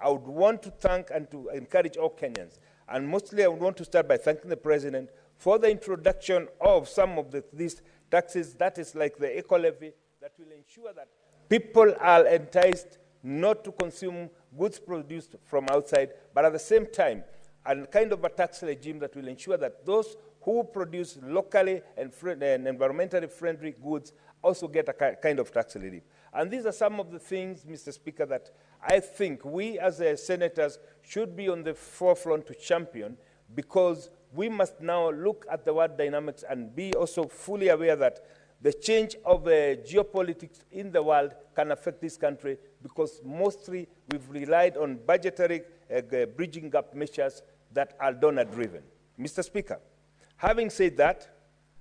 I would want to thank and to encourage all Kenyans, and mostly I would want to start by thanking the President for the introduction of some of these taxes, that is like the eco-levy, that will ensure that people are enticed not to consume goods produced from outside, but at the same time, a kind of a tax regime that will ensure that those who produce locally and environmentally friendly goods also get a kind of tax relief. And these are some of the things, Mr. Speaker, that I think we as senators should be on the forefront to champion, because we must now look at the world dynamics and be also fully aware that the change of geopolitics in the world can affect this country, because mostly we've relied on budgetary bridging gap measures that are donor-driven. Mr. Speaker, having said that,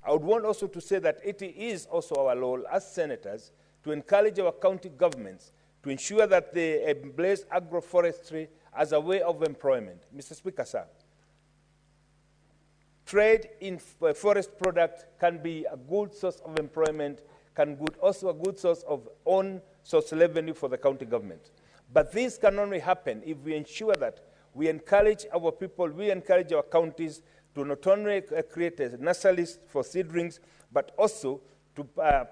I would want also to say that it is also our role as senators to encourage our county governments to ensure that they embrace agroforestry as a way of employment. Mr. Speaker, sir, trade in forest product can be a good source of employment, also a good source of own source revenue for the county government. But this can only happen if we ensure that we encourage our people, we encourage our counties to not only create a nurseries for seedlings, but also to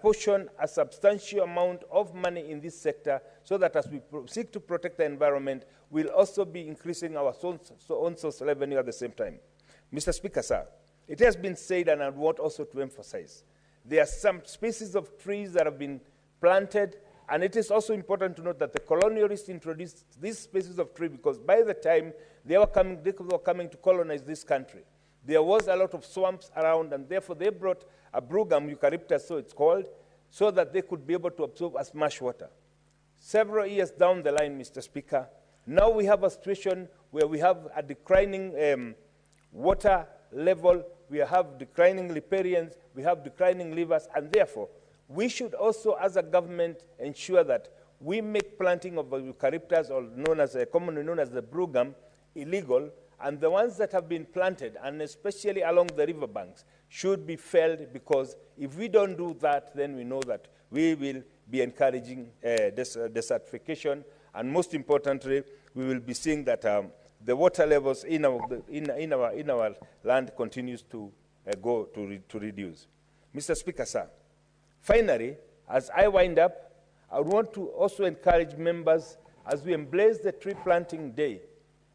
portion a substantial amount of money in this sector so that as we seek to protect the environment, we'll also be increasing our own source revenue at the same time. Mr. Speaker, sir, it has been said, and I want also to emphasize, there are some species of trees that have been planted, and it is also important to note that the colonialists introduced these species of tree because by the time they were coming to colonize this country, there was a lot of swamps around, and therefore they brought a brugam, eucalyptus, so it's called, so that they could be able to absorb as much water. Several years down the line, Mr. Speaker, now we have a situation where we have a declining water level, we have declining riparians, we have declining rivers, and therefore, we should also, as a government, ensure that we make planting of eucalyptus, or commonly known as the brugam, illegal, and the ones that have been planted, and especially along the riverbanks, should be felled, because if we don't do that, then we know that we will be encouraging desertification, and most importantly, we will be seeing that the water levels in our land continues to reduce. Mr. Speaker, sir, finally, as I wind up, I want to also encourage members as we embrace the tree planting day.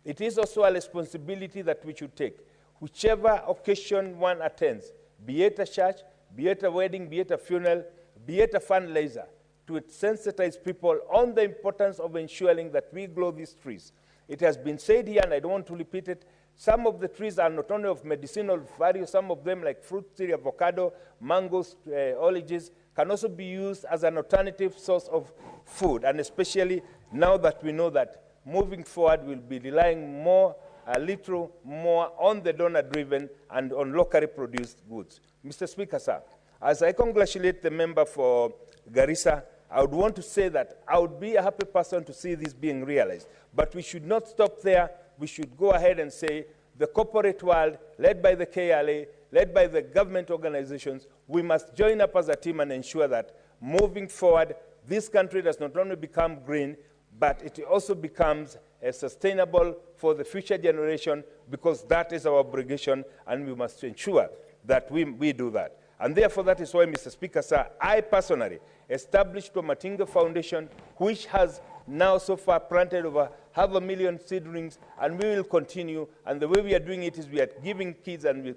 It is also a responsibility that we should take, whichever occasion one attends, be it a church, be it a wedding, be it a funeral, be it a fundraiser, to sensitize people on the importance of ensuring that we grow these trees. It has been said here, and I don't want to repeat it, some of the trees are not only of medicinal value, some of them like fruit tree, avocado, mangoes, oranges, can also be used as an alternative source of food, and especially now that we know that moving forward, we'll be relying a little more on the donor-driven and on locally produced goods. Mr. Speaker, sir, as I congratulate the member for Garissa, I would want to say that I would be a happy person to see this being realized. But we should not stop there. We should go ahead and say the corporate world, led by the KLA, led by the government organizations, we must join up as a team and ensure that moving forward, this country does not only become green, but it also becomes sustainable for the future generation, because that is our obligation, and we must ensure that we do that. And therefore, that is why, Mr. Speaker, sir, I personally established the Matinga Foundation, which has now so far planted over 500,000 seedlings, and we will continue. And the way we are doing it is we are giving kids, and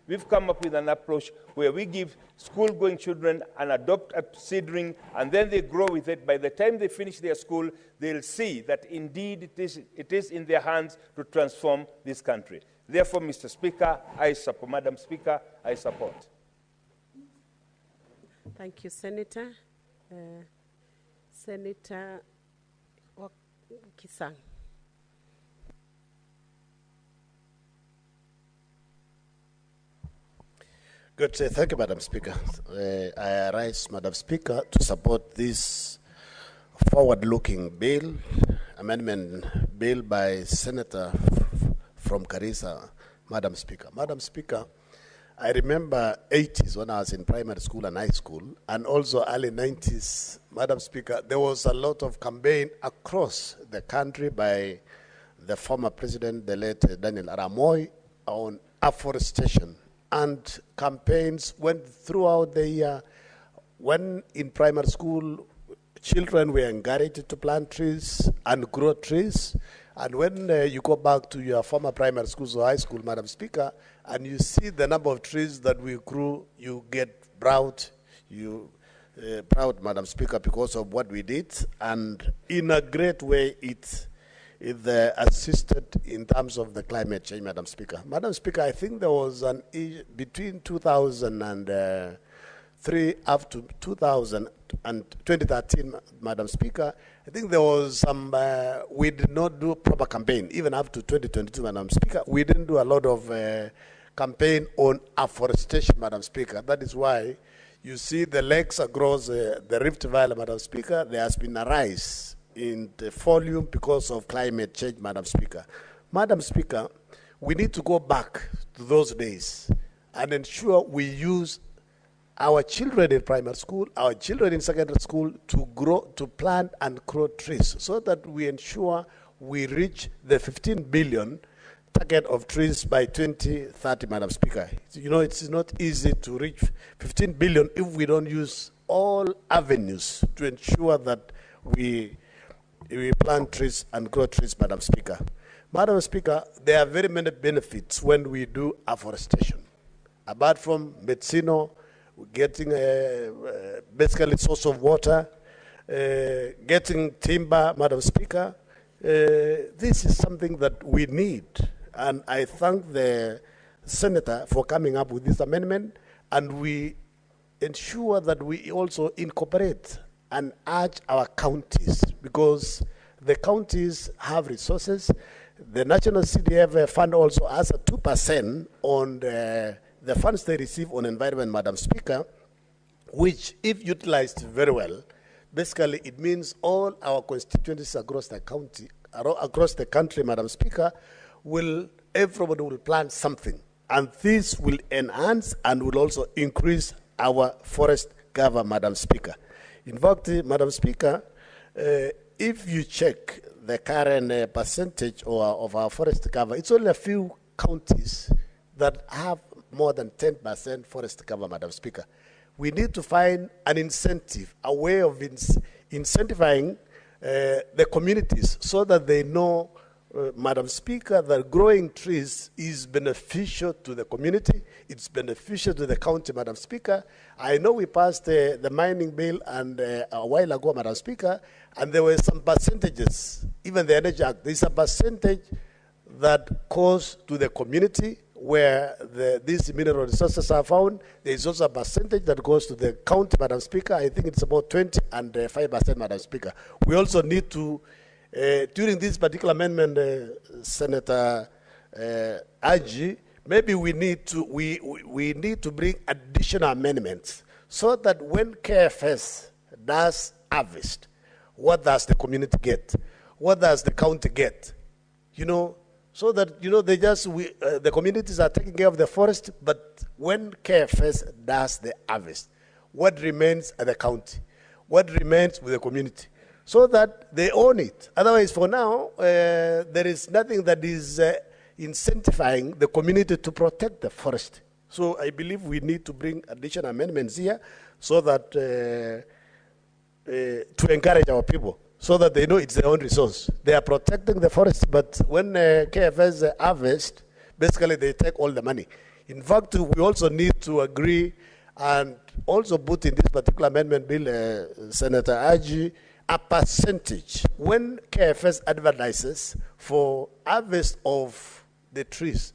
we've come up with an approach where we give school-going children an adopt a seedling, and then they grow with it. By the time they finish their school, they'll see that indeed it is in their hands to transform this country. Therefore, Mr. Speaker, I support. Madam Speaker, I support. Thank you, Senator. Senator Kisang. Good. Thank you, Madam Speaker. I rise, Madam Speaker, to support this forward-looking bill, amendment bill by Senator from Garissa, Madam Speaker. Madam Speaker, I remember 80s when I was in primary school and high school, and also early 90s, Madam Speaker, there was a lot of campaign across the country by the former president, the late Daniel Arap Moi, on afforestation. And campaigns went throughout the year. When in primary school, children were encouraged to plant trees and grow trees. And when you go back to your former primary schools or high school, Madam Speaker, and you see the number of trees that we grew, you get proud. Proud, Madam Speaker, because of what we did. And in a great way, it assisted in terms of the climate change, Madam Speaker. Madam Speaker, I think there was an between 2003 up to 2013, Madam Speaker, I think there was some, we did not do proper campaign, even up to 2022, Madam Speaker. We didn't do a lot of campaign on afforestation, Madam Speaker. That is why you see the lakes across the Rift Valley, Madam Speaker, there has been a rise in the volume because of climate change, Madam Speaker. Madam Speaker, we need to go back to those days and ensure we use our children in primary school, our children in secondary school to grow, to plant and grow trees so that we ensure we reach the 15 billion target of trees by 2030, Madam Speaker. You know, it's not easy to reach 15 billion if we don't use all avenues to ensure that we plant trees and grow trees, Madam Speaker. Madam Speaker, there are very many benefits when we do afforestation. Apart from medicinal, getting basically source of water, getting timber, Madam Speaker, this is something that we need. And I thank the Senator for coming up with this amendment, and we ensure that we also incorporate and urge our counties, because the counties have resources. The National CDF fund also has a 2% on the funds they receive on environment, Madam Speaker, which, if utilized very well, basically it means all our constituencies across the county, across the country, Madam Speaker, everybody will plant something. And this will enhance and will also increase our forest cover, Madam Speaker. In fact, Madam Speaker, if you check the current percentage of our forest cover, it's only a few counties that have more than 10% forest cover, Madam Speaker. We need to find an incentive, a way of incentivizing the communities so that they know, Madam Speaker, that growing trees is beneficial to the community, it's beneficial to the county, Madam Speaker. I know we passed the mining bill and a while ago, Madam Speaker, and there were some percentages, even the Energy Act, there's a percentage that goes to the community where these mineral resources are found. There is also a percentage that goes to the county, Madam Speaker. I think it's about 20 and 5%, Madam Speaker. We also need to, during this particular amendment, Senator Aji, maybe we need to bring additional amendments so that when KFS does harvest, what does the community get? What does the county get? You know, so that, you know, the communities are taking care of the forest, but when KFS does the harvest, what remains at the county? What remains with the community? So that they own it. Otherwise, for now, there is nothing that is incentivizing the community to protect the forest. So I believe we need to bring additional amendments here so that to encourage our people, so that they know it's their own resource. They are protecting the forest, but when KFS harvest, basically they take all the money. In fact, we also need to agree and also put in this particular amendment bill, Senator Aji, a percentage. When KFS advertises for harvest of the trees,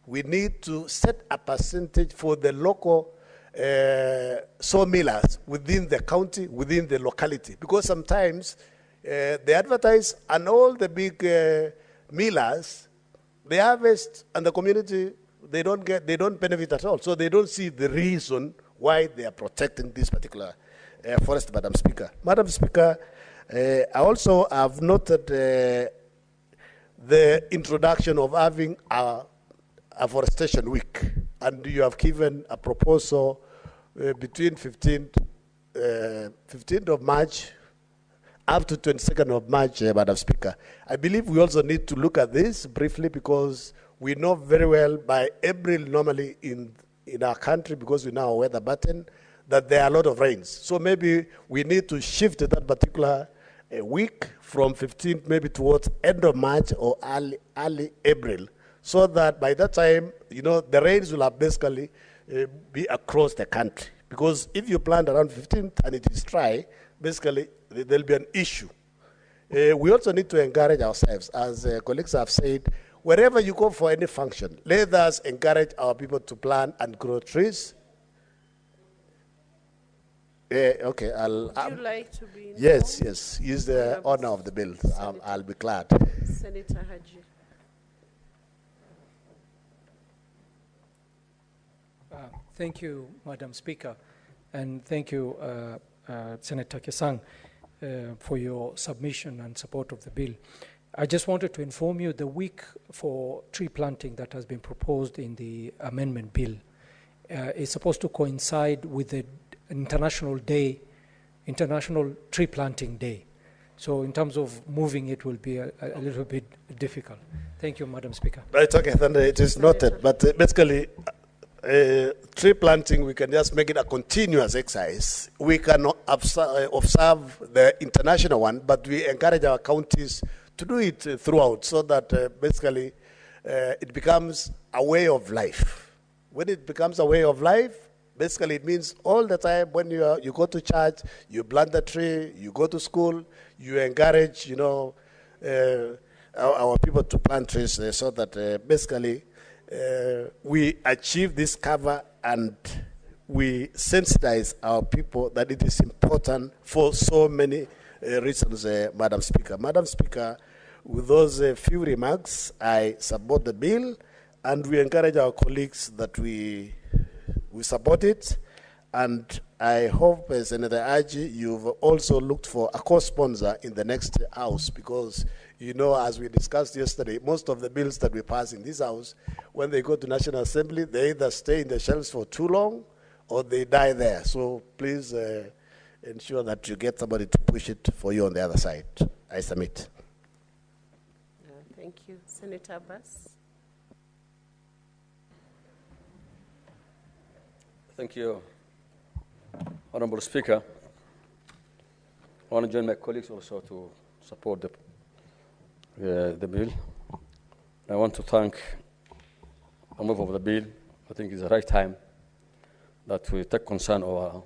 we need to set a percentage for the local sawmillers within the county, within the locality. Because sometimes they advertise and all the big millers, they harvest and the community, they don't benefit at all. So they don't see the reason why they are protecting this particular forest, Madam Speaker. Madam Speaker, I also have noted the introduction of having a afforestation week, and you have given a proposal between 15th of March up to 22nd of March, Madam Speaker. I believe we also need to look at this briefly, because we know very well by April normally in our country, because we know our weather pattern, that there are a lot of rains. So maybe we need to shift that particular week from 15th maybe towards end of March or early April, so that by that time, you know, the rains will have basically be across the country. Because if you plant around 15th and it is dry, basically there'll be an issue. We also need to encourage ourselves, as colleagues have said, wherever you go for any function, let us encourage our people to plant and grow trees. Okay, Would you like to be involved? Yes, use the honor of the bill. I'll be glad. Senator Haji. Thank you, Madam Speaker, and thank you, Senator Kesang, for your submission and support of the bill. I just wanted to inform you the week for tree planting that has been proposed in the amendment bill is supposed to coincide with the International Tree Planting Day. So in terms of moving, it will be a little bit difficult. Thank you, Madam Speaker. Right, okay, then it is noted. But basically, tree planting, we can just make it a continuous exercise. We can observe the international one, but we encourage our counties to do it throughout so that basically it becomes a way of life. When it becomes a way of life, basically it means all the time when you go to church, you plant the tree, you go to school, you encourage, you know, our people to plant trees so that basically we achieve this cover and we sensitize our people that it is important for so many reasons, Madam Speaker. Madam Speaker, with those few remarks, I support the bill and we encourage our colleagues that we support it. And I hope, Senator Aji, you've also looked for a co-sponsor in the next house because, you know, as we discussed yesterday, most of the bills that we pass in this house, when they go to National Assembly, they either stay in the shelves for too long or they die there. So please ensure that you get somebody to push it for you on the other side. I submit. Thank you. Senator Abbas. Thank you, Honorable Speaker. I want to join my colleagues also to support the bill. I want to thank the move of the bill. I think it's the right time that we take concern of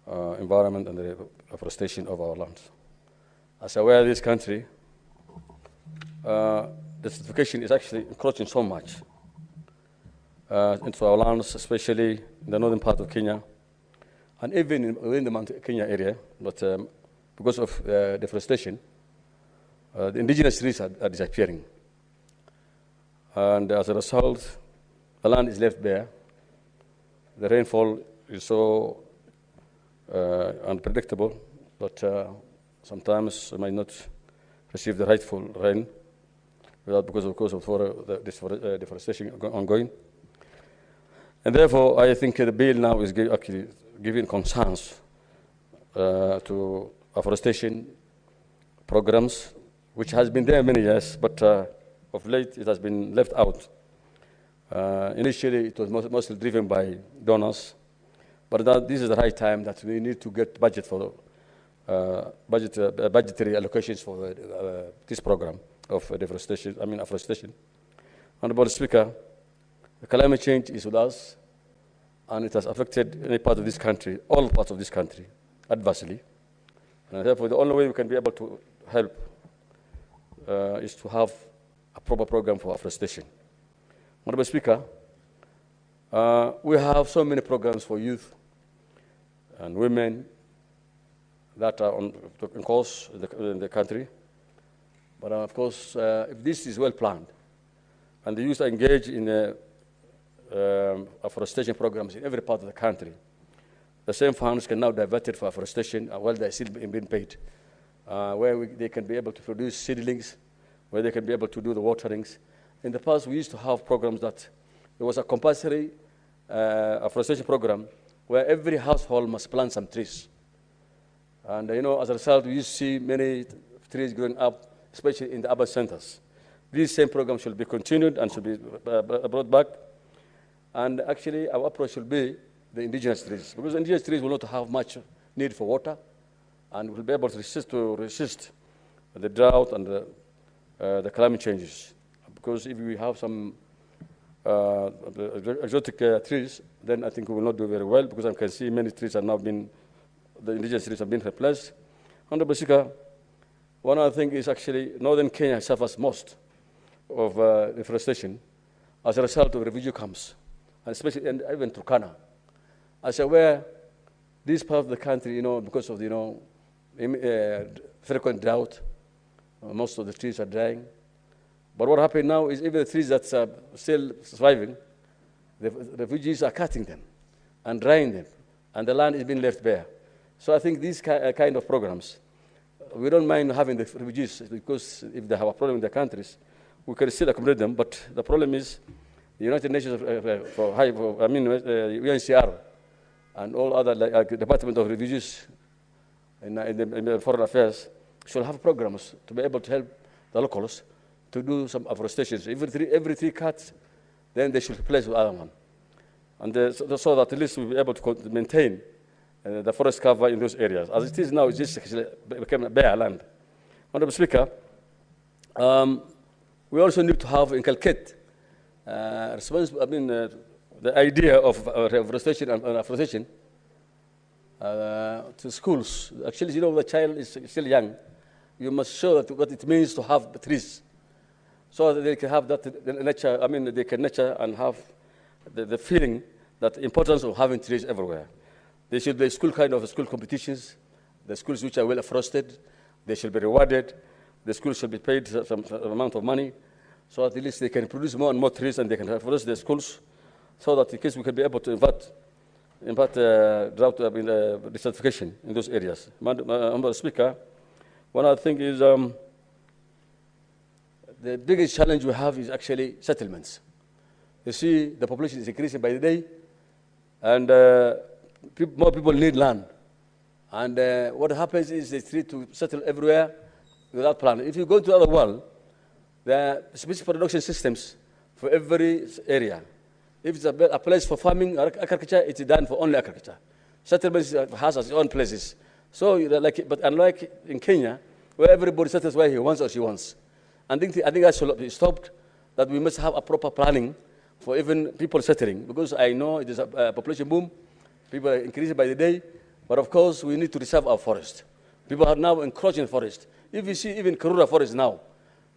our environment and the afforestation of our lands. As aware, this country, the certification is actually encroaching so much into our lands, especially in the northern part of Kenya, and even within the Mount Kenya area. But because of deforestation, the indigenous trees are disappearing. And as a result, the land is left bare. The rainfall is so unpredictable that sometimes we might not receive the rightful rain because of the deforestation ongoing. And therefore, I think the bill now is actually giving concerns to afforestation programs, which has been there many years, but of late it has been left out. Initially, it was mostly driven by donors, but this is the right time that we need to get budget for budgetary allocations for this program of deforestation. Afforestation. Honorable Speaker, the climate change is with us, and it has affected any part of this country, all parts of this country, adversely. And therefore, the only way we can be able to help is to have a proper program for afforestation. Honorable Speaker, we have so many programs for youth and women that are on course in the country. But of course, if this is well planned, and the youth are engaged in afforestation programs in every part of the country, the same funds can now divert it for afforestation while they're still being paid, where they can be able to produce seedlings, where they can be able to do the waterings. In the past, we used to have programs that there was a compulsory afforestation program where every household must plant some trees. And you know, as a result, we used to see many trees growing up, especially in the urban centers. These same programs should be continued and should be brought back. And actually, our approach should be the indigenous trees, because indigenous trees will not have much need for water and will be able to resist the drought and the climate changes. Because if we have some exotic trees, then I think we will not do very well, because I can see many trees are now the indigenous trees have been replaced. Honorable Speaker, one other thing is actually northern Kenya suffers most of deforestation as a result of refugee camps, and especially even Turkana. As aware, this part of the country, you know, because of frequent drought, most of the trees are dying. But what happened now is even the trees that are still surviving, the refugees are cutting them and drying them, and the land is being left bare. So I think these kind of programs, we don't mind having the refugees, because if they have a problem in their countries, we can still accommodate them. But the problem is the United Nations UNHCR and all other Department of Refugees in the Foreign Affairs should have programs to be able to help the locals to do some afforestation. Every three cuts, then they should replace with other one. And so that at least we'll be able to maintain the forest cover in those areas. As it is now, it's just became a bare land. Honorable Speaker, we also need to have inculcate the idea of reforestation and afforestation to schools. Actually, you know, the child is still young. You must show that what it means to have trees, so that they can have that nature. I mean, they can nurture and have the feeling that the importance of having trees everywhere. There should be school competitions. The schools which are well forested, they should be rewarded. The schools should be paid some amount of money, so at least they can produce more and more trees, and they can forest their schools, so that in case we can be able to impart drought desertification in those areas. Madam Speaker, one other thing is the biggest challenge we have is actually settlements. You see, the population is increasing by the day, and more people need land. And what happens is they try to settle everywhere without plan. If you go to the other world, there are specific production systems for every area. If it's a place for farming or agriculture, it's done for only agriculture. Settlements has its own places. So, but unlike in Kenya, where everybody settles where he wants or she wants, I think that should be stopped. That we must have a proper planning for even people settling, because I know it is a population boom. People are increasing by the day, but of course we need to reserve our forest. People are now encroaching forest. If you see even Karura forest now,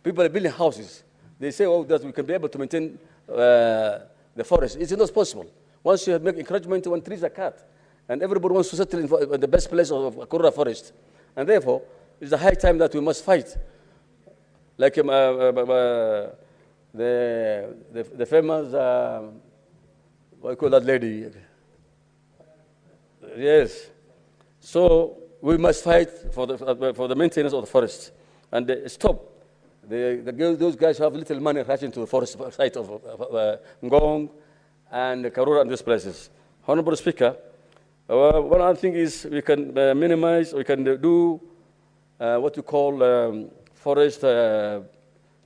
people are building houses. They say, oh, that we can be able to maintain the forest. It's not possible. Once you make encroachment, when trees are cut, and everybody wants to settle in the best place of Karura forest, and therefore it's a high time that we must fight. Like the famous, what do you call that lady? Yes. So we must fight for the maintenance of the forest, and stop those guys who have little money rushing to the forest site of Ngong and Karura and these places. Honorable Speaker, one other thing is we can minimize, we can do what you call forest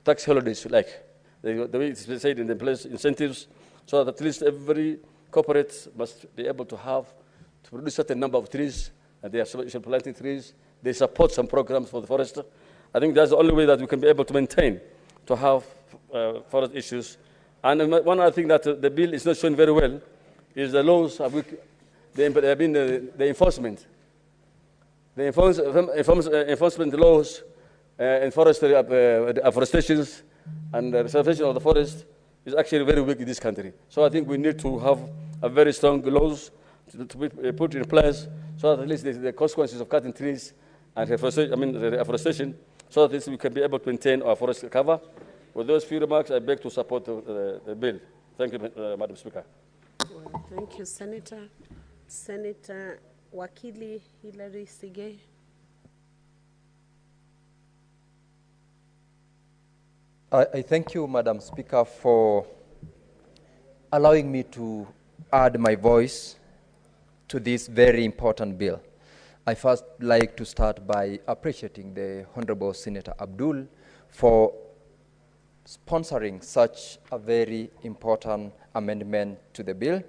tax holidays, like the way it's said in the place incentives, so that at least every corporate must be able to produce a certain number of trees, and they are planting trees. They support some programs for the forest. I think that's the only way that we can be able to maintain, to have forest issues. And one other thing that the bill is not showing very well is the laws, the enforcement. The enforcement laws in forestry, afforestations, and the reservation of the forest is actually very weak in this country. So I think we need to have a very strong laws to be put in place, so that at least the consequences of cutting trees and afforestation, so that we can be able to maintain our forest cover. With those few remarks, I beg to support the bill. Thank you, Madam Speaker. Well, thank you, Senator. Senator Wakili Hilary Sige. I thank you, Madam Speaker, for allowing me to add my voice to this very important bill. I first like to start by appreciating the Honorable Senator Abdul for sponsoring such a very important amendment to the bill,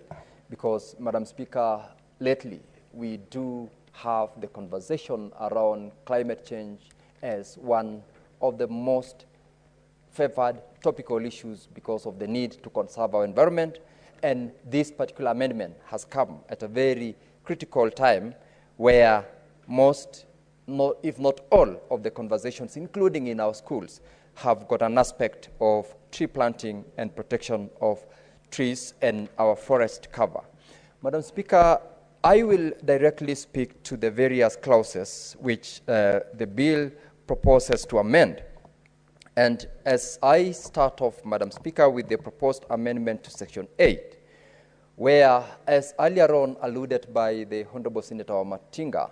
because, Madam Speaker, lately we do have the conversation around climate change as one of the most favored topical issues because of the need to conserve our environment, and this particular amendment has come at a very critical time where most, if not all, of the conversations, including in our schools, have got an aspect of tree planting and protection of trees and our forest cover. Madam Speaker, I will directly speak to the various clauses which the bill proposes to amend. And as I start off, Madam Speaker, with the proposed amendment to Section 8, where, as earlier on alluded by the Honorable Senator Matinga,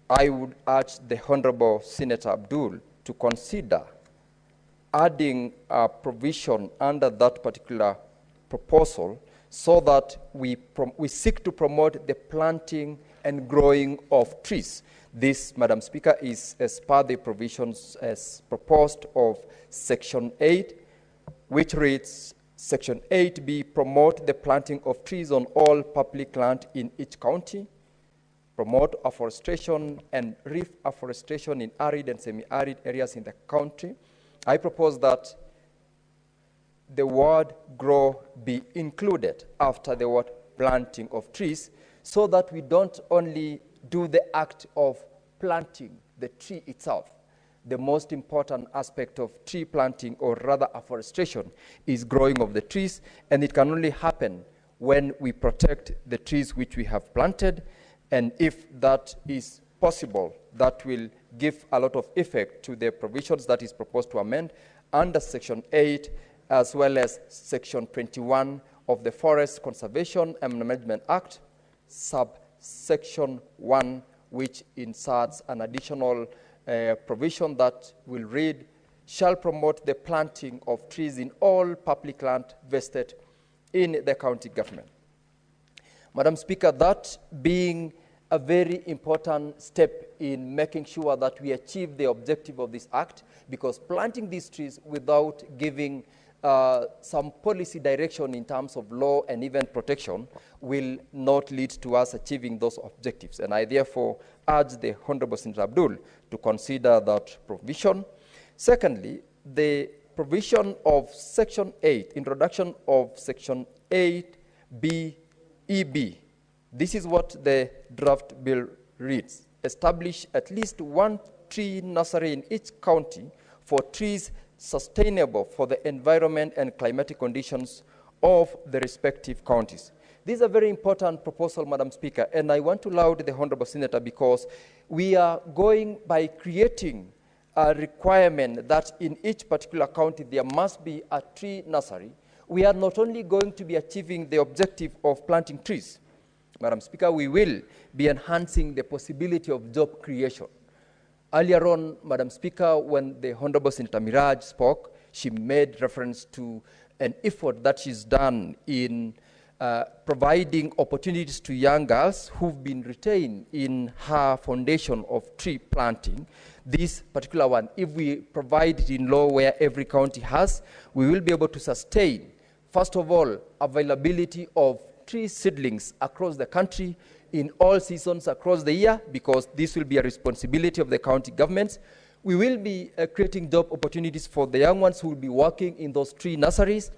I would urge the Honorable Senator Abdul to consider adding a provision under that particular proposal, so that we seek to promote the planting and growing of trees. This, Madam Speaker, is as per the provisions as proposed of Section 8, which reads, Section 8B, promote the planting of trees on all public land in each county, promote afforestation and reef afforestation in arid and semi-arid areas in the country. I propose that the word grow be included after the word planting of trees, so that we don't only do the act of planting the tree itself. The most important aspect of tree planting, or rather afforestation, is growing of the trees, and it can only happen when we protect the trees which we have planted, and if that is possible, that will give a lot of effect to the provisions that is proposed to amend under Section 8, as well as Section 21 of the Forest Conservation and Management Act, subsection 1, which inserts an additional provision that will read, shall promote the planting of trees in all public land vested in the county government. Madam Speaker, that being a very important step in making sure that we achieve the objective of this act, because planting these trees without giving some policy direction in terms of law and even protection will not lead to us achieving those objectives. And I therefore urge the Honorable Senator Abdul to consider that provision. Secondly, the provision of Section 8, introduction of Section 8B-EB. This is what the draft bill reads. Establish at least one tree nursery in each county for trees sustainable for the environment and climatic conditions of the respective counties. This is a very important proposal, Madam Speaker, and I want to laud the Honorable Senator because we are going by creating a requirement that in each particular county there must be a tree nursery. We are not only going to be achieving the objective of planting trees, Madam Speaker, we will be enhancing the possibility of job creation. Earlier on, Madam Speaker, when the Honorable Senator Miraj spoke, she made reference to an effort that she's done in providing opportunities to young girls who've been retained in her foundation of tree planting. This particular one, if we provide it in law where every county has, we will be able to sustain, first of all, availability of tree seedlings across the country in all seasons across the year, because this will be a responsibility of the county governments. We will be creating job opportunities for the young ones who will be working in those tree nurseries.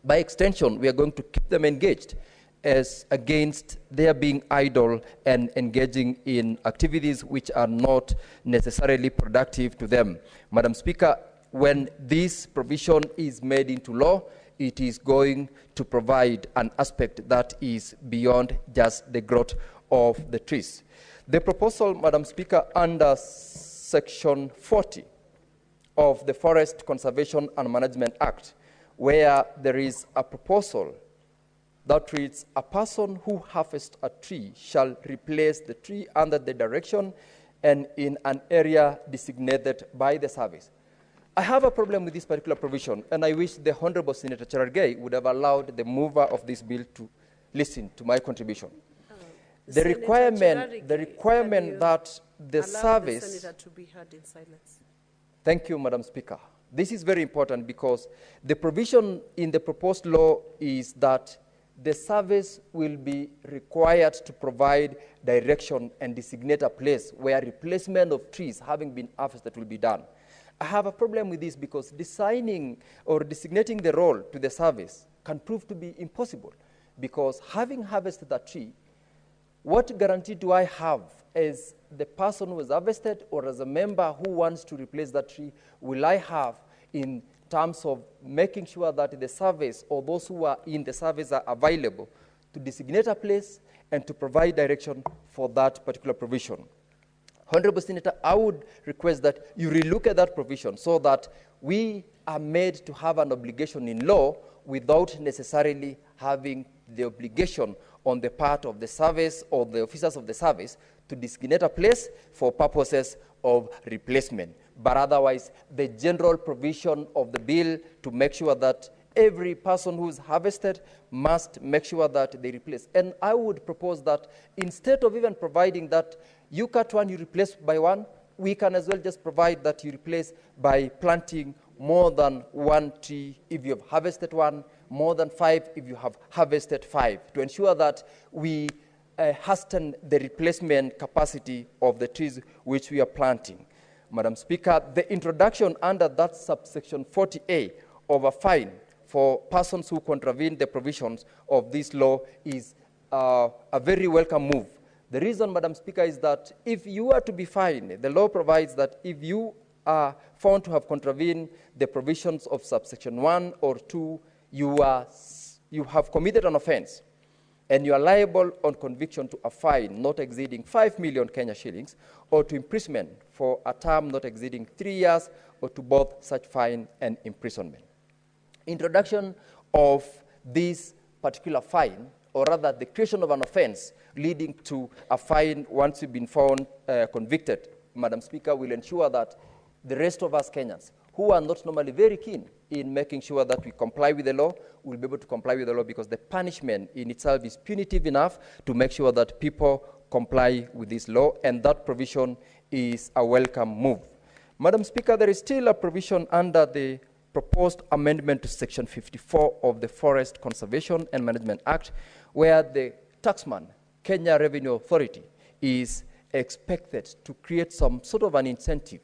By extension, we are going to keep them engaged as against their being idle and engaging in activities which are not necessarily productive to them. Madam Speaker, when this provision is made into law, it is going to provide an aspect that is beyond just the growth of the trees. The proposal, Madam Speaker, under Section 40 of the Forest Conservation and Management Act, where there is a proposal that reads, a person who harvests a tree shall replace the tree under the direction and in an area designated by the service. I have a problem with this particular provision, and I wish the Honorable Senator Cherargei would have allowed the mover of this bill to listen to my contribution. The requirement that the service... The Senator to be heard in silence. Thank you, Madam Speaker. This is very important because the provision in the proposed law is that the service will be required to provide direction and designate a place where replacement of trees having been harvested will be done. I have a problem with this because designing or designating the role to the service can prove to be impossible, because having harvested a tree, what guarantee do I have as the person who has harvested or as a member who wants to replace that tree will I have in terms of making sure that the service or those who are in the service are available to designate a place and to provide direction for that particular provision? Honorable Senator, I would request that you relook at that provision so that we are made to have an obligation in law without necessarily having the obligation on the part of the service or the officers of the service to designate a place for purposes of replacement. But otherwise, the general provision of the bill to make sure that every person who is harvested must make sure that they replace. And I would propose that instead of even providing that You cut one, you replace by one. We can as well just provide that you replace by planting more than one tree if you have harvested one, more than 5 if you have harvested 5, to ensure that we hasten the replacement capacity of the trees which we are planting. Madam Speaker, the introduction under that subsection 40A of a fine for persons who contravene the provisions of this law is a very welcome move. The reason, Madam Speaker, is that if you are to be fined, the law provides that if you are found to have contravened the provisions of subsection 1 or 2, you have committed an offense, and you are liable on conviction to a fine not exceeding 5 million Kenya shillings, or to imprisonment for a term not exceeding 3 years, or to both such fine and imprisonment. Introduction of this particular fine, or rather the creation of an offense leading to a fine once you've been found convicted, Madam Speaker, will ensure that the rest of us Kenyans, who are not normally very keen in making sure that we comply with the law, will be able to comply with the law, because the punishment in itself is punitive enough to make sure that people comply with this law, and that provision is a welcome move. Madam Speaker, there is still a provision under the proposed amendment to Section 54 of the Forest Conservation and Management Act, where the taxman, Kenya Revenue Authority, is expected to create some sort of an incentive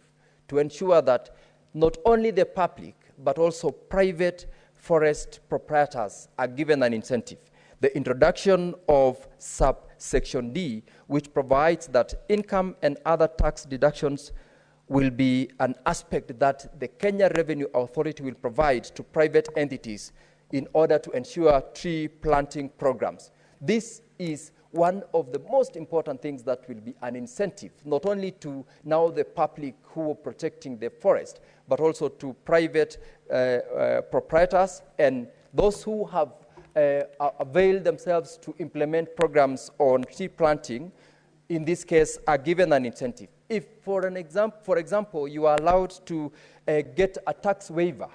to ensure that not only the public, but also private forest proprietors are given an incentive. The introduction of subsection D, which provides that income and other tax deductions will be an aspect that the Kenya Revenue Authority will provide to private entities in order to ensure tree planting programs. This is one of the most important things that will be an incentive, not only to now the public who are protecting the forest, but also to private proprietors and those who have availed themselves to implement programs on tree planting, in this case, are given an incentive. If, for example, you are allowed to get a tax waiver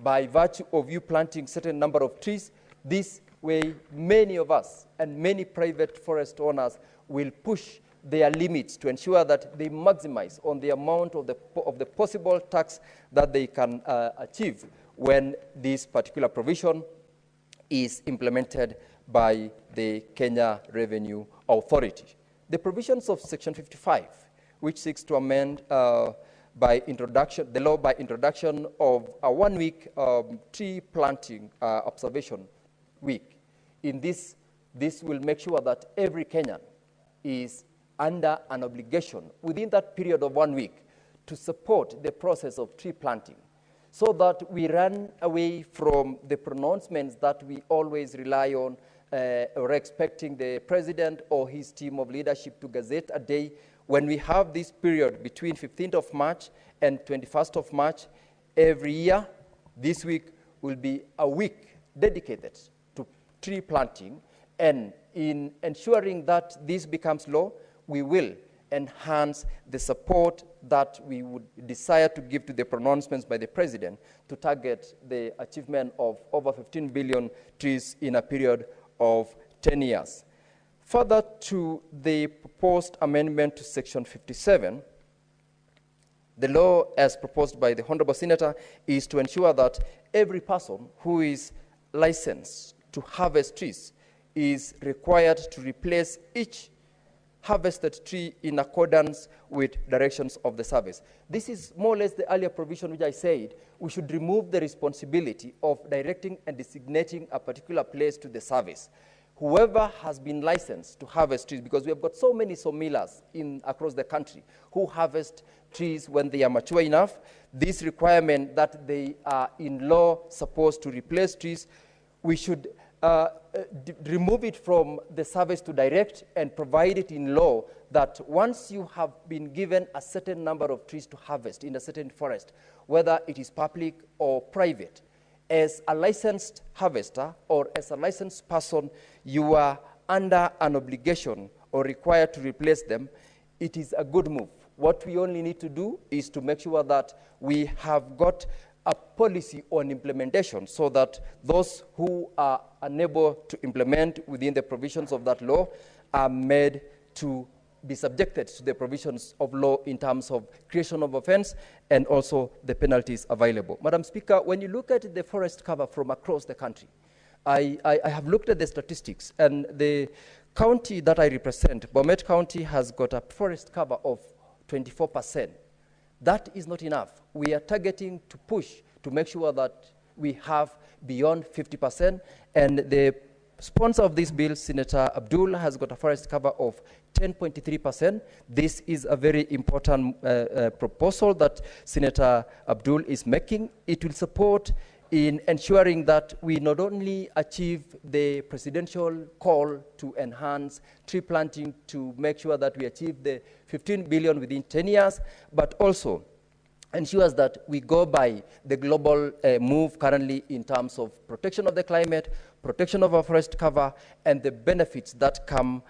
by virtue of you planting certain number of trees, this way many of us and many private forest owners will push their limits to ensure that they maximize on the amount of the possible tax that they can achieve when this particular provision is implemented by the Kenya Revenue Authority. The provisions of Section 55, which seeks to amend the law by introduction of a 1-week tree planting observation week. In this will make sure that every Kenyan is under an obligation within that period of 1 week to support the process of tree planting, so that we run away from the pronouncements that we always rely on or expecting the president or his team of leadership to gazette a day. When we have this period between 15th of March and 21st of March every year, this week will be a week dedicated to tree planting. And in ensuring that this becomes law, we will enhance the support that we would desire to give to the pronouncements by the president to target the achievement of over 15 billion trees in a period of 10 years. Further to the proposed amendment to Section 57, the law as proposed by the Honorable Senator is to ensure that every person who is licensed to harvest trees is required to replace each harvested tree in accordance with directions of the service. This is more or less the earlier provision which I said we should remove the responsibility of directing and designating a particular place to the service. Whoever has been licensed to harvest trees, because we have got so many sawmillers across the country who harvest trees when they are mature enough, this requirement that they are in law supposed to replace trees, we should remove it from the service to direct and provide it in law that once you have been given a certain number of trees to harvest in a certain forest, whether it is public or private, as a licensed harvester or as a licensed person, you are under an obligation or required to replace them. It is a good move. What we only need to do is to make sure that we have got a policy on implementation so that those who are unable to implement within the provisions of that law are made to be subjected to the provisions of law in terms of creation of offense and also the penalties available. Madam Speaker, when you look at the forest cover from across the country, I have looked at the statistics, and the county that I represent, Bomet County, has got a forest cover of 24%. That is not enough. We are targeting to push to make sure that we have beyond 50%, and the sponsor of this bill, Senator Abdul, has got a forest cover of 10.3%. This is a very important proposal that Senator Abdul is making. It will support in ensuring that we not only achieve the presidential call to enhance tree planting to make sure that we achieve the 15 billion within 10 years, but also ensures that we go by the global move currently in terms of protection of the climate, protection of our forest cover, and the benefits that come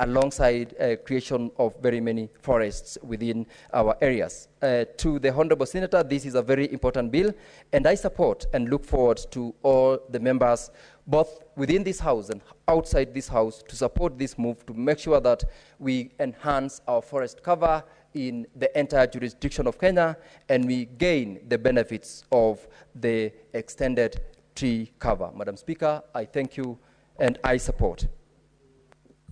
alongside creation of very many forests within our areas. To the Honorable Senator, this is a very important bill, and I support and look forward to all the members, both within this House and outside this House, to support this move to make sure that we enhance our forest cover in the entire jurisdiction of Kenya, and we gain the benefits of the extended tree cover. Madam Speaker, I thank you and I support.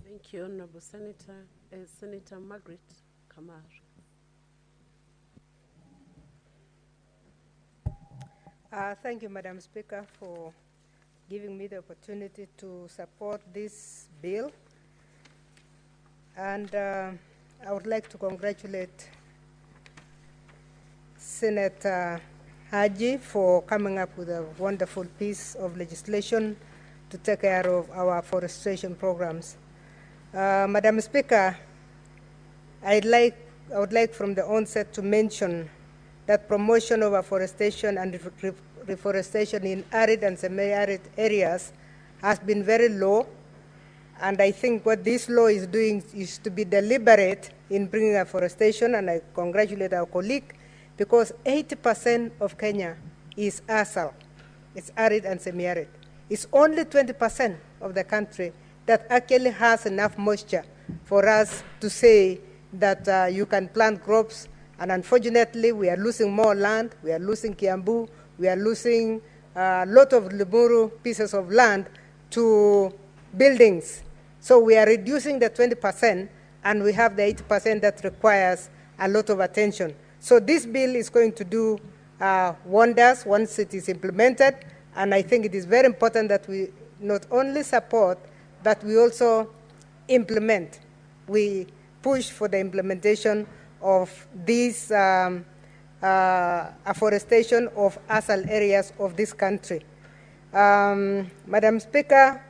Thank you, Honorable Senator. Senator Margaret Kamar. Thank you, Madam Speaker, for giving me the opportunity to support this bill. And I would like to congratulate Senator Haji for coming up with a wonderful piece of legislation to take care of our forestation programs. Madam Speaker, I would like from the onset to mention that promotion of afforestation and reforestation in arid and semi-arid areas has been very low. And I think what this law is doing is to be deliberate in bringing afforestation, and I congratulate our colleague, because 80% of Kenya is ASAL. It's arid and semi-arid. It's only 20% of the country that actually has enough moisture for us to say that you can plant crops. And unfortunately, we are losing more land. We are losing Kiambu. We are losing a lot of Limuru pieces of land to buildings. So we are reducing the 20%, and we have the 80% that requires a lot of attention. So this bill is going to do wonders once it is implemented, and I think it is very important that we not only support, but we also implement. We push for the implementation of this afforestation of ASAL areas of this country. Madam Speaker,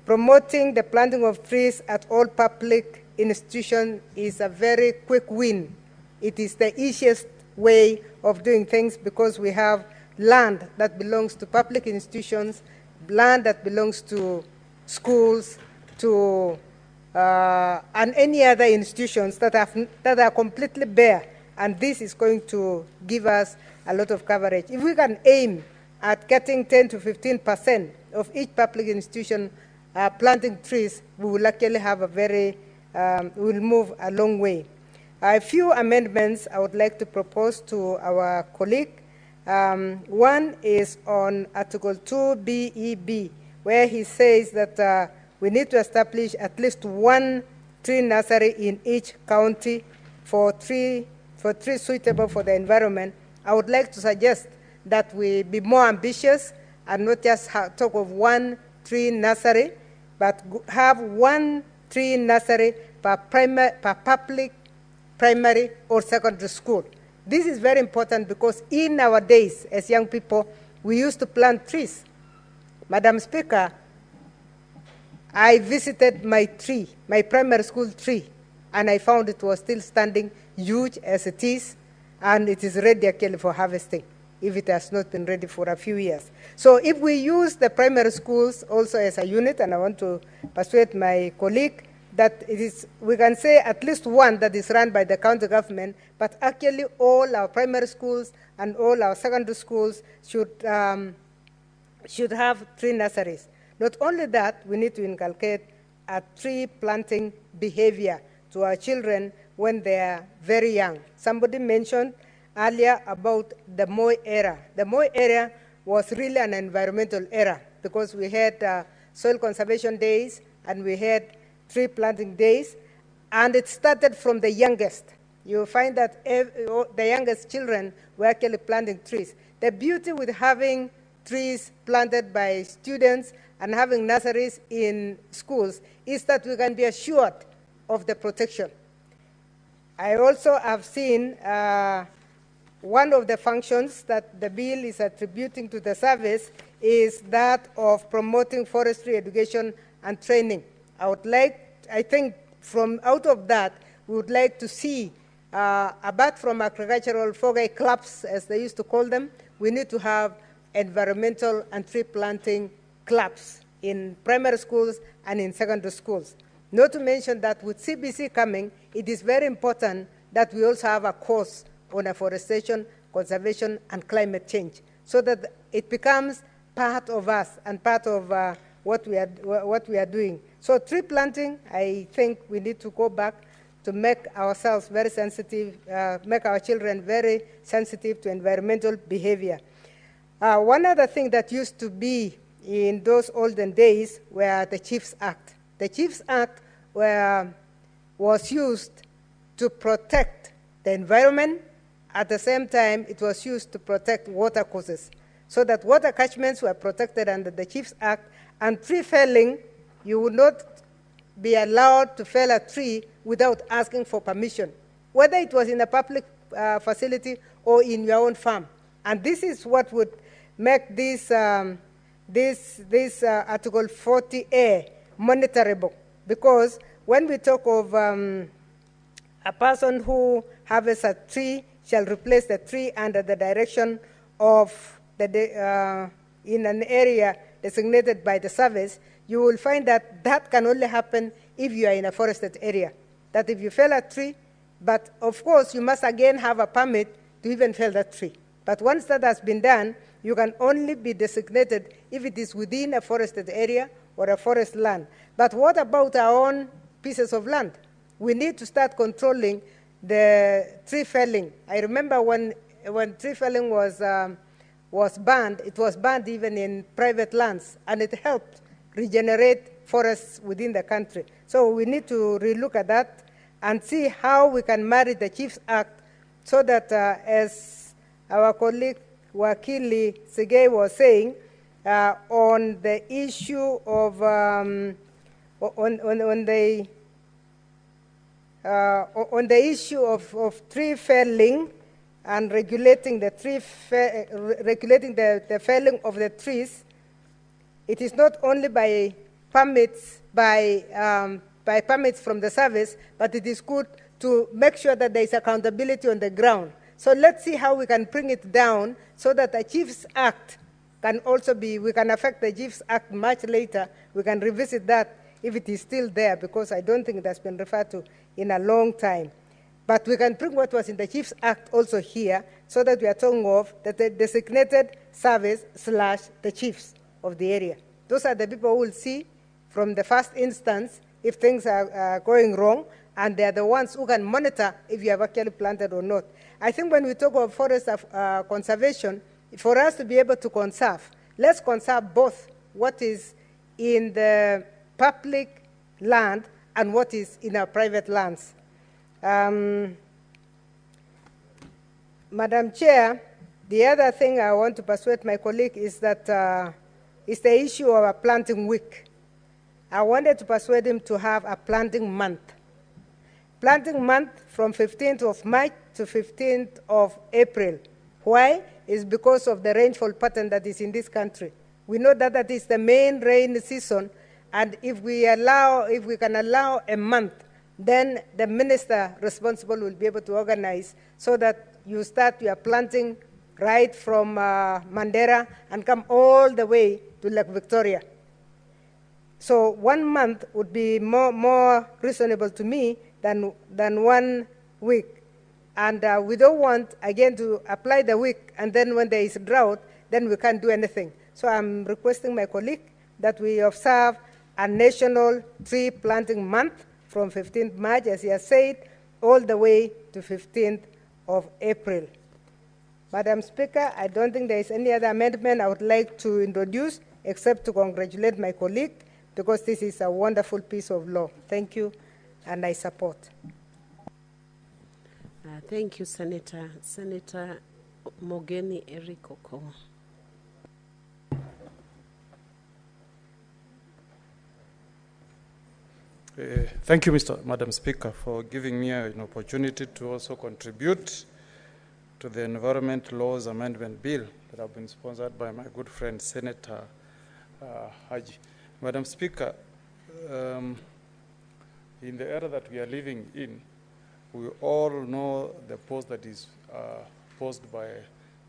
promoting the planting of trees at all public institutions is a very quick win. It is the easiest way of doing things because we have land that belongs to public institutions, land that belongs to schools, to and any other institutions that are completely bare, and this is going to give us a lot of coverage. If we can aim at getting 10 to 15% of each public institution planting trees, we will actually have a very, we'll move a long way. A few amendments I would like to propose to our colleague. One is on Article 2BEB, where he says that we need to establish at least one tree nursery in each county for trees suitable for the environment. I would like to suggest that we be more ambitious and not just talk of one tree nursery, but have one tree nursery per public, primary, or secondary school. This is very important because in our days, as young people, we used to plant trees. Madam Speaker, I visited my tree, my primary school tree, and I found it was still standing huge as it is, and it is ready actually for harvesting, if it has not been ready for a few years. So if we use the primary schools also as a unit, and I want to persuade my colleague that it is, we can say at least one that is run by the county government, but actually all our primary schools and all our secondary schools should have tree nurseries. Not only that, we need to inculcate a tree planting behavior to our children when they are very young. Somebody mentioned earlier about the Moi era. The Moi era was really an environmental era because we had soil conservation days and we had tree planting days, and it started from the youngest. You find that the youngest children were actually planting trees. The beauty with having trees planted by students and having nurseries in schools is that we can be assured of the protection. I also have seen one of the functions that the bill is attributing to the service is that of promoting forestry education and training. I think from out of that, we would like to see, apart from agricultural fogai clubs, as they used to call them, we need to have environmental and tree planting clubs in primary schools and in secondary schools. Not to mention that with CBC coming, it is very important that we also have a course on afforestation, conservation, and climate change, so that it becomes part of us and part of what we are doing. So tree planting, I think we need to go back to make ourselves very sensitive, make our children very sensitive to environmental behavior. One other thing that used to be in those olden days were the Chiefs Act. The Chiefs Act was used to protect the environment. At the same time, it was used to protect water courses, so that water catchments were protected under the Chiefs Act, and tree felling, you would not be allowed to fell a tree without asking for permission, whether it was in a public facility or in your own farm. And this is what would make this Article 40A monitorable, because when we talk of a person who harvests a tree shall replace the tree under the direction of in an area designated by the service, you will find that that can only happen if you are in a forested area. That if you fell a tree, but of course you must again have a permit to even fell that tree. But once that has been done, you can only be designated if it is within a forested area or a forest land. But what about our own pieces of land? We need to start controlling the tree felling. I remember when tree felling was banned, it was banned even in private lands, and it helped regenerate forests within the country. So we need to relook at that and see how we can marry the Chiefs Act so that, as our colleague Wakili Segei was saying, on the issue of on the issue of tree felling and regulating the the felling of the trees, it is not only by permits permits from the service, but it is good to make sure that there is accountability on the ground. So let's see how we can bring it down so that the Chiefs Act can also be, we can affect the Chiefs Act much later. We can revisit that if it is still there, because I don't think it has been referred to in a long time. But we can bring what was in the Chiefs Act also here, so that we are talking of the designated service / the chiefs of the area. Those are the people who will see from the first instance if things are going wrong, and they are the ones who can monitor if you have actually planted or not. I think when we talk of forest conservation, for us to be able to conserve, let's conserve both what is in the public land and what is in our private lands. Madam Chair, the other thing I want to persuade my colleague is that is the issue of a planting week. I wanted to persuade him to have a planting month. Planting month from 15th of March to 15th of April. Why? It's because of the rainfall pattern that is in this country. We know that that is the main rain season, and if we can allow a month, then the minister responsible will be able to organize so that you start your planting right from Mandera and come all the way to Lake Victoria. So 1 month would be more reasonable to me than 1 week. And we don't want, again, to apply the week, and then when there is drought, then we can't do anything. So I'm requesting my colleague that we observe a national tree planting month from 15th March, as he has said, all the way to 15th of April. Madam Speaker, I don't think there is any other amendment I would like to introduce except to congratulate my colleague because this is a wonderful piece of law. Thank you, and I support. Thank you, Senator. Senator Mogeni Eric Okowa. Thank you, Madam Speaker, for giving me an opportunity to also contribute to the Environment Laws Amendment Bill that have been sponsored by my good friend, Senator Haji. Madam Speaker, in the era that we are living in, we all know the pose that is posed by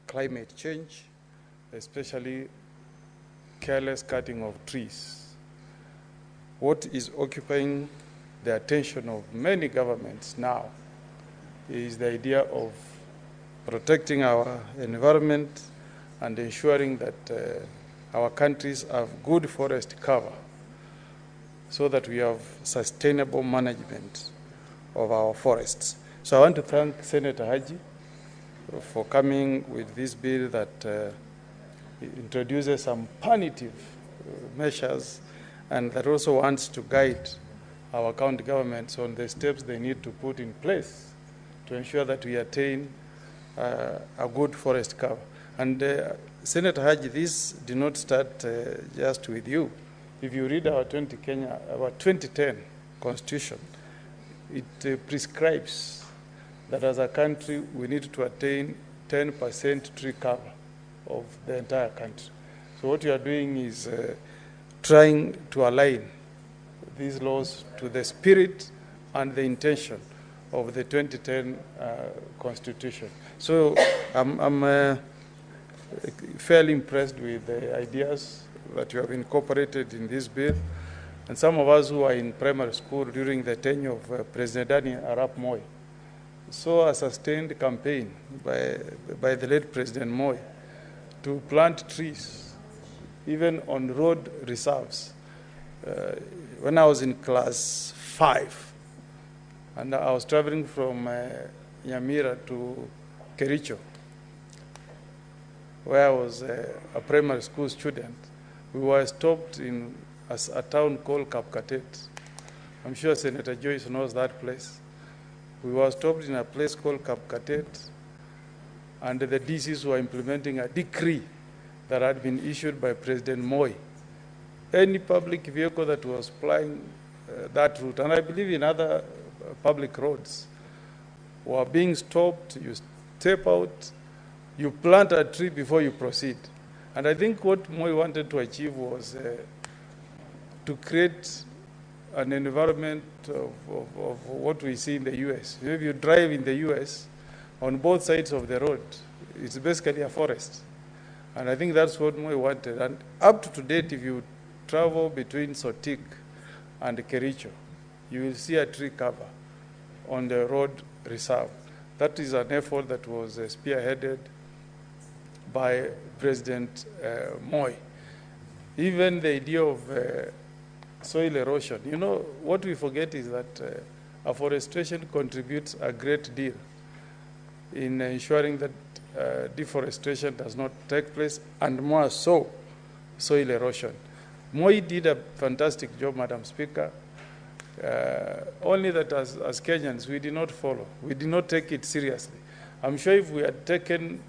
climate change, especially careless cutting of trees. What is occupying the attention of many governments now is the idea of protecting our environment and ensuring that our countries have good forest cover so that we have sustainable management of our forests. So I want to thank Senator Haji for coming with this bill that introduces some punitive measures and that also wants to guide our county governments on the steps they need to put in place to ensure that we attain a good forest cover. And Senator Haji, this did not start just with you. If you read our 2010 Constitution, it prescribes that as a country we need to attain 10% tree cover of the entire country. So what you are doing is trying to align these laws to the spirit and the intention of the 2010 Constitution. So I'm fairly impressed with the ideas that you have incorporated in this bill. And some of us who are in primary school during the tenure of President Daniel Arap Moi saw a sustained campaign by the late President Moi to plant trees, even on road reserves. When I was in class 5, and I was traveling from Nyamira to Kericho, where I was a primary school student, we were stopped in a town called Kapkatet. I'm sure Senator Joyce knows that place. We were stopped in a place called Kapkatet, and the DCs were implementing a decree that had been issued by President Moi. Any public vehicle that was plying that route, and I believe in other public roads, were being stopped. You step out, you plant a tree before you proceed. And I think what Moi wanted to achieve was to create an environment of what we see in the US. If you drive in the US, on both sides of the road, it's basically a forest. And I think that's what Moi wanted. And up to date, if you travel between Sotik and Kericho, you will see a tree cover on the road reserve. That is an effort that was spearheaded by President Moi. Even the idea of soil erosion. You know, what we forget is that afforestation contributes a great deal in ensuring that deforestation does not take place, and more so, soil erosion. Moi did a fantastic job, Madam Speaker, only that as Kenyans, we did not follow. We did not take it seriously. I'm sure if we had taken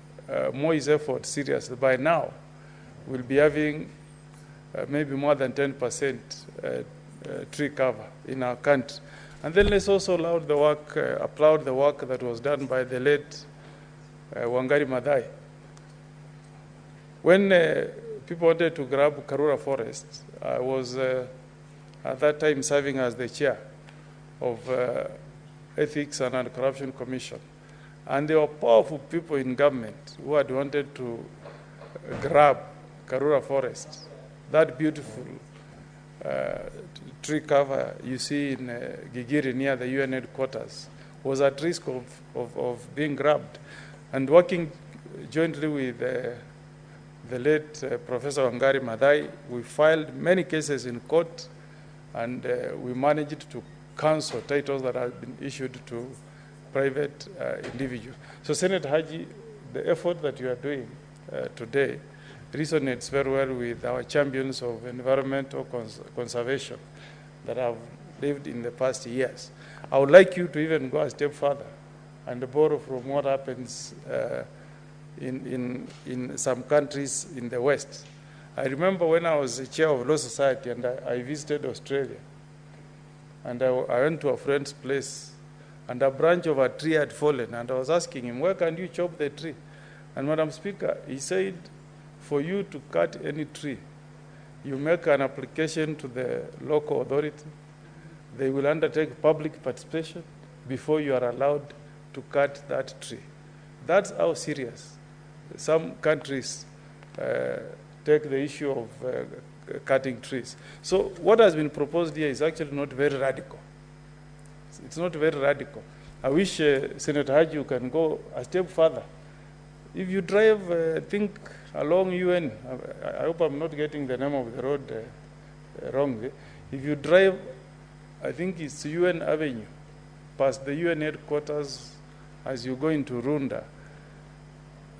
Moi's effort seriously, by now, we'll be having maybe more than 10% tree cover in our country. And then let's also applaud the work that was done by the late Wangari Maathai. When people wanted to grab Karura Forest, I was at that time serving as the chair of Ethics and Anti-Corruption Commission. And there were powerful people in government who had wanted to grab Karura Forest, that beautiful tree cover you see in Gigiri near the UN headquarters was at risk of being grabbed. And working jointly with the late Professor Wangari Maathai, we filed many cases in court and we managed to cancel titles that have been issued to private individuals. So Senator Haji, the effort that you are doing today resonates very well with our champions of environmental conservation that have lived in the past years. I would like you to even go a step further and borrow from what happens in some countries in the West. I remember when I was the chair of Law Society and I visited Australia, and I went to a friend's place, and a branch of a tree had fallen, and I was asking him, where can you chop the tree? And Madam Speaker, he said, for you to cut any tree, you make an application to the local authority. They will undertake public participation before you are allowed to cut that tree. That's how serious some countries take the issue of cutting trees. So what has been proposed here is actually not very radical. It's not very radical. I wish Senator Haji, you can go a step further. If you drive, I think, along UN, I hope I'm not getting the name of the road wrong. If you drive, I think it's UN Avenue, past the UN headquarters as you go into Runda,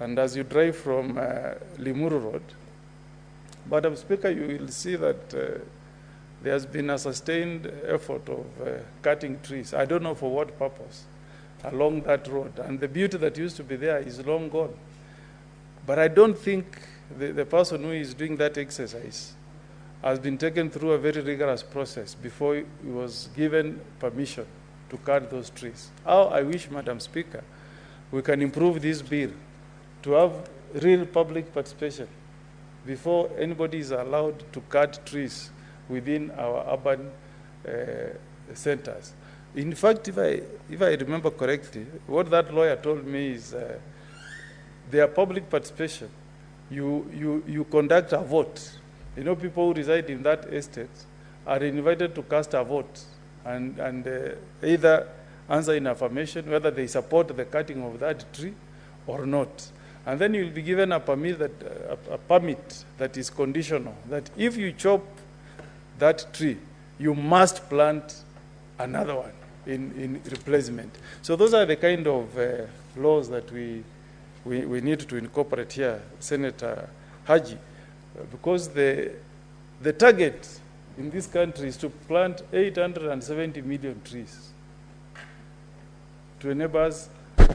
and as you drive from Limuru Road, Madam Speaker, you will see that there has been a sustained effort of cutting trees. I don't know for what purpose along that road. And the beauty that used to be there is long gone. But I don't think the person who is doing that exercise has been taken through a very rigorous process before he was given permission to cut those trees. How I wish, Madam Speaker, we can improve this bill to have real public participation before anybody is allowed to cut trees within our urban centers. In fact, if I remember correctly, what that lawyer told me is their public participation, you conduct a vote. You know, people who reside in that estate are invited to cast a vote and either answer in affirmation whether they support the cutting of that tree or not. And then you'll be given a permit that is conditional, that if you chop that tree, you must plant another one in replacement. So those are the kind of laws that we need to incorporate here, Senator Haji, because the target in this country is to plant 870 million trees to enable us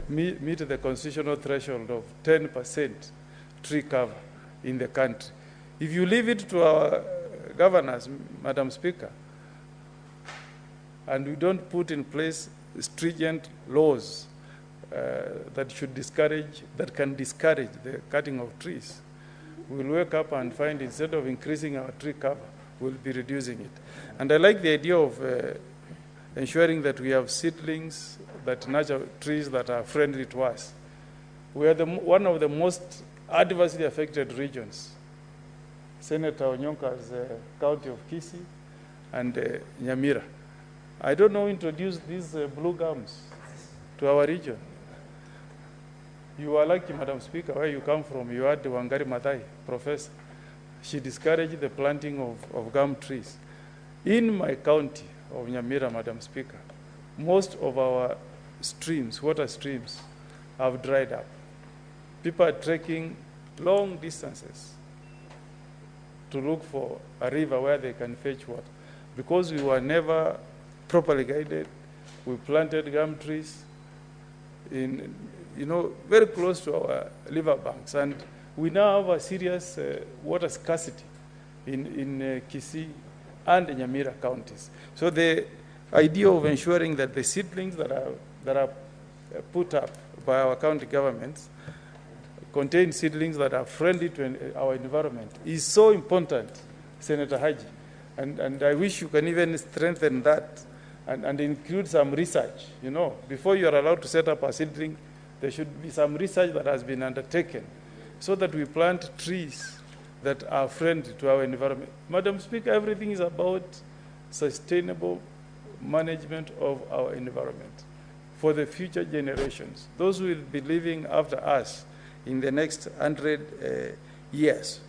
meet the constitutional threshold of 10% tree cover in the country. If you leave it to our governors, Madam Speaker, and we don't put in place stringent laws that can discourage the cutting of trees, we'll wake up and find instead of increasing our tree cover, we'll be reducing it. And I like the idea of ensuring that we have seedlings, that nurture trees that are friendly to us. We are one of the most adversely affected regions. Senator Onyonka's county of Kisii and Nyamira. I don't know who introduced these blue gums to our region. You are lucky, Madam Speaker, where you come from. You had Wangari Maathai, professor. She discouraged the planting of gum trees. In my county of Nyamira, Madam Speaker, most of our streams, water streams, have dried up. People are trekking long distances to look for a river where they can fetch water. Because we were never properly guided, we planted gum trees in, very close to our river banks. And we now have a serious water scarcity in Kisii and Nyamira counties. So the idea of ensuring that the seedlings that are put up by our county governments contain seedlings that are friendly to our environment is so important, Senator Haji. And I wish you can even strengthen that and include some research. Before you are allowed to set up a seedling, there should be some research that has been undertaken so that we plant trees that are friendly to our environment. Madam Speaker, everything is about sustainable management of our environment for the future generations, those who will be living after us in the next 100 years.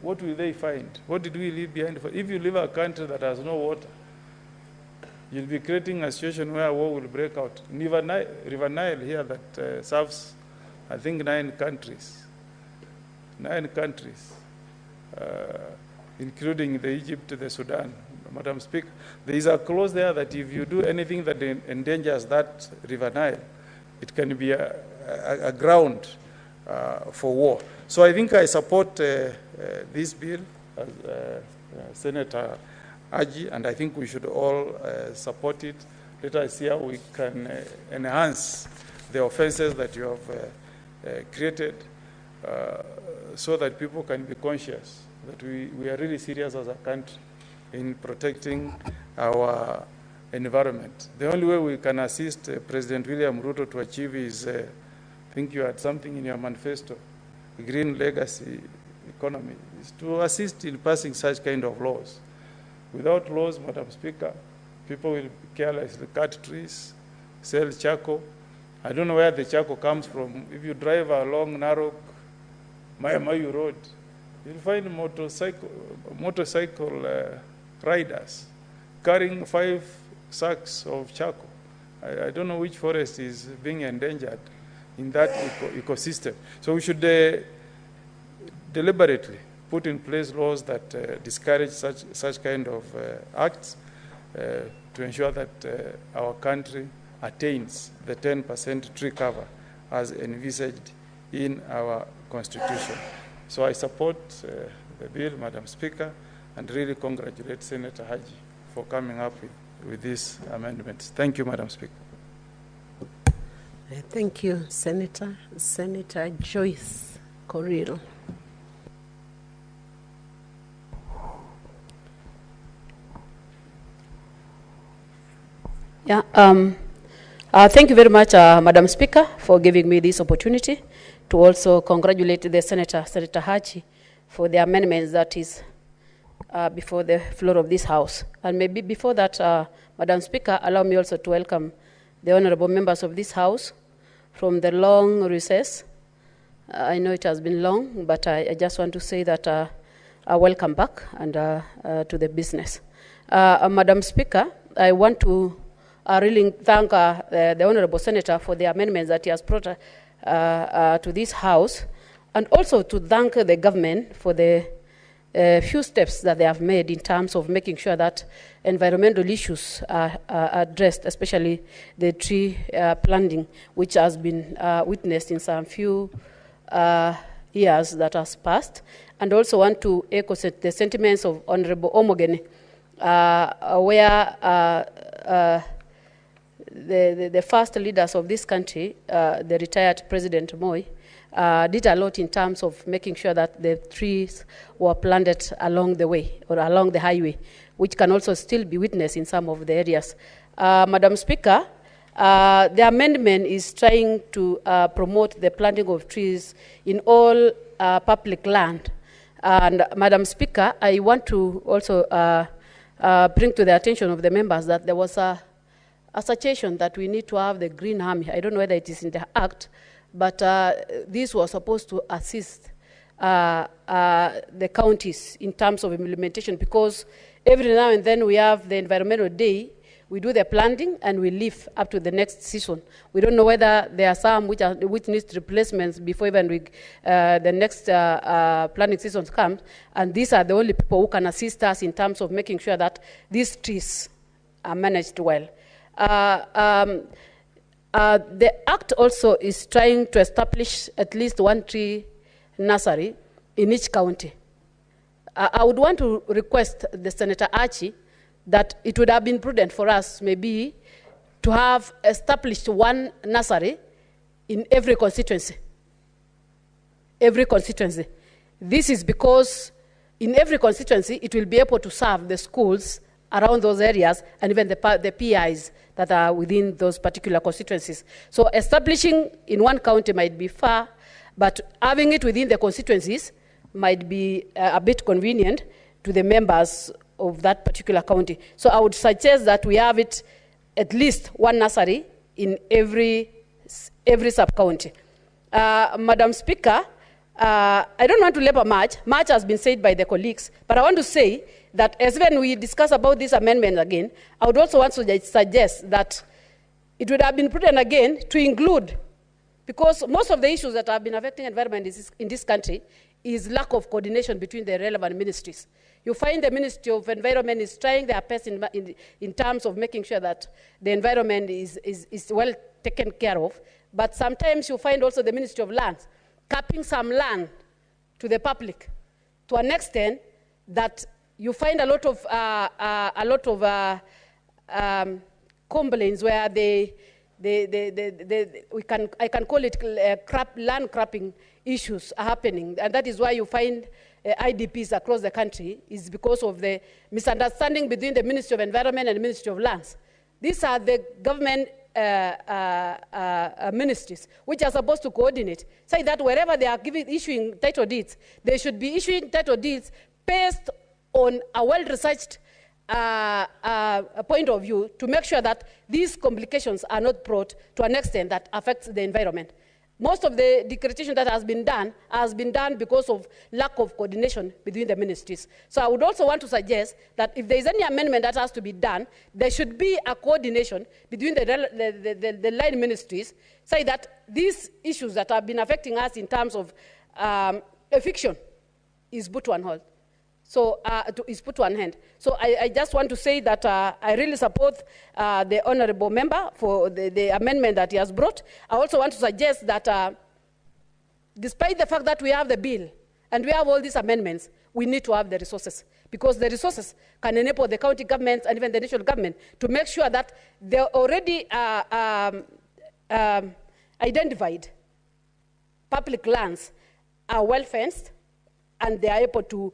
what will they find? What did we leave behind? If you leave a country that has no water, you'll be creating a situation where war will break out. River Nile here that serves, I think, 9 countries. 9 countries, including the Egypt, the Sudan. Madam Speaker, there is a clause there that if you do anything that endangers that River Nile, it can be a ground for war. So I think I support this bill, Senator Aji, and I think we should all support it. Let us see how we can enhance the offenses that you have created so that people can be conscious that we are really serious as a country in protecting our environment. The only way we can assist President William Ruto to achieve is, I think you had something in your manifesto, green legacy economy, is to assist in passing such kind of laws. Without laws, Madam Speaker, people will carelessly cut trees, sell charcoal. I don't know where the charcoal comes from. If you drive along Narok, Mayu Road, you'll find motorcycle riders carrying 5 sacks of charcoal. I don't know which forest is being endangered in that ecosystem. So we should deliberately put in place laws that discourage such kind of acts to ensure that our country attains the 10% tree cover as envisaged in our Constitution. So I support the bill, Madam Speaker, and really congratulate Senator Haji for coming up with these amendments. Thank you, Madam Speaker. Thank you, Senator. Senator Joyce Corriel. Yeah, thank you very much, Madam Speaker, for giving me this opportunity to also congratulate the Senator Haji, for the amendments that is before the floor of this House. And maybe before that, Madam Speaker, allow me also to welcome the honorable members of this House from the long recess. I know it has been long, but I just want to say that welcome back and to the business. Madam Speaker, I want to really thank the honorable senator for the amendments that he has brought to this House, and also to thank the government for the few steps that they have made in terms of making sure that environmental issues are addressed, especially the tree planting, which has been witnessed in some few years that has passed. And also want to echo the sentiments of Honorable Omogeni, where the first leaders of this country, the retired President Moi, did a lot in terms of making sure that the trees were planted along the way or along the highway, which can also still be witnessed in some of the areas. Madam Speaker, the amendment is trying to promote the planting of trees in all public land. And Madam Speaker, I want to also bring to the attention of the members that there was a suggestion that we need to have the Green Army. I don't know whether it is in the Act, but this was supposed to assist the counties in terms of implementation, because every now and then we have the Environmental Day, we do the planting and we leave up to the next season. We don't know whether there are some which needs replacements before even the next planting season comes, and these are the only people who can assist us in terms of making sure that these trees are managed well. The Act also is trying to establish at least one tree nursery in each county. I would want to request the Senator Archie that it would have been prudent for us maybe to have established one nursery in every constituency. Every constituency. This is because in every constituency it will be able to serve the schools around those areas and even the PIs that are within those particular constituencies. So establishing in one county might be far, but having it within the constituencies might be a bit convenient to the members of that particular county. So I would suggest that we have it at least one nursery in every sub-county. Madam Speaker, I don't want to labor much. Much has been said by the colleagues, but I want to say that as when we discuss about this amendment again, I would also want to suggest that it would have been prudent again to include, because most of the issues that have been affecting environment in this country is lack of coordination between the relevant ministries. You find the Ministry of Environment is trying their best in terms of making sure that the environment is well taken care of, but sometimes you find also the Ministry of Lands capping some land to the public to an extent that you find a lot of complaints where I can call it land crapping issues are happening, and that is why you find IDPs across the country is because of the misunderstanding between the Ministry of Environment and the Ministry of Lands. These are the government ministries which are supposed to coordinate, say that wherever they are issuing title deeds, they should be issuing title deeds based on a well-researched point of view to make sure that these complications are not brought to an extent that affects the environment. Most of the declaration that has been done because of lack of coordination between the ministries. So I would also want to suggest that if there is any amendment that has to be done, there should be a coordination between the line ministries, say that these issues that have been affecting us in terms of eviction is put to an hold. So is put to an end. So I just want to say that I really support the honorable member for the amendment that he has brought. I also want to suggest that despite the fact that we have the bill and we have all these amendments, we need to have the resources, because the resources can enable the county governments and even the national government to make sure that they already identified public lands are well fenced and they are able to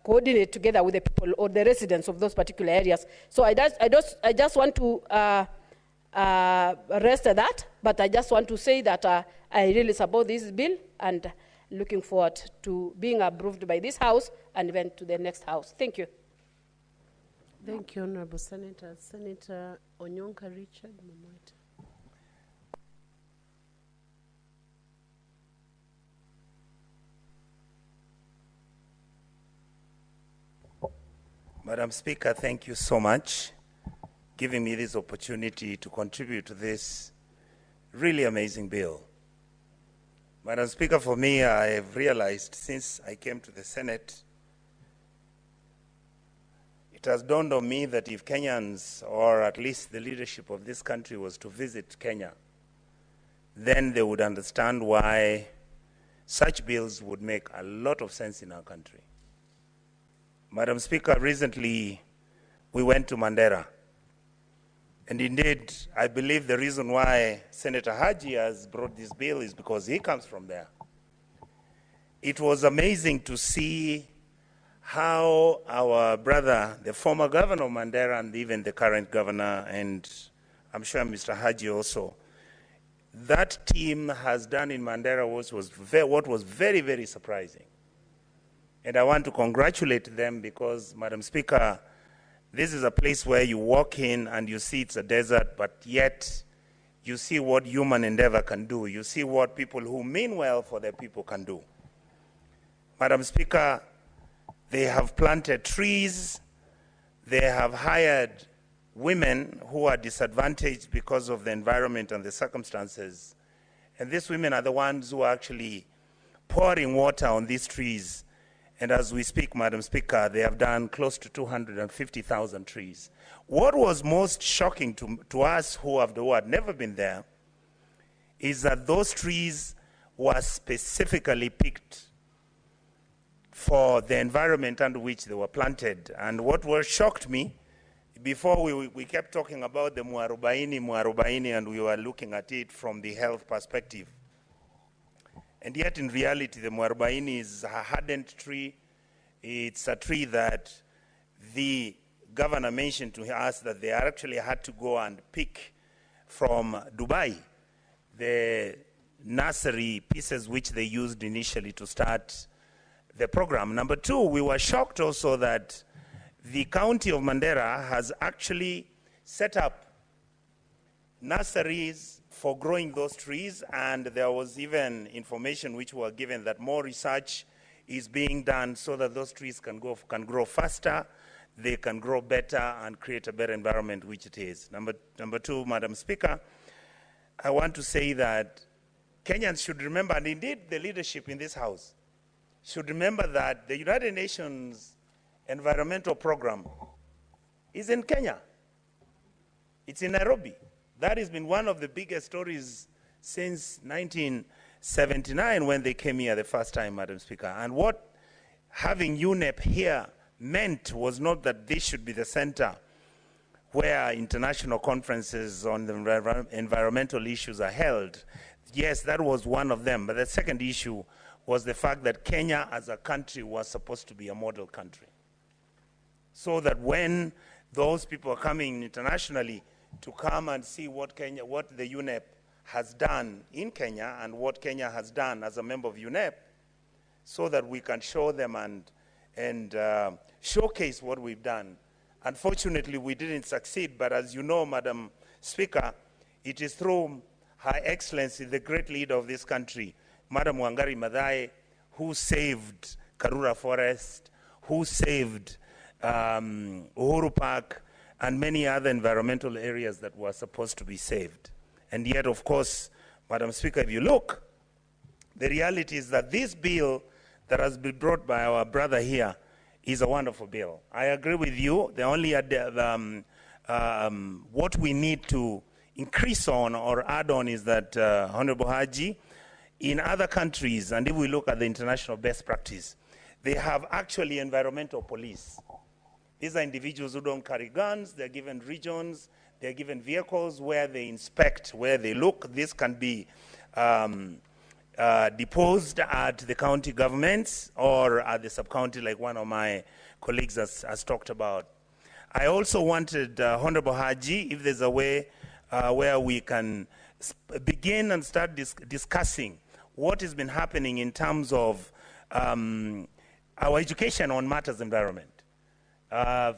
coordinate together with the people or the residents of those particular areas. So I just want to rest at that, but I just want to say that I really support this bill and looking forward to being approved by this House and even to the next House. Thank you. Thank you, Honorable Senator. Senator Onyonka Richard Momoita. Madam Speaker, thank you so much for giving me this opportunity to contribute to this really amazing bill. Madam Speaker, for me, I have realized since I came to the Senate, it has dawned on me that if Kenyans, or at least the leadership of this country, was to visit Kenya, then they would understand why such bills would make a lot of sense in our country. Madam Speaker, recently we went to Mandera. And indeed, I believe the reason why Senator Haji has brought this bill is because he comes from there. It was amazing to see how our brother, the former governor of Mandera, and even the current governor, and I'm sure Mr. Haji also, that team has done in Mandera what was very, very surprising. And I want to congratulate them because, Madam Speaker, this is a place where you walk in and you see it's a desert, but yet you see what human endeavor can do. You see what people who mean well for their people can do. Madam Speaker, they have planted trees. They have hired women who are disadvantaged because of the environment and the circumstances. And these women are the ones who are actually pouring water on these trees. And as we speak, Madam Speaker, they have done close to 250,000 trees. What was most shocking to us who had never been there is that those trees were specifically picked for the environment under which they were planted. And what shocked me, before we kept talking about the muarobaini, and we were looking at it from the health perspective. And yet, in reality, the muarobaini is a hardened tree. It's a tree that the governor mentioned to us that they actually had to go and pick from Dubai the nursery pieces which they used initially to start the program. Number two, we were shocked also that the county of Mandera has actually set up nurseries for growing those trees, and there was even information which were given that more research is being done so that those trees can grow faster, they can grow better and create a better environment, which it is. Number two, Madam Speaker, I want to say that Kenyans should remember, and indeed the leadership in this House should remember, that the United Nations Environmental Program is in Kenya. It's in Nairobi. That has been one of the biggest stories since 1979 when they came here the first time, Madam Speaker. And what having UNEP here meant was not that this should be the center where international conferences on the environmental issues are held. Yes, that was one of them. But the second issue was the fact that Kenya as a country was supposed to be a model country. So that when those people are coming internationally to come and see what the UNEP has done in Kenya and what Kenya has done as a member of UNEP, so that we can show them and showcase what we've done. Unfortunately, we didn't succeed, but as you know, Madam Speaker, it is through Her Excellency, the great leader of this country, Madam Wangari Maathai, who saved Karura Forest, who saved Uhuru Park, and many other environmental areas that were supposed to be saved. And yet, of course, Madam Speaker, if you look, the reality is that this bill that has been brought by our brother here is a wonderful bill. I agree with you. The only what we need to increase on or add on is that, Honorable Haji, in other countries, and if we look at the international best practice, they have actually environmental police. These are individuals who don't carry guns. They're given regions. They're given vehicles where they inspect, where they look. This can be deposed at the county governments or at the sub-county, like one of my colleagues has talked about. I also wanted, Honorable Haji, if there's a way where we can begin and start discussing what has been happening in terms of our education on matters environment.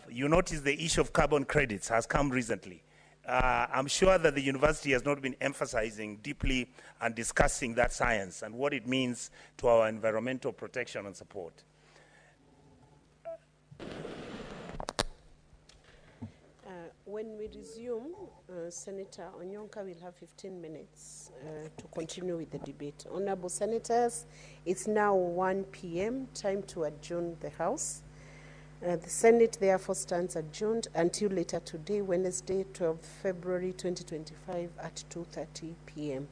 You notice the issue of carbon credits has come recently. I'm sure that the university has not been emphasizing deeply and discussing that science and what it means to our environmental protection and support. When we resume, Senator Onyonka will have 15 minutes to continue with the debate. Honorable Senators, it's now 1 p.m., time to adjourn the House. The Senate therefore stands adjourned until later today, Wednesday, 12 February 2025 at 2:30 p.m.